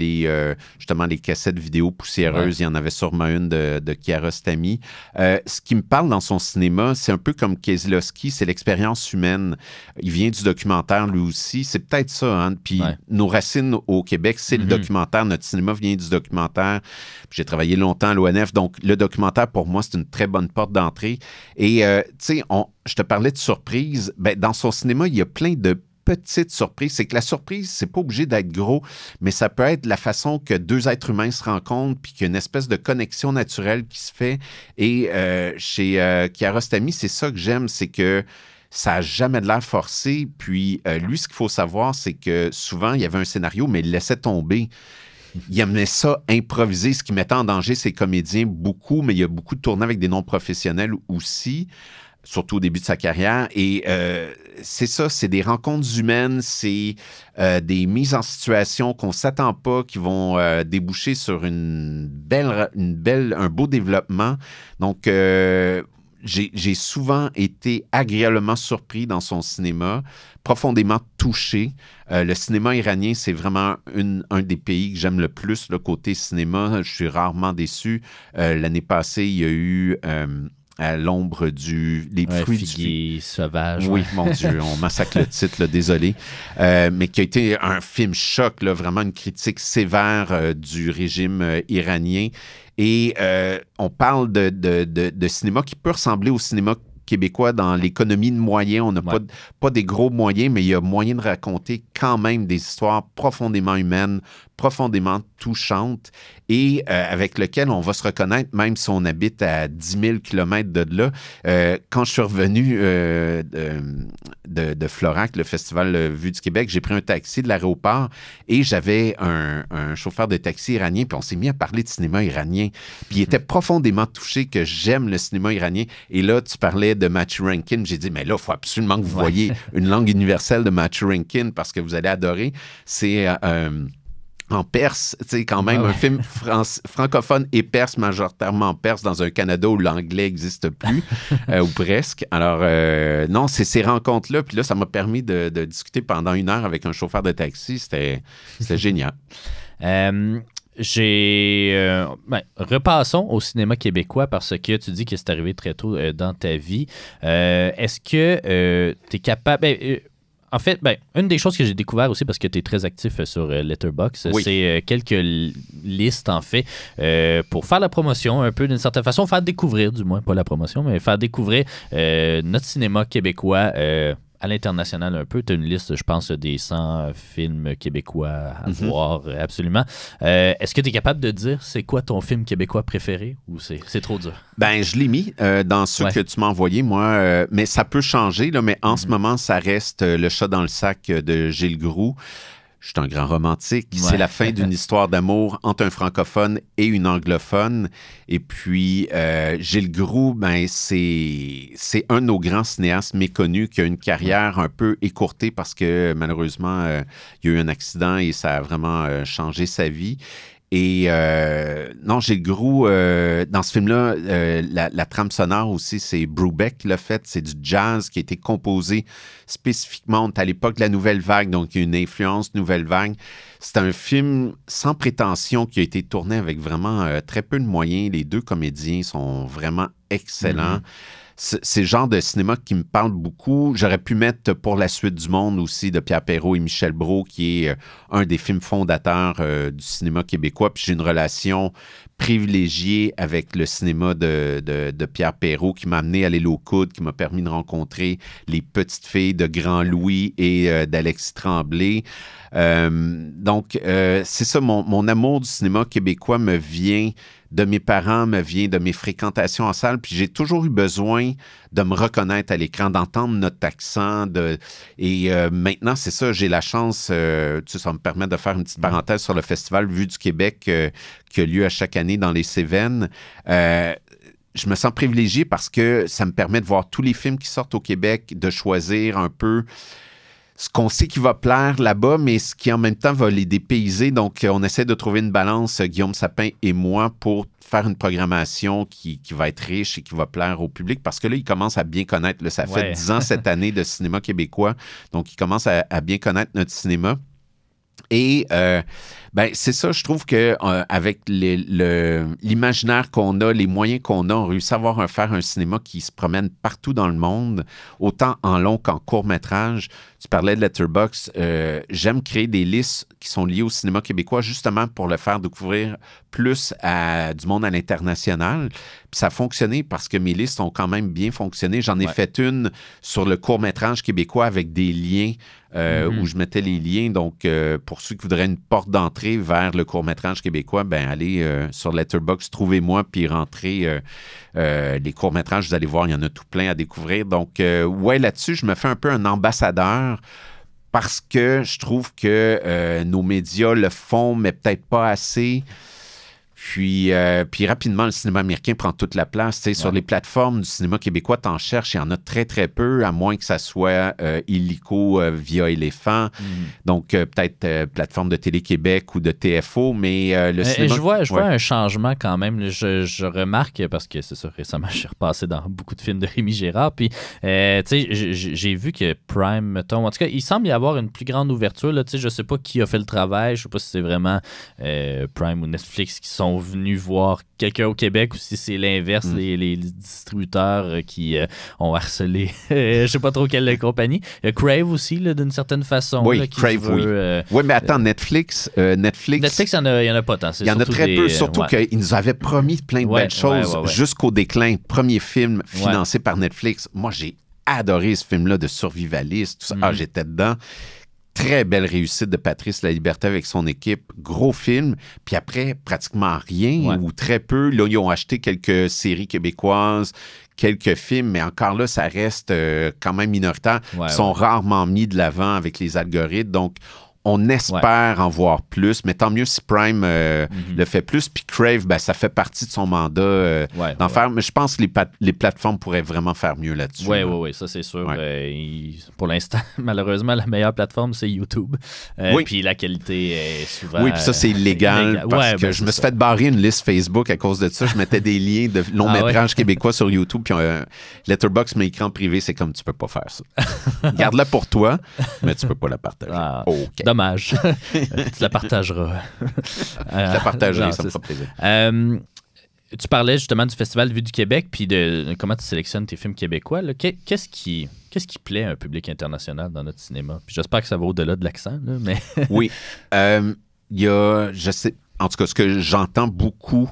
justement les cassettes vidéo poussiéreuses, il y en avait sûrement une de Kiarostami. Ce qui me parle dans son cinéma, c'est un peu comme Kieslowski, c'est l'expérience humaine. Il vient du documentaire, lui aussi. C'est peut-être ça, hein? Puis nos racines au Québec, c'est le documentaire. Notre cinéma vient du documentaire. J'ai travaillé longtemps à l'ONF, donc le documentaire, pour moi, c'est une très bonne porte d'entrée. Et, tu sais, je te parlais de surprise. Dans son cinéma, il y a plein de petite surprise. C'est que la surprise, c'est pas obligé d'être gros, mais ça peut être la façon que deux êtres humains se rencontrent puis qu'il y a une espèce de connexion naturelle qui se fait. Et chez Kiarostami, c'est ça que j'aime, c'est que ça n'a jamais de l'air forcé. Puis lui, ce qu'il faut savoir, c'est que souvent, il y avait un scénario, mais il laissait tomber. Il aimait ça improviser, ce qui mettait en danger ses comédiens beaucoup, mais il y a beaucoup de tournées avec des non-professionnels aussi, surtout au début de sa carrière. Et c'est ça, c'est des rencontres humaines, c'est des mises en situation qu'on ne s'attend pas, qui vont déboucher sur un beau développement. Donc, j'ai souvent été agréablement surpris dans son cinéma, profondément touché. Le cinéma iranien, c'est vraiment un des pays que j'aime le plus, le côté cinéma. Je suis rarement déçu. L'année passée, il y a eu... à l'ombre les fruits du sauvage. Oui, mon Dieu, on massacre le titre, là, désolé. Mais qui a été un film choc, là, vraiment une critique sévère du régime iranien. Et on parle de cinéma qui peut ressembler au cinéma québécois dans l'économie de moyens. On n'a pas des gros moyens, mais il y a moyen de raconter quand même des histoires profondément humaines, profondément touchantes et avec lequel on va se reconnaître même si on habite à 10 000 kilomètres de là. Quand je suis revenu de Florac, le festival Vue du Québec, j'ai pris un taxi de l'aéroport et j'avais un chauffeur de taxi iranien, puis on s'est mis à parler de cinéma iranien. Puis il était profondément touché que j'aime le cinéma iranien. Et là, tu parlais de Matthew Rankin. J'ai dit, mais là, il faut absolument que vous voyiez une langue universelle de Matthew Rankin parce que vous allez adorer. C'est en perse, tu sais, quand même, un film francophone et perse, majoritairement perse, dans un Canada où l'anglais n'existe plus, ou presque. Alors, non, c'est ces rencontres-là. Puis là, ça m'a permis de discuter pendant 1 heure avec un chauffeur de taxi. C'était génial. Repassons au cinéma québécois parce que tu dis que c'est arrivé très tôt dans ta vie. Est-ce que tu es capable... en fait, une des choses que j'ai découvert aussi, parce que tu es très actif sur Letterboxd, c'est quelques listes, en fait, pour faire la promotion, un peu d'une certaine façon, faire découvrir, du moins, pas la promotion, mais faire découvrir notre cinéma québécois à l'international un peu. Tu as une liste, je pense, des 100 films québécois à voir, absolument. Est-ce que tu es capable de dire c'est quoi ton film québécois préféré ou c'est trop dur? Ben, je l'ai mis dans ceux que tu m'as envoyés, moi, mais ça peut changer, là, mais en ce moment, ça reste Le chat dans le sac de Gilles Groux. Je suis un grand romantique. Ouais. C'est la fin d'une histoire d'amour entre un francophone et une anglophone. Et puis, Gilles Groux, ben, c'est un de nos grands cinéastes méconnus qui a une carrière un peu écourtée parce que malheureusement, il y a eu un accident et ça a vraiment changé sa vie. Et non, Gilles Groux, dans ce film-là, la trame sonore aussi, c'est Brubeck qui l'a fait. C'est du jazz qui a été composé spécifiquement à l'époque de la Nouvelle Vague, donc il y a une influence Nouvelle Vague. C'est un film sans prétention qui a été tourné avec vraiment très peu de moyens. Les 2 comédiens sont vraiment excellents. C'est le genre de cinéma qui me parle beaucoup. J'aurais pu mettre Pour la suite du monde aussi de Pierre Perrault et Michel Brault, qui est un des films fondateurs du cinéma québécois. Puis j'ai une relation privilégiée avec le cinéma de Pierre Perrault qui m'a amené à l'île aux coudes, qui m'a permis de rencontrer les petites filles de Grand Louis et d'Alexis Tremblay. Donc, c'est ça, mon amour du cinéma québécois me vient de mes parents, me vient de mes fréquentations en salle, puis j'ai toujours eu besoin de me reconnaître à l'écran, d'entendre notre accent. Et maintenant, c'est ça, j'ai la chance, ça me permet de faire une petite parenthèse sur le festival Vue du Québec qui a lieu à chaque année dans les Cévennes. Je me sens privilégié parce que ça me permet de voir tous les films qui sortent au Québec, de choisir un peu ce qu'on sait qui va plaire là-bas, mais ce qui en même temps va les dépayser. Donc, on essaie de trouver une balance, Guillaume Sapin et moi, pour faire une programmation qui va être riche et qui va plaire au public. Parce que là, il commence à bien connaître. Là, ça fait 10 ans cette année de cinéma québécois. Donc, il commence à bien connaître notre cinéma. Et c'est ça, je trouve qu'avec l'imaginaire qu'on a, les moyens qu'on a, on réussit à faire un cinéma qui se promène partout dans le monde, autant en long qu'en court-métrage. Tu parlais de Letterboxd. J'aime créer des listes qui sont liées au cinéma québécois justement pour le faire découvrir plus du monde à l'international. Puis ça a fonctionné parce que mes listes ont quand même bien fonctionné. J'en ai fait une sur le court-métrage québécois avec des liens où je mettais les liens. Donc, pour ceux qui voudraient une porte d'entrée vers le court-métrage québécois, allez sur Letterboxd, trouvez-moi, puis rentrez les courts-métrages. Vous allez voir, il y en a tout plein à découvrir. Donc, là-dessus, je me fais un peu un ambassadeur parce que je trouve que nos médias le font, mais peut-être pas assez. Puis rapidement, le cinéma américain prend toute la place. Ouais. Sur les plateformes du cinéma québécois, t'en cherches, il y en a très, très peu, à moins que ça soit illico via Éléphant. Donc, peut-être plateforme de Télé-Québec ou de TFO, mais le cinéma... Je vois un changement quand même. Je remarque, parce que c'est ça, récemment, je suis repassé dans beaucoup de films de Rémi Gérard, puis, j'ai vu que Prime, mettons, en tout cas, il semble y avoir une plus grande ouverture. Là, je sais pas qui a fait le travail, je sais pas si c'est vraiment Prime ou Netflix qui sont venus voir quelqu'un au Québec ou si c'est l'inverse, les distributeurs qui ont harcelé je sais pas trop quelle compagnie. Il y a Crave aussi, là, d'une certaine façon. Oui, là, Crave, oui, mais attends, Netflix, il y en a pas tant. Il y en a très peu, surtout qu'ils nous avaient promis plein de belles choses jusqu'au déclin. Premier film financé par Netflix. Moi, j'ai adoré ce film-là de survivaliste, tout ça. J'étais dedans. Très belle réussite de Patrice Laliberté avec son équipe. Gros film. Puis après, pratiquement rien ou très peu. Là, ils ont acheté quelques séries québécoises, quelques films, mais encore là, ça reste quand même minoritaire. Ils sont rarement mis de l'avant avec les algorithmes. Donc, on espère en voir plus, mais tant mieux si Prime le fait plus. Puis Crave, ben, ça fait partie de son mandat d'en faire. Mais je pense que les plateformes pourraient vraiment faire mieux là-dessus. Oui, ça c'est sûr. Pour l'instant, malheureusement, la meilleure plateforme, c'est YouTube. Puis la qualité est souvent... Oui, puis ça, c'est illégal parce que je me suis fait barrer une liste Facebook à cause de ça. Je mettais des liens de longs métrages québécois sur YouTube, puis Letterboxd, mes écrans privés, c'est comme tu peux pas faire ça. Garde-la pour toi, mais tu peux pas la partager. Dommage. Tu la partageras. Je la partagerai, ça me fera plaisir. Tu parlais justement du Festival Vue du Québec puis de comment tu sélectionnes tes films québécois. Qu'est-ce qui plaît à un public international dans notre cinéma? Puis j'espère que ça va au-delà de l'accent. Là, mais... Oui. Il y a, je sais, en tout cas, ce que j'entends beaucoup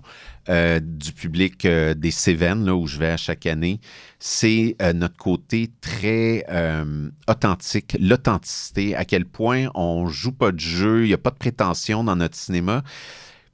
du public des Cévennes, là, où je vais à chaque année, c'est notre côté très authentique, l'authenticité, à quel point on joue pas de jeu, il n'y a pas de prétention dans notre cinéma.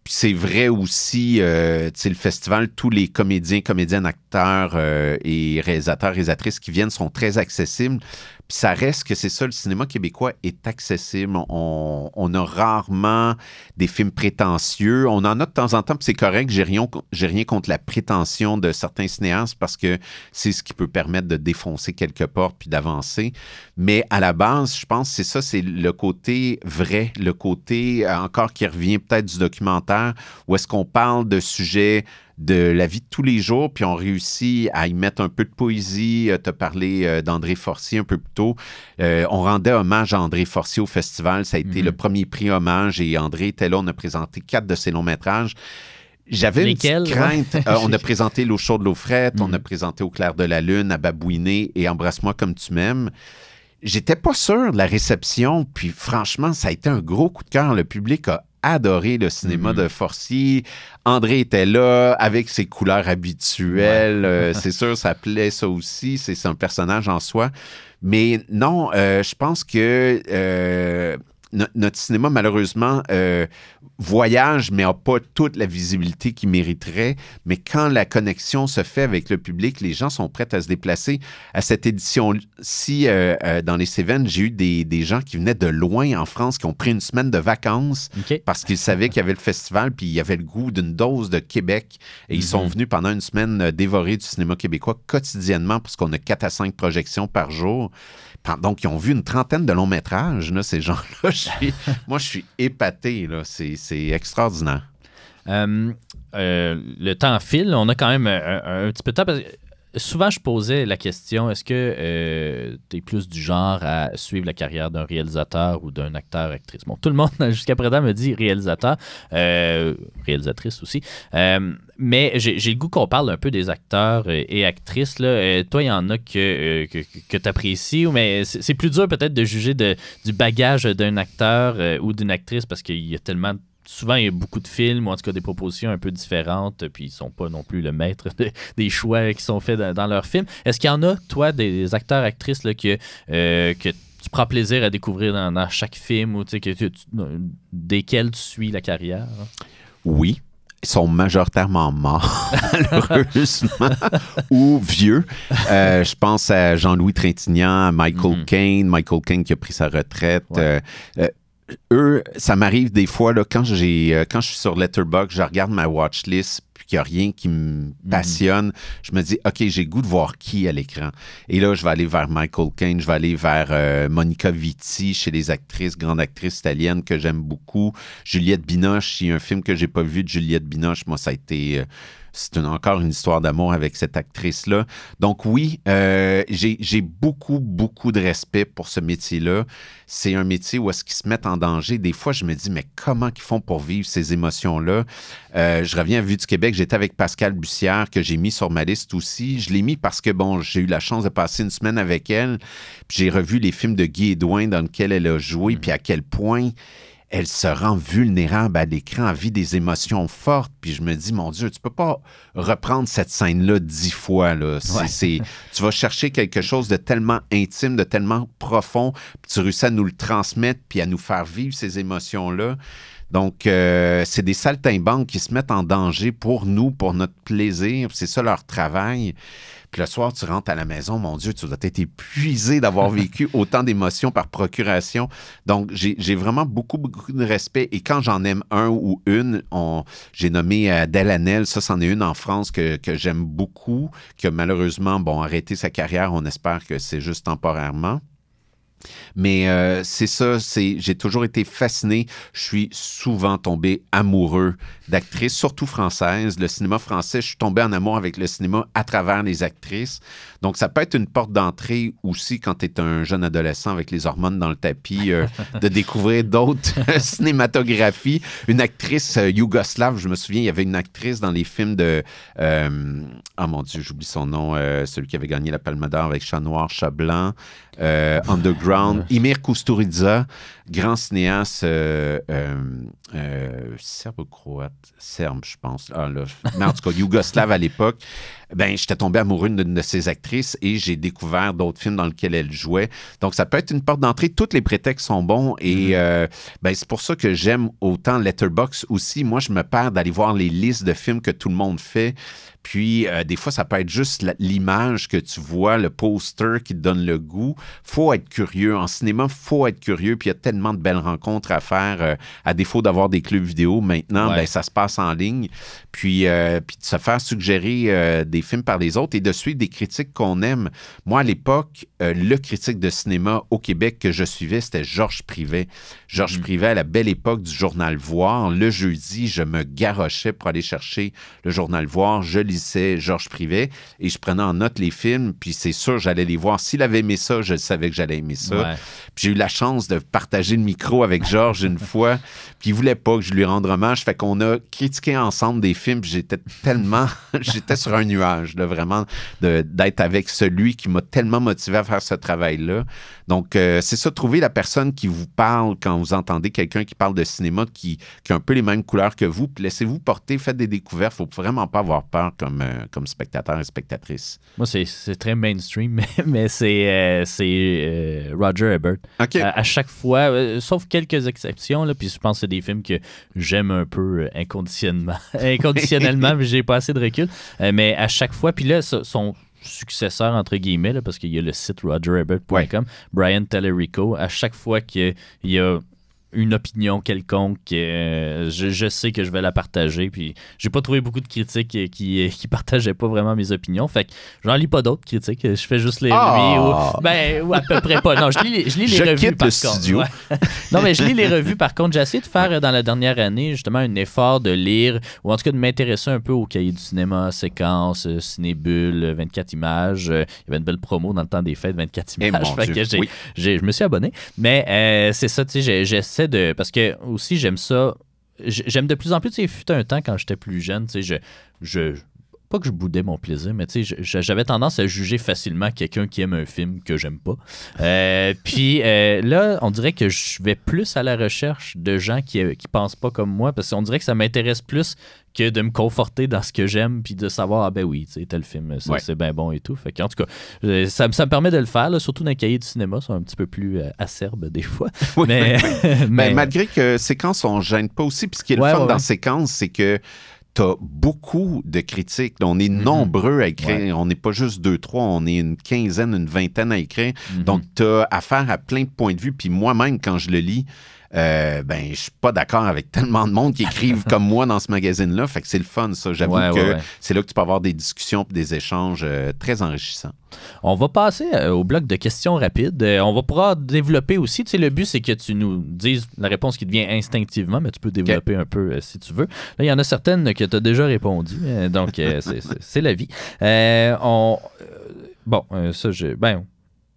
Puis c'est vrai aussi, le festival, tous les comédiens, comédiennes, acteurs et réalisateurs, réalisatrices qui viennent sont très accessibles. Puis ça reste que c'est ça, le cinéma québécois est accessible. On a rarement des films prétentieux. On en a de temps en temps, puis c'est correct. J'ai rien contre la prétention de certains cinéastes parce que c'est ce qui peut permettre de défoncer quelques portes puis d'avancer. Mais à la base, je pense que c'est ça, c'est le côté vrai, le côté encore qui revient peut-être du documentaire, où est-ce qu'on parle de sujets de la vie de tous les jours, puis on réussit à y mettre un peu de poésie. Tu as parlé d'André Forcier un peu plus tôt. On rendait hommage à André Forcier au festival. Ça a été le premier prix hommage et André était là. On a présenté 4 de ses longs-métrages. J'avais une petite crainte. On a présenté L'eau chaude, l'eau frette. On a présenté Au clair de la lune, À babouiner et Embrasse-moi comme tu m'aimes. J'étais pas sûr de la réception, puis franchement, ça a été un gros coup de cœur. Le public a adoré le cinéma de Forcier. André était là avec ses couleurs habituelles. C'est sûr, ça plaît ça aussi. C'est un personnage en soi. Mais non, je pense que notre cinéma, malheureusement, voyage, mais n'a pas toute la visibilité qu'il mériterait. Mais quand la connexion se fait avec le public, les gens sont prêts à se déplacer. À cette édition-ci, dans les Cévennes, j'ai eu des gens qui venaient de loin en France, qui ont pris une semaine de vacances parce qu'ils savaient qu'il y avait le festival, puis il y avait le goût d'une dose de Québec. Et ils sont venus pendant une semaine dévorer du cinéma québécois quotidiennement, parce qu'on a 4 à 5 projections par jour. Donc, ils ont vu une trentaine de longs métrages, là, ces gens-là. Moi, je suis épaté. Là. C'est extraordinaire. Le temps file. On a quand même un petit peu de temps. Parce que souvent, je posais la question, est-ce que tu es plus du genre à suivre la carrière d'un réalisateur ou d'un acteur-actrice? Bon, tout le monde, jusqu'à présent, me dit réalisateur, réalisatrice aussi. Mais j'ai le goût qu'on parle un peu des acteurs et actrices. Là. Toi, il y en a que tu apprécies, mais c'est plus dur peut-être de juger du bagage d'un acteur ou d'une actrice parce qu'il y a tellement... Souvent, il y a beaucoup de films, ou en tout cas des propositions un peu différentes, puis ils ne sont pas non plus le maître des choix qui sont faits dans leurs films. Est-ce qu'il y en a, toi, des acteurs, actrices là, que tu prends plaisir à découvrir dans chaque film, ou desquels tu suis la carrière? Oui. Ils sont majoritairement morts, malheureusement, ou vieux. Je pense à Jean-Louis Trintignant, à Michael Caine qui a pris sa retraite. Eux, ça m'arrive des fois, là, quand je suis sur Letterboxd, je regarde ma watchlist, puis qu'il n'y a rien qui me passionne, je me dis, OK, j'ai le goût de voir qui à l'écran. Et là, je vais aller vers Michael Caine, je vais aller vers Monica Vitti, chez les actrices, grande actrice italienne que j'aime beaucoup. Juliette Binoche, il y a un film que j'ai pas vu de Juliette Binoche, moi, ça a été... C'est encore une histoire d'amour avec cette actrice-là. Donc oui, j'ai beaucoup, beaucoup de respect pour ce métier-là. C'est un métier où est-ce qu'ils se mettent en danger. Des fois, je me dis, mais comment ils font pour vivre ces émotions-là? Je reviens à Vue du Québec. J'étais avec Pascale Bussière, que j'ai mis sur ma liste aussi. Je l'ai mis parce que, bon, j'ai eu la chance de passer une semaine avec elle. Puis j'ai revu les films de Guy Edouin dans lesquels elle a joué, puis à quel point... elle se rend vulnérable à l'écran, elle vit des émotions fortes. Puis je me dis, mon Dieu, tu peux pas reprendre cette scène-là 10 fois. Là. Tu vas chercher quelque chose de tellement intime, de tellement profond, puis tu réussis à nous le transmettre, puis à nous faire vivre ces émotions-là. Donc, c'est des saltimbanques qui se mettent en danger pour nous, pour notre plaisir. C'est ça leur travail. Puis le soir, tu rentres à la maison, mon Dieu, tu dois être épuisé d'avoir vécu autant d'émotions par procuration. Donc, j'ai vraiment beaucoup de respect. Et quand j'en aime un ou une, j'ai nommé Adèle Haenel, ça, c'en est une en France que j'aime beaucoup, qui a malheureusement, arrêté sa carrière. On espère que c'est juste temporairement. Mais c'est ça, j'ai toujours été fasciné. Je suis souvent tombé amoureux d'actrices, surtout françaises. Le cinéma français, je suis tombé en amour avec le cinéma à travers les actrices. Donc, ça peut être une porte d'entrée aussi quand tu es un jeune adolescent avec les hormones dans le tapis, de découvrir d'autres cinématographies. Une actrice yougoslave, je me souviens, il y avait une actrice dans les films de... oh mon Dieu, j'oublie son nom, celui qui avait gagné la Palme d'Or avec Chat Noir, Chat Blanc, Underground. Emir Kusturica, grand cinéaste serbo-croate, serbe, je pense. Mais en tout cas, yougoslave à l'époque. Ben, j'étais tombé amoureux d'une de ces actrices et j'ai découvert d'autres films dans lesquels elle jouait. Donc, ça peut être une porte d'entrée. Tous les prétextes sont bons et c'est pour ça que j'aime autant Letterboxd aussi. Moi, je me perds d'aller voir les listes de films que tout le monde fait. Puis, des fois, ça peut être juste l'image que tu vois, le poster qui te donne le goût. Faut être curieux. En cinéma, faut être curieux. Puis, il y a tellement de belles rencontres à faire. À défaut d'avoir des clubs vidéo, maintenant, ça se passe en ligne. Puis de se faire suggérer des films par les autres et de suivre des critiques qu'on aime. Moi, à l'époque, le critique de cinéma au Québec que je suivais, c'était Georges Privet. Georges Privet, à la belle époque du Journal Voir, le jeudi, je me garochais pour aller chercher le Journal Voir. Je lisais Georges Privet et je prenais en note les films, puis c'est sûr, j'allais les voir. S'il avait aimé ça, je savais que j'allais aimer ça. Ouais. Puis j'ai eu la chance de partager le micro avec Georges une fois, puis il voulait pas que je lui rende hommage, fait qu'on a critiqué ensemble des films, puis j'étais sur un nuage, là, vraiment, d'être avec celui qui m'a tellement motivé à faire ce travail-là. Donc, c'est ça, trouver la personne qui vous parle quand vous entendez quelqu'un qui parle de cinéma, qui a un peu les mêmes couleurs que vous, puis laissez-vous porter, faites des découvertes, faut vraiment pas avoir peur comme spectateur et spectatrice. Moi, c'est très mainstream, mais c'est Roger Ebert. Okay. À chaque fois, sauf quelques exceptions, là, puis je pense que c'est des films que j'aime un peu inconditionnellement, mais j'ai pas assez de recul. Mais à chaque fois, puis là, son successeur, entre guillemets, là, parce qu'il y a le site rogerebert.com, Brian Tallerico, à chaque fois qu'il y a une opinion quelconque, je sais que je vais la partager, puis j'ai pas trouvé beaucoup de critiques qui partageaient pas vraiment mes opinions, fait que j'en lis pas d'autres critiques, je fais juste les revues, ou à peu près pas. Non, je lis les revues par contre. Ouais. Non, mais je lis les revues par contre. J'ai essayé de faire dans la dernière année justement un effort de lire, ou en tout cas de m'intéresser un peu au cahier du cinéma, séquence, Cinébule, 24 images. Il y avait une belle promo dans le temps des fêtes, 24 images, fait que je me suis abonné. Mais c'est ça, tu sais, j'essaie parce que aussi j'aime ça, j'aime de plus en plus, tu sais, fut un temps quand j'étais plus jeune, tu sais, pas que je boudais mon plaisir, mais tu sais, j'avais tendance à juger facilement quelqu'un qui aime un film que j'aime pas. Puis là, on dirait que je vais plus à la recherche de gens qui pensent pas comme moi, parce qu'on dirait que ça m'intéresse plus que de me conforter dans ce que j'aime, puis de savoir, ah ben oui, tu sais, tel film, c'est bien bon et tout. Fait qu'en tout cas, ça me permet de le faire, là, surtout dans les cahiers du cinéma, c'est un petit peu plus acerbe des fois. Oui, mais malgré que Séquence, on ne gêne pas aussi, puis ce qui est le fun dans Séquence, c'est que tu as beaucoup de critiques. On est nombreux à écrire. On n'est pas juste 2-3, on est une quinzaine, une vingtaine à écrire. Donc, tu as affaire à plein de points de vue. Puis moi-même, quand je le lis, je suis pas d'accord avec tellement de monde qui écrivent comme moi dans ce magazine-là. Fait que c'est le fun, ça. J'avoue que c'est là que tu peux avoir des discussions et des échanges très enrichissants. On va passer au bloc de questions rapides. On va pouvoir développer aussi. Tu sais, le but, c'est que tu nous dises la réponse qui te vient instinctivement, mais tu peux développer un peu si tu veux. Là, il y en a certaines que tu as déjà répondu. Donc, c'est la vie.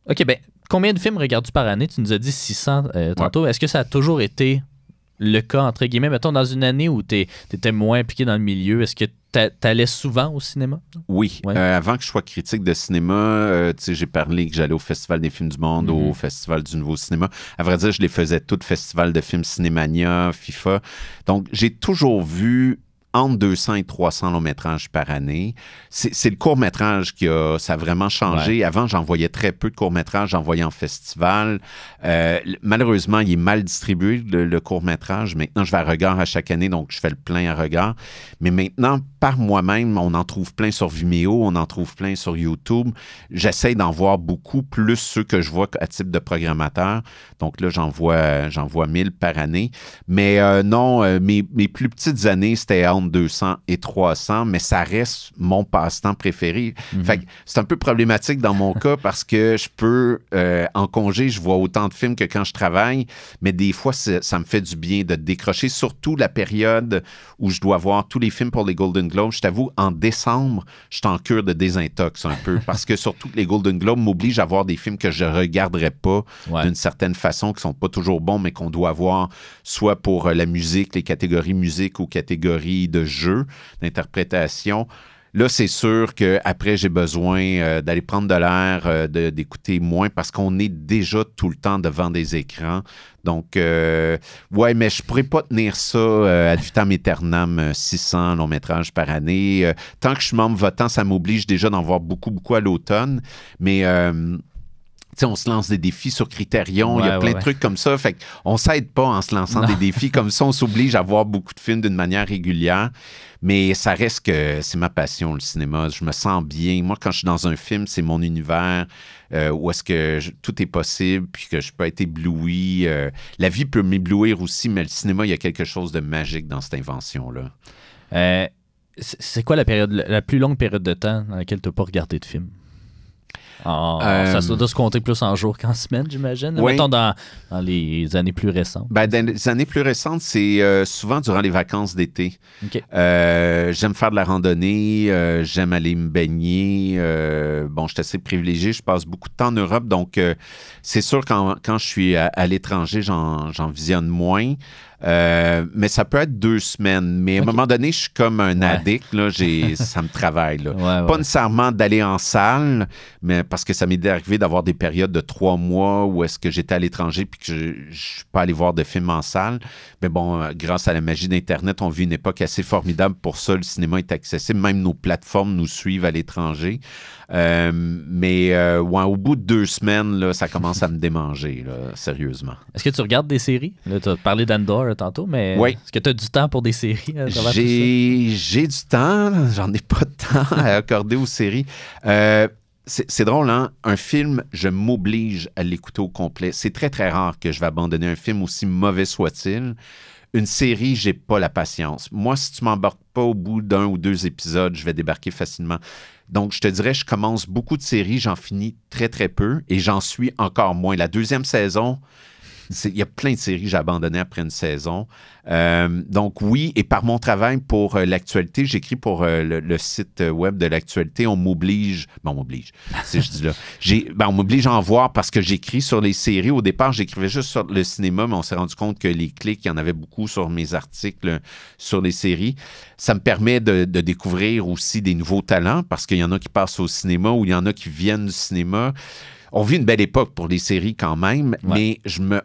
OK, combien de films regardes-tu par année? Tu nous as dit 600 tantôt. Est-ce que ça a toujours été le cas, entre guillemets? Mettons, dans une année où tu étais moins impliqué dans le milieu, est-ce que tu allais souvent au cinéma? Oui. Ouais. Avant que je sois critique de cinéma, j'ai parlé que j'allais au Festival des films du monde, au Festival du Nouveau Cinéma. À vrai dire, je les faisais toutes, Festival de films Cinémania, FIFA. Donc, j'ai toujours vu entre 200 et 300 longs-métrages par année. C'est le court-métrage ça a vraiment changé. Ouais. Avant, j'en voyais très peu de courts-métrages, j'en voyais en festival. Malheureusement, il est mal distribué, le court-métrage. Maintenant, je vais à Regard à chaque année, donc je fais le plein à Regard. Mais maintenant, par moi-même, on en trouve plein sur Vimeo, on en trouve plein sur YouTube. J'essaie d'en voir beaucoup, plus ceux que je vois à type de programmateur. Donc là, j'en vois 1000 par année. Mais non, mes plus petites années, c'était entre 200 et 300, mais ça reste mon passe-temps préféré. Fait que c'est un peu problématique dans mon cas parce que je peux, en congé, je vois autant de films que quand je travaille, mais des fois, ça me fait du bien de décrocher, surtout la période où je dois voir tous les films pour les Golden Globes. Je t'avoue, en décembre, je suis en cure de désintox un peu parce que surtout les Golden Globes m'obligent à voir des films que je ne regarderais pas d'une certaine façon, qui ne sont pas toujours bons, mais qu'on doit voir soit pour la musique, les catégories musique ou catégories de jeu, d'interprétation. Là, c'est sûr qu'après, j'ai besoin d'aller prendre de l'air, d'écouter moins parce qu'on est déjà tout le temps devant des écrans. Donc, ouais, mais je ne pourrais pas tenir ça ad vitam aeternam, 600 longs métrages par année. Tant que je suis membre votant, ça m'oblige déjà d'en voir beaucoup, beaucoup à l'automne. Mais... T'sais, on se lance des défis sur Criterion, il y a plein de trucs comme ça. Fait qu'on ne s'aide pas en se lançant des défis comme ça. On s'oblige à voir beaucoup de films d'une manière régulière. Mais ça reste que c'est ma passion, le cinéma. Je me sens bien. Moi, quand je suis dans un film, c'est mon univers où est-ce que tout est possible puis que je peux être ébloui. La vie peut m'éblouir aussi, mais le cinéma, il y a quelque chose de magique dans cette invention-là. C'est quoi la plus longue période de temps dans laquelle tu n'as pas regardé de film? Ça doit se compter plus en jours qu'en semaines, j'imagine. Oui. Mettons dans les années plus récentes. Ben, dans les années plus récentes, c'est souvent durant les vacances d'été. Okay. J'aime faire de la randonnée, j'aime aller me baigner. Bon, je suis assez privilégié, je passe beaucoup de temps en Europe, donc c'est sûr quand je suis à l'étranger, j'en visionne moins. Mais ça peut être 2 semaines. Mais à un moment donné, je suis comme un addict. Là, ça me travaille. Là. Pas nécessairement d'aller en salle, mais parce que ça m'est arrivé d'avoir des périodes de 3 mois où est-ce que j'étais à l'étranger puis que je ne suis pas allé voir de films en salle. Mais bon, grâce à la magie d'Internet, on vit une époque assez formidable pour ça. Le cinéma est accessible. Même nos plateformes nous suivent à l'étranger. Mais au bout de 2 semaines, là, ça commence à me démanger, là, sérieusement. Est-ce que tu regardes des séries? Tu as parlé d'Andor tantôt, mais est-ce que tu as du temps pour des séries? J'ai du temps, j'en ai pas de temps à accorder aux séries. C'est drôle, hein? Un film, je m'oblige à l'écouter au complet. C'est très, très rare que je vais abandonner un film, aussi mauvais soit-il. Une série, j'ai pas la patience. Moi, si tu m'embarques pas au bout d'1 ou 2 épisodes, je vais débarquer facilement. Donc, je te dirais, je commence beaucoup de séries, j'en finis très, très peu et j'en suis encore moins. La 2e saison, il y a plein de séries que j'ai abandonnées après une saison. Donc, oui, et par mon travail pour l'actualité, j'écris pour le site web de l'actualité. On m'oblige, si je dis là, on m'oblige à en voir parce que j'écris sur les séries. Au départ, j'écrivais juste sur le cinéma, mais on s'est rendu compte que les clics, il y en avait beaucoup sur mes articles sur les séries. Ça me permet de découvrir aussi des nouveaux talents parce qu'il y en a qui passent au cinéma ou il y en a qui viennent du cinéma. On vit une belle époque pour les séries quand même, mais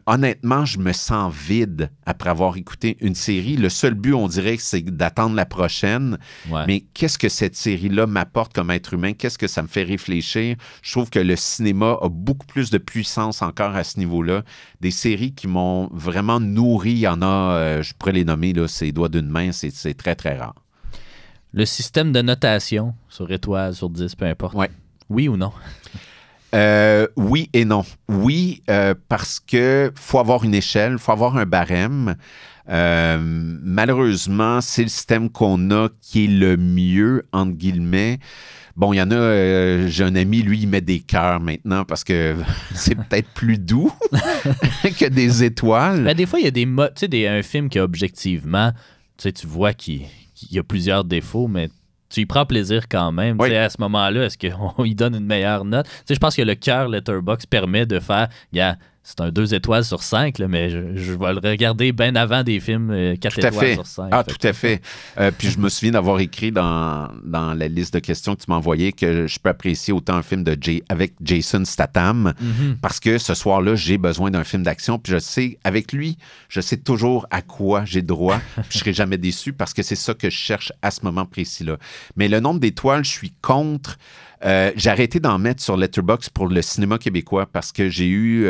honnêtement, je me sens vide après avoir écouté une série. Le seul but, on dirait, c'est d'attendre la prochaine. Mais qu'est-ce que cette série-là m'apporte comme être humain? Qu'est-ce que ça me fait réfléchir? Je trouve que le cinéma a beaucoup plus de puissance encore à ce niveau-là. Des séries qui m'ont vraiment nourri, il y en a, je pourrais les nommer, là, c'est les doigts d'une main, c'est très, très rare. Le système de notation sur étoiles, sur 10, peu importe. Oui ou non? Oui et non. Oui, parce que faut avoir une échelle, faut avoir un barème. Malheureusement, c'est le système qu'on a qui est le mieux, entre guillemets. Bon, il y en a, j'ai un ami, lui, il met des cœurs maintenant parce que c'est peut-être plus doux que des étoiles. Ben, des fois, il y a un film qui, objectivement, tu vois qu'il y a plusieurs défauts, mais tu y prends plaisir quand même. À ce moment-là, est-ce qu'on y donne une meilleure note? Je pense que le cœur Letterboxd permet de faire, c'est un 2 étoiles sur 5, là, mais je vais le regarder bien avant des films 4 étoiles sur 5. Ah, tout à fait. Puis je me souviens d'avoir écrit dans la liste de questions que tu m'as envoyées que je peux apprécier autant un film avec Jason Statham parce que ce soir-là, j'ai besoin d'un film d'action. Puis je sais, avec lui, je sais toujours à quoi j'ai droit. Puis je ne serai jamais déçu parce que c'est ça que je cherche à ce moment précis-là. Mais le nombre d'étoiles, je suis contre. J'ai arrêté d'en mettre sur Letterboxd pour le cinéma québécois parce que j'ai eu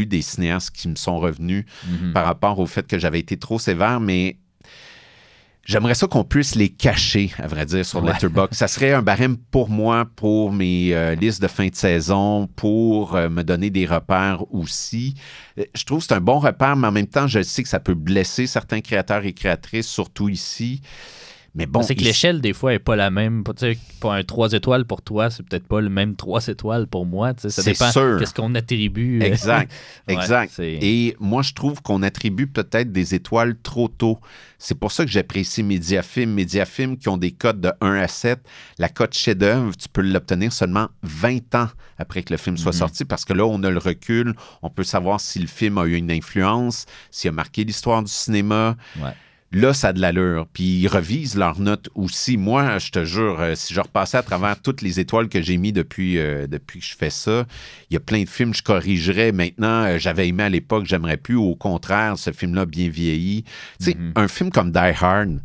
des cinéastes qui me sont revenus par rapport au fait que j'avais été trop sévère, mais j'aimerais ça qu'on puisse les cacher, à vrai dire, sur Letterboxd. Ça serait un barème pour moi, pour mes listes de fin de saison, pour me donner des repères aussi. Je trouve que c'est un bon repère, mais en même temps, je sais que ça peut blesser certains créateurs et créatrices, surtout ici. Mais bon, c'est que l'échelle, des fois, n'est pas la même. Pour un 3 étoiles pour toi, c'est peut-être pas le même 3 étoiles pour moi. Ça dépend qu'est-ce qu'on attribue. Exact. Et moi, je trouve qu'on attribue peut-être des étoiles trop tôt. C'est pour ça que j'apprécie Mediafilm. Mediafilm qui ont des cotes de 1 à 7. La cote chef-d'œuvre, tu peux l'obtenir seulement 20 ans après que le film soit sorti parce que là, on a le recul. On peut savoir si le film a eu une influence, s'il a marqué l'histoire du cinéma. Ouais. Là, ça a de l'allure. Puis ils revisent leurs notes aussi. Moi, je te jure, si je repassais à travers toutes les étoiles que j'ai mis depuis que je fais ça, il y a plein de films que je corrigerais. Maintenant, j'avais aimé à l'époque, j'aimerais plus. Au contraire, ce film-là bien vieilli. Tu sais, un film comme Die Hard,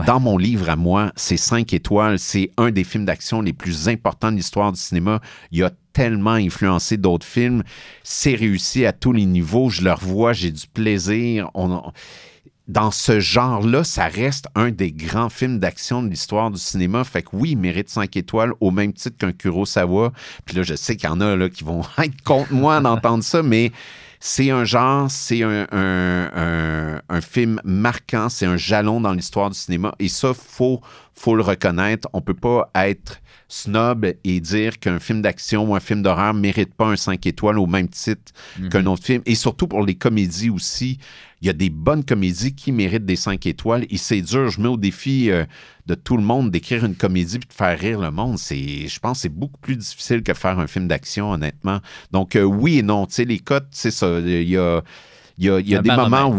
dans mon livre à moi, c'est 5 étoiles. C'est un des films d'action les plus importants de l'histoire du cinéma. Il a tellement influencé d'autres films. C'est réussi à tous les niveaux. Je le revois, j'ai du plaisir. Dans ce genre-là, ça reste un des grands films d'action de l'histoire du cinéma. Fait que oui, il mérite 5 étoiles au même titre qu'un Kurosawa. Puis là, je sais qu'il y en a là, qui vont être contre moi d'entendre ça, mais c'est un genre, c'est un film marquant, c'est un jalon dans l'histoire du cinéma. Et ça, faut le reconnaître. On peut pas être snob et dire qu'un film d'action ou un film d'horreur ne mérite pas un 5 étoiles au même titre qu'un autre film. Et surtout pour les comédies aussi, il y a des bonnes comédies qui méritent des 5 étoiles. Et c'est dur, je mets au défi de tout le monde d'écrire une comédie et de faire rire le monde. Je pense que c'est beaucoup plus difficile que faire un film d'action, honnêtement. Donc oui et non, tu sais, les cotes, c'est ça. Il y a des moments,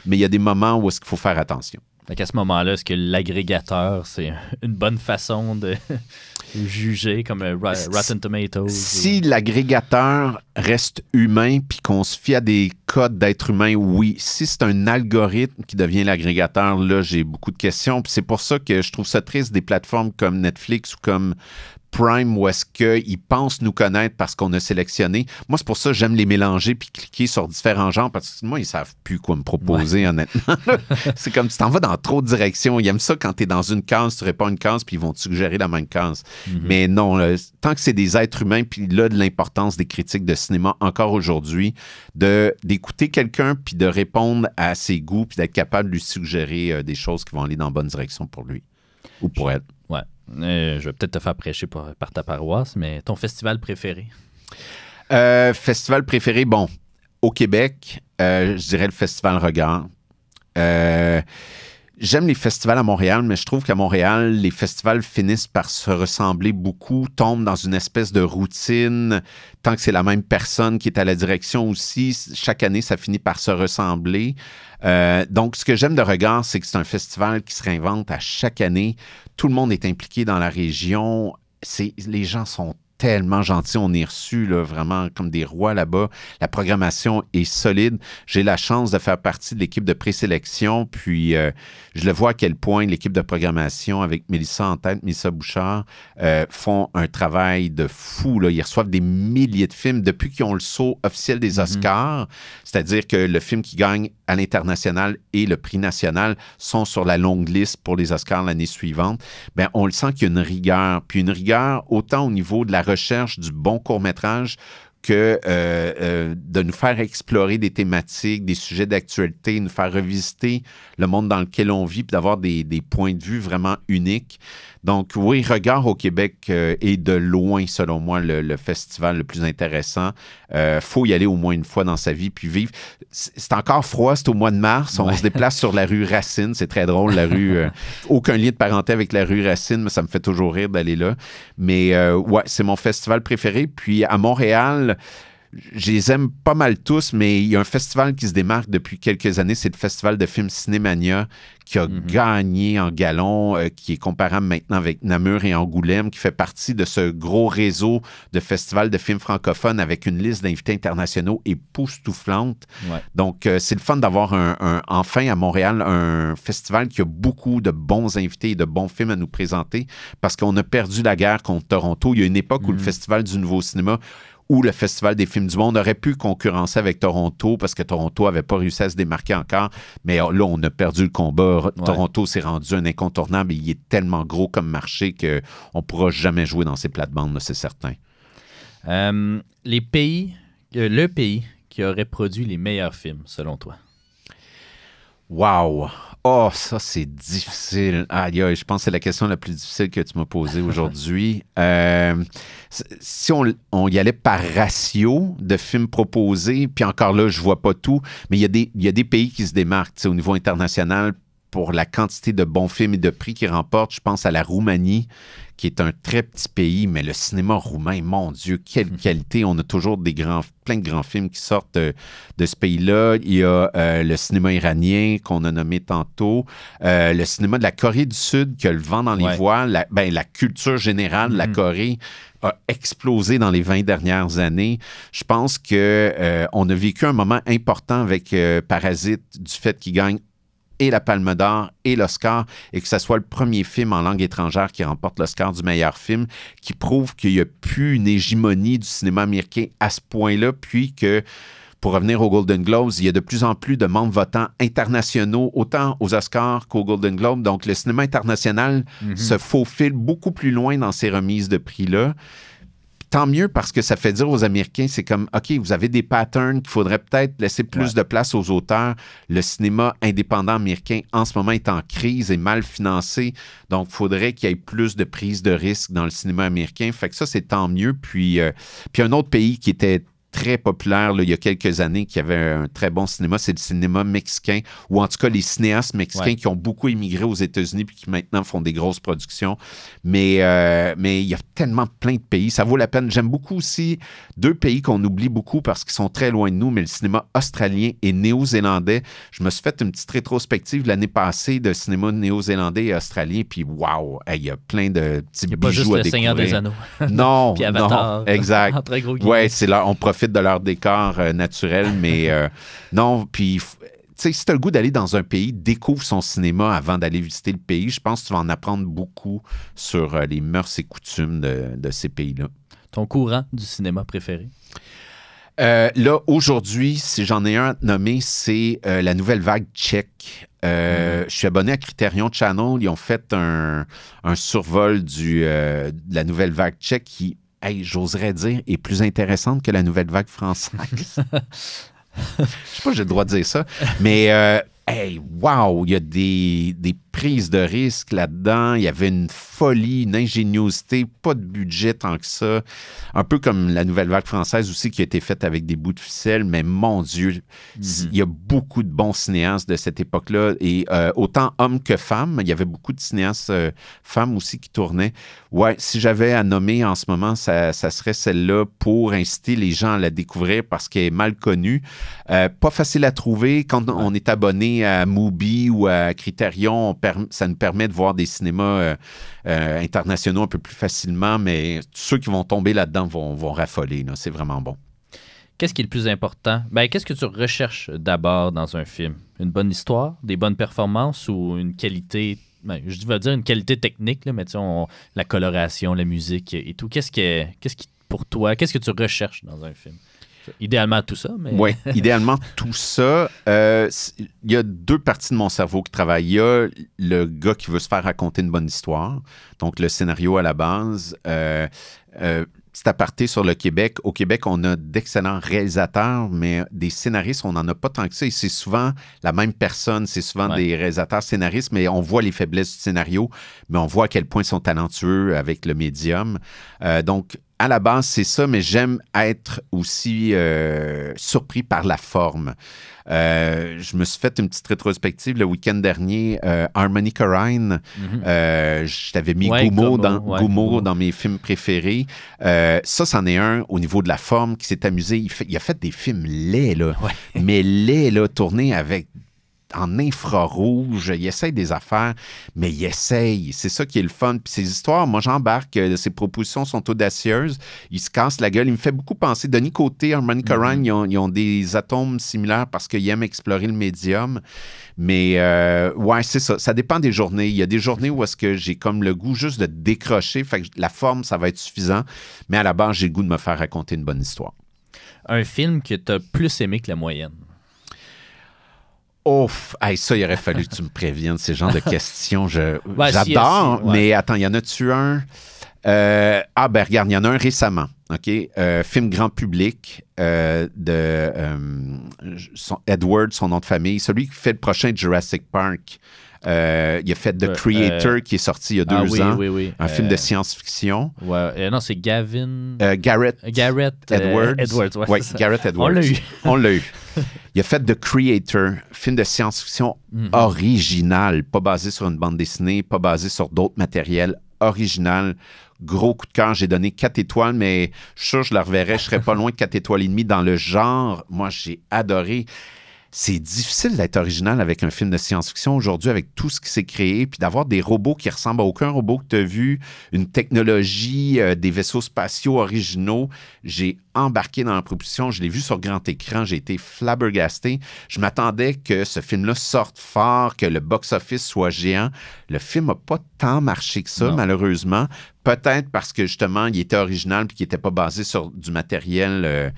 mais il y a des moments où est-ce qu'il faut faire attention. Fait qu'à ce moment-là, est-ce que l'agrégateur, c'est une bonne façon de juger comme Rotten Tomatoes? Si l'agrégateur reste humain puis qu'on se fie à des codes d'être humain, oui. Si c'est un algorithme qui devient l'agrégateur, là, j'ai beaucoup de questions. Puis c'est pour ça que je trouve ça triste des plateformes comme Netflix ou comme Prime où est-ce qu'ils pensent nous connaître parce qu'on a sélectionné. Moi, c'est pour ça que j'aime les mélanger puis cliquer sur différents genres parce que moi, ils savent plus quoi me proposer, honnêtement. C'est comme tu t'en vas dans trop de directions. Ils aiment ça quand tu es dans une case, tu réponds à une case puis ils vont te suggérer la même case. Mais non, tant que c'est des êtres humains, puis là, de l'importance des critiques de cinéma encore aujourd'hui, d'écouter quelqu'un puis de répondre à ses goûts puis d'être capable de lui suggérer des choses qui vont aller dans la bonne direction pour lui ou pour elle. Ouais. Je vais peut-être te faire prêcher par ta paroisse, mais ton festival préféré? Festival préféré, bon, au Québec, je dirais le Festival Regard. J'aime les festivals à Montréal, mais je trouve qu'à Montréal, les festivals finissent par se ressembler beaucoup, tombent dans une espèce de routine, tant que c'est la même personne qui est à la direction aussi. Chaque année, ça finit par se ressembler. Donc, ce que j'aime de Regard, c'est que c'est un festival qui se réinvente à chaque année. Tout le monde est impliqué dans la région. Les gens sont tellement gentils. On est reçus là, vraiment comme des rois là-bas. La programmation est solide. J'ai la chance de faire partie de l'équipe de présélection. Puis, je le vois à quel point l'équipe de programmation, avec Mélissa en tête, Mélissa Bouchard, font un travail de fou. Là. Ils reçoivent des milliers de films depuis qu'ils ont le saut officiel des Oscars. C'est-à-dire que le film qui gagne à l'international et le prix national sont sur la longue liste pour les Oscars l'année suivante. Bien, on le sent qu'il y a une rigueur. Puis une rigueur autant au niveau de la recherche du bon court-métrage que de nous faire explorer des thématiques, des sujets d'actualité, nous faire revisiter le monde dans lequel on vit, puis d'avoir des points de vue vraiment uniques. Donc oui, Regard au Québec est de loin, selon moi, le festival le plus intéressant. Faut y aller au moins une fois dans sa vie, puis vivre. C'est encore froid, c'est au mois de mars. On se déplace sur la rue Racine. C'est très drôle, la rue. Aucun lien de parenté avec la rue Racine, mais ça me fait toujours rire d'aller là. Mais ouais, c'est mon festival préféré. Puis à Montréal, je les aime pas mal tous, mais il y a un festival qui se démarque depuis quelques années, c'est le Festival de films Cinémania, qui a gagné en galon, qui est comparable maintenant avec Namur et Angoulême, qui fait partie de ce gros réseau de festivals de films francophones avec une liste d'invités internationaux époustouflante. Ouais. Donc, c'est le fun d'avoir enfin à Montréal un festival qui a beaucoup de bons invités et de bons films à nous présenter parce qu'on a perdu la guerre contre Toronto. Il y a une époque où le Festival du Nouveau Cinéma ou le Festival des films du monde aurait pu concurrencer avec Toronto parce que Toronto n'avait pas réussi à se démarquer encore. Mais là, on a perdu le combat. Ouais. Toronto s'est rendu un incontournable et il est tellement gros comme marché qu'on ne pourra jamais jouer dans ces plates-bandes, c'est certain. Le pays qui aurait produit les meilleurs films, selon toi? Wow! Oh, ça, c'est difficile. Aïe, je pense que c'est la question la plus difficile que tu m'as posée aujourd'hui. Si on y allait par ratio de films proposés, puis encore là, je vois pas tout, mais il y a des pays qui se démarquent au niveau international pour la quantité de bons films et de prix qu'ils remportent. Je pense à la Roumanie, qui est un très petit pays, mais le cinéma roumain, mon Dieu, quelle qualité. On a toujours plein de grands films qui sortent de ce pays-là. Il y a le cinéma iranien qu'on a nommé tantôt, le cinéma de la Corée du Sud qui a le vent dans les voiles, la culture générale de la Corée a explosé dans les 20 dernières années. Je pense qu'on a vécu un moment important avec Parasite du fait qu'il gagne et la Palme d'Or et l'Oscar, et que ce soit le premier film en langue étrangère qui remporte l'Oscar du meilleur film, qui prouve qu'il n'y a plus une hégémonie du cinéma américain à ce point-là, puis que, pour revenir aux Golden Globes, il y a de plus en plus de membres votants internationaux, autant aux Oscars qu'aux Golden Globes. Donc, le cinéma international se faufile beaucoup plus loin dans ces remises de prix-là. Tant mieux parce que ça fait dire aux Américains, c'est comme, OK, vous avez des patterns qu'il faudrait peut-être laisser plus de place aux auteurs. Le cinéma indépendant américain, en ce moment, est en crise et mal financé. Donc, il faudrait qu'il y ait plus de prise de risque dans le cinéma américain. Fait que ça, c'est tant mieux. Puis un autre pays qui était très populaire là, il y a quelques années, qui avait un très bon cinéma, c'est le cinéma mexicain, ou en tout cas les cinéastes mexicains qui ont beaucoup émigré aux États-Unis puis qui maintenant font des grosses productions. Mais il y a tellement plein de pays, ça vaut la peine. J'aime beaucoup aussi deux pays qu'on oublie beaucoup parce qu'ils sont très loin de nous, mais le cinéma australien et néo-zélandais. Je me suis fait une petite rétrospective l'année passée de cinéma néo-zélandais et australien, puis wow, il y a plein de petits bijoux à découvrir. Il n'y a pas juste le Seigneur des Anneaux. Non, puis Avatar, non, exact. Très gros ouais, c'est là, on profite de leur décor naturel, mais non, puis tu sais, si tu as le goût d'aller dans un pays, découvre son cinéma avant d'aller visiter le pays. Je pense que tu vas en apprendre beaucoup sur les mœurs et coutumes de ces pays-là. Ton courant du cinéma préféré? Là, aujourd'hui, si j'en ai un à te nommer, c'est la nouvelle vague tchèque. Je suis abonné à Criterion Channel. Ils ont fait un survol de la nouvelle vague tchèque qui, j'oserais dire, est plus intéressante que la nouvelle vague française. Je sais pas si j'ai le droit de dire ça, mais wow, il y a des prises de risque là-dedans. Il y avait une folie, une ingéniosité, pas de budget tant que ça. Un peu comme la nouvelle vague française aussi qui a été faite avec des bouts de ficelle, mais mon Dieu, il y a beaucoup de bons cinéastes de cette époque-là. Et autant hommes que femmes, il y avait beaucoup de cinéastes femmes aussi qui tournaient. Ouais, si j'avais à nommer en ce moment, ça serait celle-là pour inciter les gens à la découvrir parce qu'elle est mal connue. Pas facile à trouver. Quand on est abonné à Mubi ou à Criterion, ça nous permet de voir des cinémas internationaux un peu plus facilement, mais ceux qui vont tomber là-dedans vont raffoler. Là. C'est vraiment bon. Qu'est-ce qui est le plus important? Qu'est-ce que tu recherches d'abord dans un film? Une bonne histoire, des bonnes performances ou une qualité, je vais dire une qualité technique, là, mais la coloration, la musique et tout. Qu'est-ce qui, pour toi, qu'est-ce que tu recherches dans un film? Idéalement tout ça, mais... Oui, idéalement tout ça. Il y a deux parties de mon cerveau qui travaillent. Il y a le gars qui veut se faire raconter une bonne histoire, donc le scénario à la base. Petit aparté sur le Québec. Au Québec, on a d'excellents réalisateurs, mais des scénaristes, on n'en a pas tant que ça. Et c'est souvent la même personne, c'est souvent des réalisateurs scénaristes, mais on voit les faiblesses du scénario, mais on voit à quel point ils sont talentueux avec le médium. Donc, à la base, c'est ça, mais j'aime être aussi surpris par la forme. Je me suis fait une petite rétrospective le week-end dernier. Harmony Korine, je t'avais mis Gummo dans mes films préférés. Ça, c'en est un au niveau de la forme qui s'est amusé. Il a fait des films laids, là, mais laids, là, tournés avec en infrarouge, il essaye des affaires, mais il essaye. C'est ça qui est le fun. Puis ces histoires, moi, j'embarque. Ses propositions sont audacieuses. Il se casse la gueule. Il me fait beaucoup penser. Denis Côté, Harmony Korine, ils ont des atomes similaires parce qu'ils aiment explorer le médium. Mais, ouais, c'est ça. Ça dépend des journées. Il y a des journées où est-ce que j'ai comme le goût juste de décrocher. Fait que la forme, ça va être suffisant. Mais à la base, j'ai le goût de me faire raconter une bonne histoire. Un film que tu as plus aimé que la moyenne? Ouf! Hey, ça, il aurait fallu que tu me préviennes. Ces genres de questions, j'adore. Mais attends, il y en a-tu un? Regarde, il y en a un récemment. OK? Film grand public de Edward, son nom de famille. Celui qui fait le prochain Jurassic Park. Il a fait The Creator qui est sorti il y a 2 ans. Oui. Un film de science-fiction. Non, c'est Gavin... Garrett Edwards. Oui, Garrett Edwards. On l'a eu. Il a fait The Creator, film de science-fiction original, pas basé sur une bande dessinée, pas basé sur d'autres matériels, original. Gros coup de cœur, j'ai donné 4 étoiles, mais je suis sûr que je le reverrai, je serais pas loin de 4 étoiles et demie dans le genre. Moi, j'ai adoré. C'est difficile d'être original avec un film de science-fiction aujourd'hui, avec tout ce qui s'est créé, puis d'avoir des robots qui ressemblent à aucun robot que tu as vu, une technologie, des vaisseaux spatiaux originaux. J'ai embarqué dans la proposition, je l'ai vu sur grand écran, j'ai été flabbergasté. Je m'attendais que ce film-là sorte fort, que le box-office soit géant. Le film n'a pas tant marché que ça, malheureusement. Peut-être parce que, justement, il était original puis qu'il n'était pas basé sur du matériel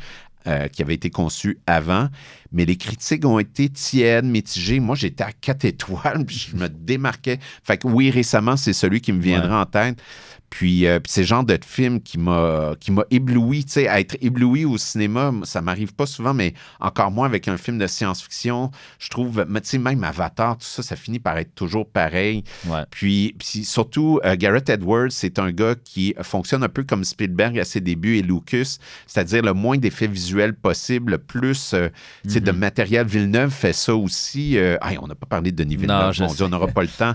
qui avait été conçu avant. Mais les critiques ont été tièdes, mitigées. Moi, j'étais à 4 étoiles, puis je me démarquais. Fait que oui, récemment, c'est celui qui me viendra en tête. Puis c'est le genre de film qui m'a ébloui. Tu sais, à être ébloui au cinéma, ça m'arrive pas souvent, mais encore moins avec un film de science-fiction. Je trouve, tu sais, même Avatar, tout ça, ça finit par être toujours pareil. Ouais. Puis surtout, Gareth Edwards, c'est un gars qui fonctionne un peu comme Spielberg à ses débuts et Lucas, c'est-à-dire le moins d'effets visuels possible, le plus de matériel. Villeneuve fait ça aussi. On n'a pas parlé de Denis Villeneuve, mon Dieu, on n'aura pas le temps.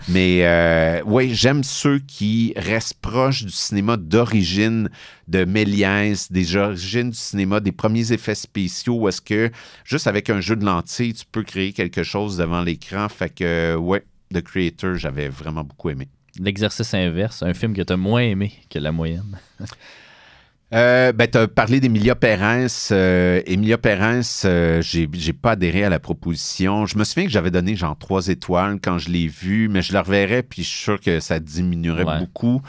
Mais oui, j'aime ceux qui restent proches du cinéma d'origine de Méliès, des origines du cinéma, des premiers effets spéciaux, où est-ce que, juste avec un jeu de lentilles, tu peux créer quelque chose devant l'écran. Fait que, ouais, The Creator, j'avais vraiment beaucoup aimé. L'exercice inverse, un film que tu as moins aimé que la moyenne. Tu as parlé d'Emilia Pérez. Emilia Pérez, j'ai pas adhéré à la proposition. Je me souviens que j'avais donné genre 3 étoiles quand je l'ai vu, mais je le reverrai, puis je suis sûr que ça diminuerait beaucoup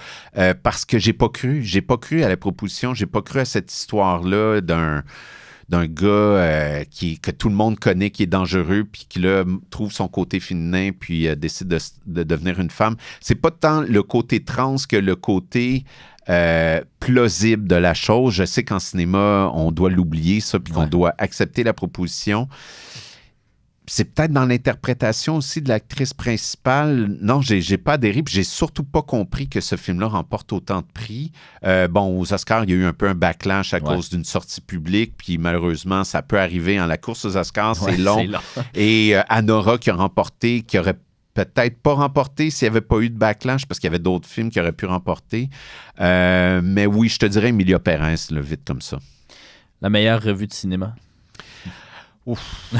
parce que j'ai pas cru. J'ai pas cru à la proposition. J'ai pas cru à cette histoire-là d'un gars que tout le monde connaît, qui est dangereux, puis qui là trouve son côté féminin, puis décide de devenir une femme. C'est pas tant le côté trans que le côté plausible de la chose. Je sais qu'en cinéma, on doit l'oublier, ça, puis qu'on doit accepter la proposition. C'est peut-être dans l'interprétation aussi de l'actrice principale. Non, j'ai pas adhéré, puis j'ai surtout pas compris que ce film-là remporte autant de prix. Aux Oscars, il y a eu un peu un backlash à cause d'une sortie publique, puis malheureusement, ça peut arriver. La course aux Oscars, c'est long. Et Anora qui a remporté, qui aurait peut-être pas remporté s'il n'y avait pas eu de backlash, parce qu'il y avait d'autres films qui auraient pu remporter. Mais oui, je te dirais Emilia Pérez, là, vite comme ça. La meilleure revue de cinéma? Ouf!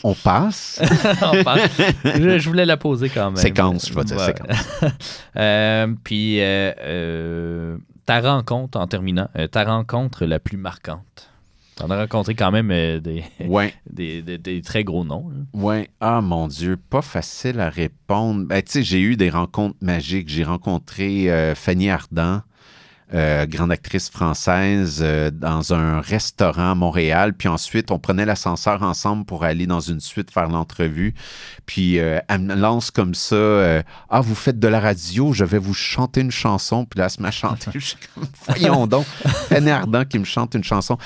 On passe? On passe. Je voulais la poser quand même. Séquence, je vais dire séquence. Puis, ta rencontre, en terminant, ta rencontre la plus marquante? T'en as rencontré quand même des très gros noms. Oui. Ah, mon Dieu, pas facile à répondre. Tu sais, j'ai eu des rencontres magiques. J'ai rencontré Fanny Ardant, grande actrice française, dans un restaurant à Montréal. Puis ensuite, on prenait l'ascenseur ensemble pour aller dans une suite faire l'entrevue. Puis elle me lance comme ça, vous faites de la radio, je vais vous chanter une chanson. Puis là, elle se met à chanter. Je suis comme, voyons donc, Fanny Ardant qui me chante une chanson.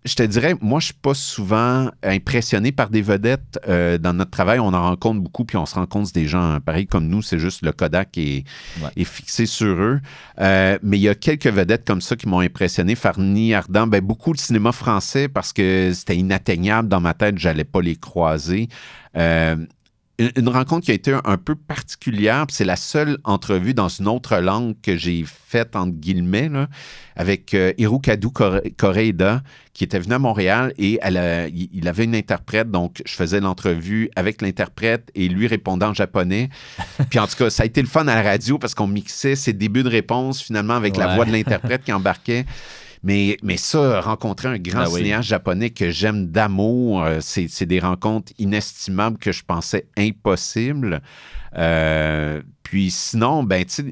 je te dirais, moi, je suis pas souvent impressionné par des vedettes. Dans notre travail, on en rencontre beaucoup, puis on se rend compte des gens pareils comme nous. C'est juste le Kodak est fixé sur eux. Mais il y a quelques vedettes comme ça qui m'ont impressionné. Fanny Ardant, beaucoup le cinéma français parce que c'était inatteignable dans ma tête. J'allais pas les croiser. Une rencontre qui a été un peu particulière, c'est la seule entrevue dans une autre langue que j'ai faite, entre guillemets, là, avec Hirokadu Koreeda, qui était venu à Montréal et il avait une interprète, donc je faisais l'entrevue avec l'interprète et lui répondant en japonais. Puis en tout cas, ça a été le fun à la radio parce qu'on mixait ses débuts de réponse finalement avec la voix de l'interprète qui embarquait. Mais ça, rencontrer un grand cinéaste japonais que j'aime d'amour, c'est des rencontres inestimables que je pensais impossibles. Puis sinon,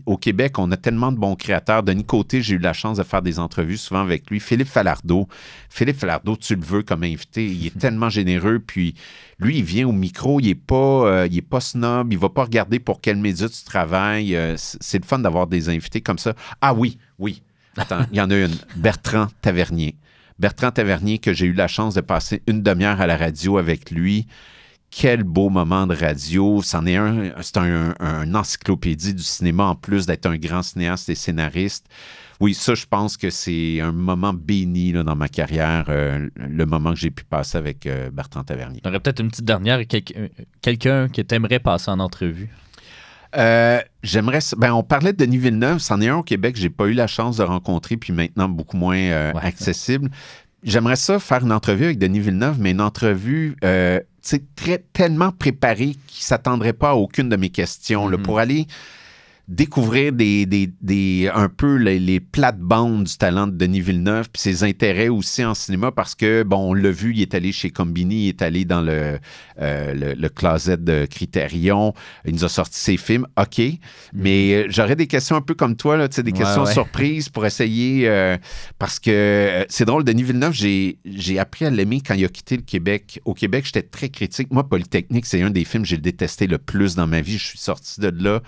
au Québec, on a tellement de bons créateurs. Denis Côté, j'ai eu la chance de faire des entrevues souvent avec lui. Philippe Falardeau, tu le veux comme invité. Il est tellement généreux. Puis lui, il vient au micro, il est pas snob, il va pas regarder pour quel média tu travailles. C'est le fun d'avoir des invités comme ça. Ah oui. Attends, il y en a une. Bertrand Tavernier. Bertrand Tavernier, que j'ai eu la chance de passer une demi-heure à la radio avec lui. Quel beau moment de radio. C'en est c'est un encyclopédie du cinéma, en plus d'être un grand cinéaste et scénariste. Oui, ça, je pense que c'est un moment béni là, dans ma carrière, le moment que j'ai pu passer avec Bertrand Tavernier. Il y aurait peut-être une petite dernière, quelqu'un que tu aimerais passer en entrevue. J'aimerais... on parlait de Denis Villeneuve. C'en est un au Québec que j'ai pas eu la chance de rencontrer, puis maintenant beaucoup moins accessible. J'aimerais ça faire une entrevue avec Denis Villeneuve, mais une entrevue tellement préparée qu'il ne s'attendrait pas à aucune de mes questions. Là, pour aller découvrir un peu les plates-bandes du talent de Denis Villeneuve, puis ses intérêts aussi en cinéma, parce que, on l'a vu, il est allé chez Combini, il est allé dans le closet de Criterion, il nous a sorti ses films, OK, mais j'aurais des questions un peu comme toi, là, des questions surprises pour essayer, parce que c'est drôle, Denis Villeneuve, j'ai appris à l'aimer quand il a quitté le Québec. Au Québec, j'étais très critique. Moi, Polytechnique, c'est un des films que j'ai détesté le plus dans ma vie. Je suis sorti de là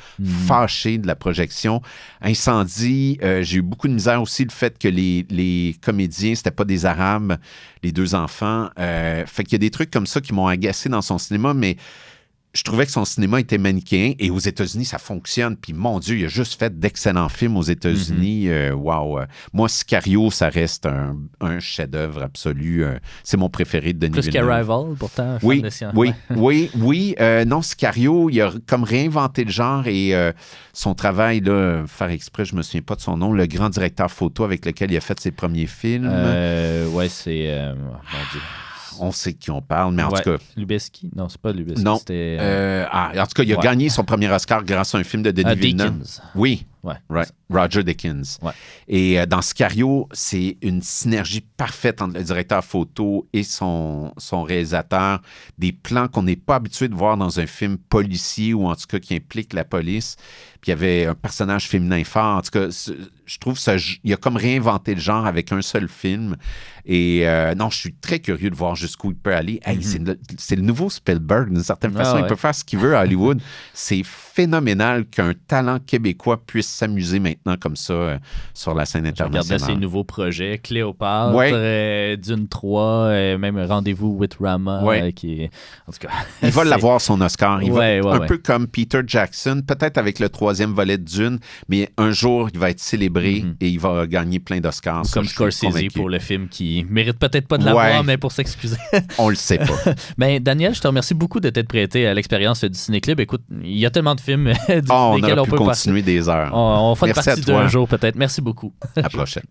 fâché de la projection. Incendie, j'ai eu beaucoup de misère aussi le fait que les comédiens, c'était pas des Arabes, les deux enfants. Fait qu'il y a des trucs comme ça qui m'ont agacé dans son cinéma, mais je trouvais que son cinéma était manichéen et aux États-Unis, ça fonctionne. Puis, mon Dieu, il a juste fait d'excellents films aux États-Unis. Wow. Moi, Sicario, ça reste un chef-d'œuvre absolu. C'est mon préféré de Denis Villeneuve. Plus qu'Arrival, pourtant. Oui. Non, Sicario, il a comme réinventé le genre et son travail, là, faire exprès, je me souviens pas de son nom, le grand directeur photo avec lequel il a fait ses premiers films. C'est... mon Dieu. On sait de qui on parle, mais en tout cas... Lubeski? Non, c'est pas Lubeski. Non. C'était... en tout cas, il a gagné son premier Oscar grâce à un film de Denis Villeneuve. Dickens. Oui. Ouais. Roger Dickens. Ouais. Et dans Sicario, c'est une synergie parfaite entre le directeur photo et son réalisateur. Des plans qu'on n'est pas habitué de voir dans un film policier ou en tout cas qui implique la police. Puis il y avait un personnage féminin fort. En tout cas, je trouve il a comme réinventé le genre avec un seul film. Et non, je suis très curieux de voir jusqu'où il peut aller. Hey, c'est le nouveau Spielberg, d'une certaine façon. Il peut faire ce qu'il veut à Hollywood. C'est phénoménal qu'un talent québécois puisse s'amuser maintenant comme ça sur la scène internationale. Je regardais ses nouveaux projets, Cléopâtre, Dune 3, même Rendez-vous with Rama. Qui est... En tout cas, il va l'avoir son Oscar. Un peu comme Peter Jackson, peut-être avec le 3e volet de Dune, mais un jour, il va être célébré et il va gagner plein d'Oscars. Ou comme Scorsese pour le film qui mérite peut-être pas de l'avoir, mais pour s'excuser. On le sait pas. Mais Daniel, je te remercie beaucoup de t'être prêté à l'expérience du Ciné-Club. Écoute, il y a tellement de films on aurait pu continuer des heures. On fera une partie d'un jour peut-être. Merci beaucoup. À la prochaine.